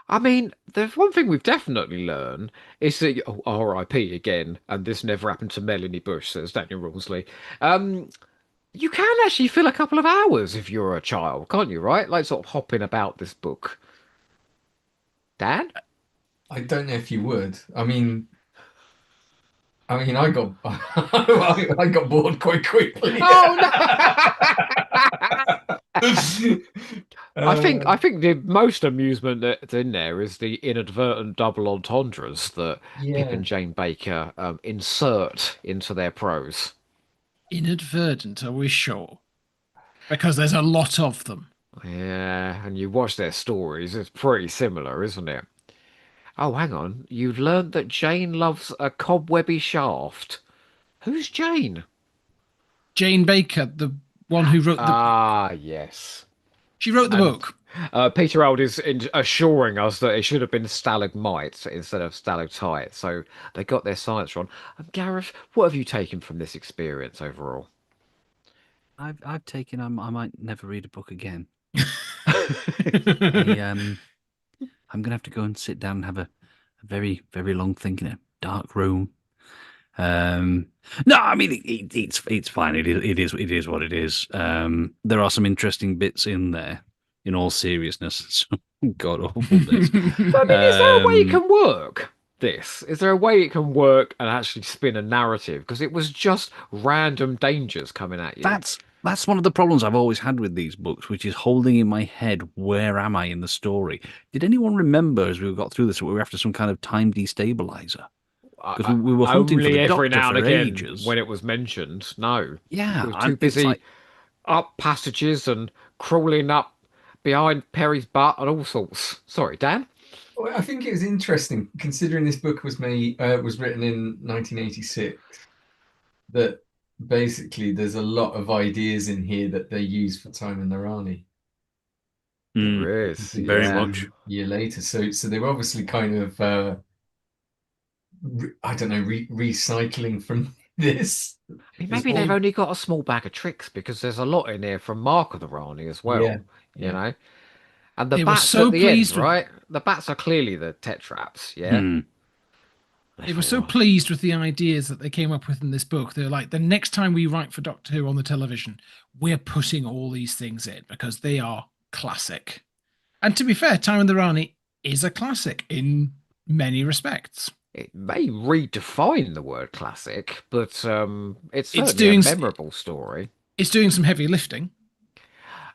I mean, there's one thing we've definitely learned is that, oh, R.I.P. again, and this never happened to Melanie Bush, says Daniel Rawlsley. You can actually fill a couple of hours if you're a child, can't you, right? Like sort of hopping about this book. Dan? I don't know if you would. I got I got bored quite quickly. Oh no! Uh, I think the most amusement that's in there is the inadvertent double entendres that Pip yeah. and Jane Baker insert into their prose. Inadvertent, are we sure? Because there's a lot of them. Yeah, and you watch their stories, it's pretty similar, isn't it? Oh, hang on. You've learned that Jane loves a cobwebby shaft. Who's Jane? Jane Baker, the one who wrote the Ah, yes. she wrote the And book. Peter Old is assuring us that it should have been stalagmites instead of stalactite. So they got their science wrong. Gareth, what have you taken from this experience overall? I've taken. I might never read a book again. I'm gonna have to go and sit down and have a very, very long think in a dark room. No, I mean it's fine. It is what it is. There are some interesting bits in there. In all seriousness, some god awful bits. But I mean, is there a way it Um, can work? This is there a way it can work and actually spin a narrative? Because it was just random dangers coming at you. that's one of the problems I've always had with these books, which is holding in my head where am I in the story. Did anyone remember as we got through this that we were after some kind of time destabilizer? Because we were hunting for Only the every doctor now and for again ages. when it was mentioned. No, Yeah, it was too it's busy like up passages and crawling up behind Perry's butt and all sorts. Sorry, Dan. Well, I think it was interesting considering this book was written in 1986. That basically there's a lot of ideas in here that they use for Time and the Rani. There is, Completely very yeah. much. a year later. So they were obviously kind of I don't know, recycling from this I mean, as maybe they've well. only got a small bag of tricks because there's a lot in there from Mark of the Rani as Yeah, well, you yeah. know. And the They were bats at so the end, pleased with right? The bats are clearly the tetraps, yeah. Hmm. they were so pleased with the ideas that they came up with in this book. They're like, the next time we write for Doctor Who on the television, we're putting all these things in because they are classic. And to be fair, Time and the Rani is a classic in many respects. It may redefine the word classic, but it's It's certainly a doing memorable story. it's doing some heavy lifting.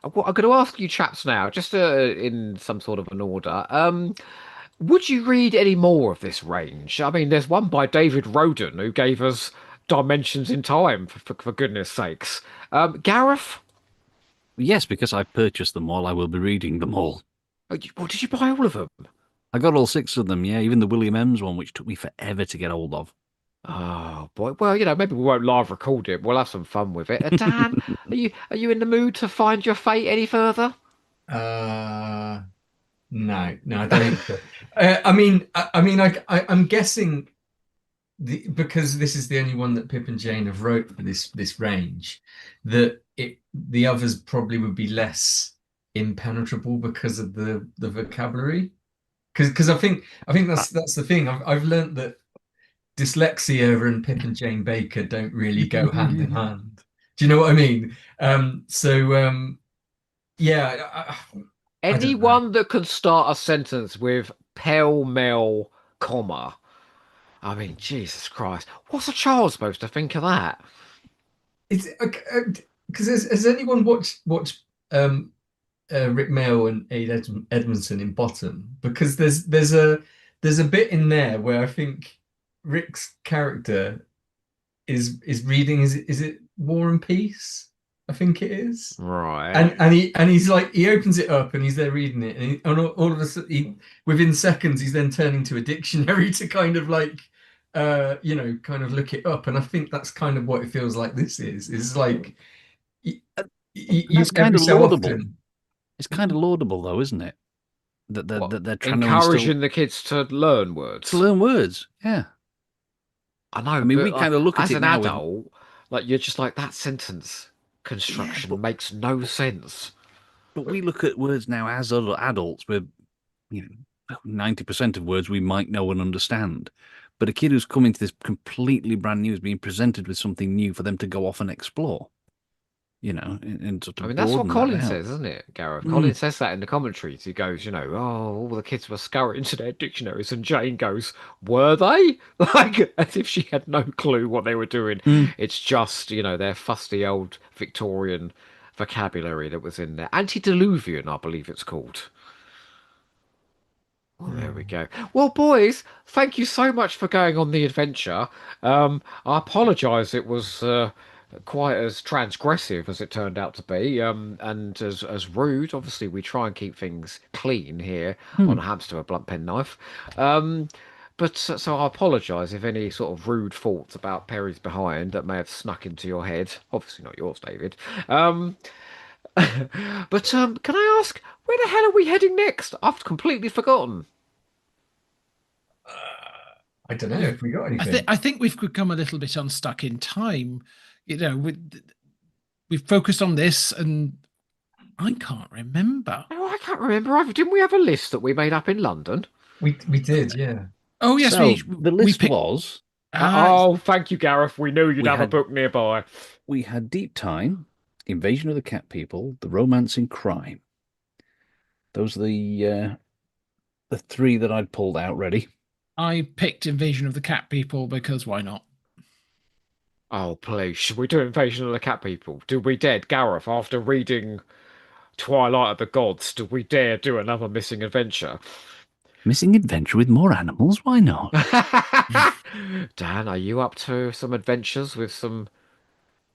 Well, I'm going to ask you chaps now, just in some sort of an order. Would you read any more of this range? I mean, there's one by David Roden who gave us Dimensions in Time, for goodness sakes. Gareth, Yes, because I've purchased them all, I will be reading them all. what did you buy all of them? I got all 6 of them, yeah, even the William M's one, which took me forever to get hold of. Oh boy. Well, maybe we won't live record it. We'll have some fun with it. Dan, are you in the mood to find your fate any further? No, I don't think so. I'm guessing because this is the only one that Pip and Jane have wrote for this range, that the others probably would be less impenetrable because of the vocabulary. Because I think that's the thing. I've learned that dyslexia and Pip and Jane Baker don't really go hand in hand. Do you know what I mean? So Yeah, I don't know. Anyone that can start a sentence with pell mell, comma. I mean, Jesus Christ. What's a child supposed to think of that? It's because has anyone watched Rick Mail and Edmondson in Bottom? Because there's a bit in there where I think Rick's character is reading, is it War and Peace? I think it is. Right. And he's like, he opens it up and he's there reading it, and all of a sudden within seconds he's then turning to a dictionary to kind of like kind of look it up. And I think that's kind of what it feels like this is like you, That's kind every of so laudable. often. It's kind of laudable, though, isn't it? That they're trying to Encouraging the kids to learn words. to learn words. Yeah. I know, I mean, but we kind of look at as it an now with adult, like you're just like that sentence construction makes no sense. but we look at words now as other adults with 90% of words we might know and understand. But a kid who's coming to this completely brand new is being presented with something new for them to go off and explore. And sort of I mean, that's what broaden Colin that out. says, isn't it, Gareth? Colin says that in the commentaries. He goes, oh, all the kids were scurrying to their dictionaries, and Jane goes, were they? Like, as if she had no clue what they were doing. Mm. It's just, their fusty old Victorian vocabulary that was in there. Antediluvian, I believe it's called. Well, there we go. Well, boys, thank you so much for going on the adventure. I apologise it was quite as transgressive as it turned out to be, and as rude. Obviously, we try and keep things clean here on Hamster, a blunt pen knife. But so I apologise if any sort of rude thoughts about Perry's behind that may have snuck into your head. Obviously not yours, David. But can I ask, where the hell are we heading next? I've completely forgotten. I don't know if we got anything. I think we've become a little bit unstuck in time. We've focused on this, and I can't remember. Oh, I can't remember either. Didn't we have a list that we made up in London? We did, yeah. Oh yes, So the list was Oh, thank you, Gareth. We knew you'd We have a had- book nearby. we had Deep Time, Invasion of the Cat People, The Romance in Crime. Those are the three that I'd pulled out ready. I picked Invasion of the Cat People because why not? Oh, please. Should we do Invasion of the Cat People? Do we dare, Gareth, after reading Twilight of the Gods, do we dare do another missing adventure? Missing adventure with more animals? Why not? Dan, are you up to some adventures with some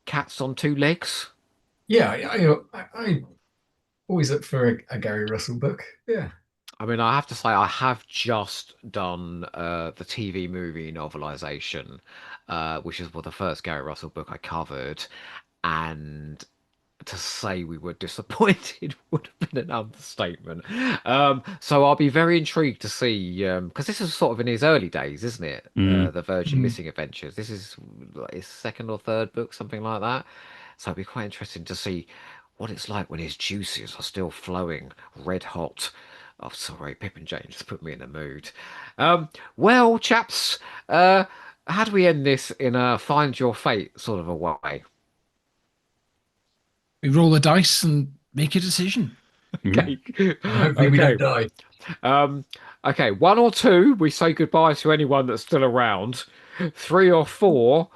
cats on two legs? Yeah, I always up for a Gary Russell book. Yeah. I mean, I have to say, I have just done the TV movie novelization, which is the first Gary Russell book I covered, and to say we were disappointed would have been an understatement. So I'll be very intrigued to see, because this is sort of in his early days, isn't it? The Virgin Missing Adventures. This is like his second or third book, something like that. So it'll be quite interesting to see what it's like when his juices are still flowing red hot. Oh, sorry, Pip and Jane just put me in the mood. Well, chaps, how do we end this in a find your fate sort of a way? We roll the dice and make a decision. Okay. Hopefully we don't die. Okay, 1 or 2, we say goodbye to anyone that's still around. 3 or 4,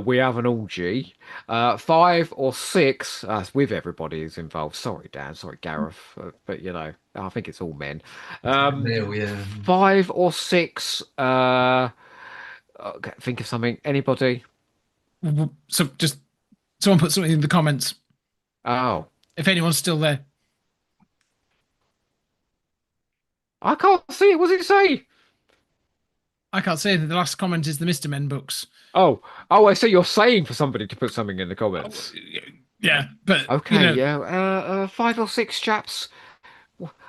we have an orgy. 5 or 6, with everybody who's involved. Sorry, Dan. Sorry, Gareth. But I think it's all men. Male, yeah. 5 or 6. Okay, think of something. Anybody? So just someone put something in the comments Oh, if anyone's still there. I can't see it. What does it say? I can't say that the last comment is the Mr. Men books. Oh, I see. You're saying for somebody to put something in the comments. Yeah, but Okay, yeah. 5 or 6 chaps.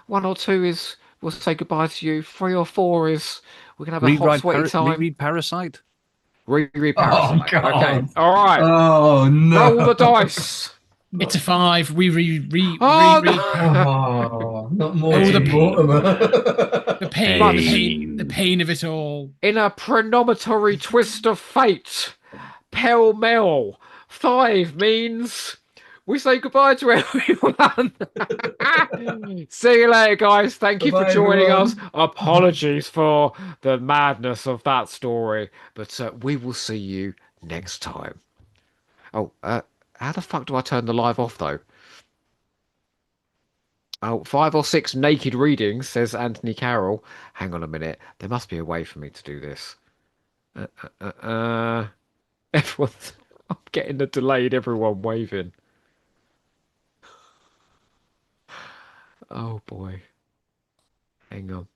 1 or 2 is we'll say goodbye to you. 3 or 4 is we're gonna have a hot sweaty time. Reread Parasite. Reread Oh, Parasite. God. Okay, all right. Oh no. Roll the dice. it's a 5. We reread Oh, Oh, not more. Oh, the Mortimer. the pain, Pain. the pain of it all. In a premonitory twist of fate, pell mell. 5 means we say goodbye to everyone. See you later, guys. Thank you for Bye-bye, joining us. everyone. Apologies for the madness of that story, but we will see you next time. Oh, how the fuck do I turn the live off though? Oh, 5 or 6 naked readings, says Anthony Carroll. Hang on a minute. There must be a way for me to do this. Everyone's. I'm getting the delayed everyone waving. Oh boy. Hang on.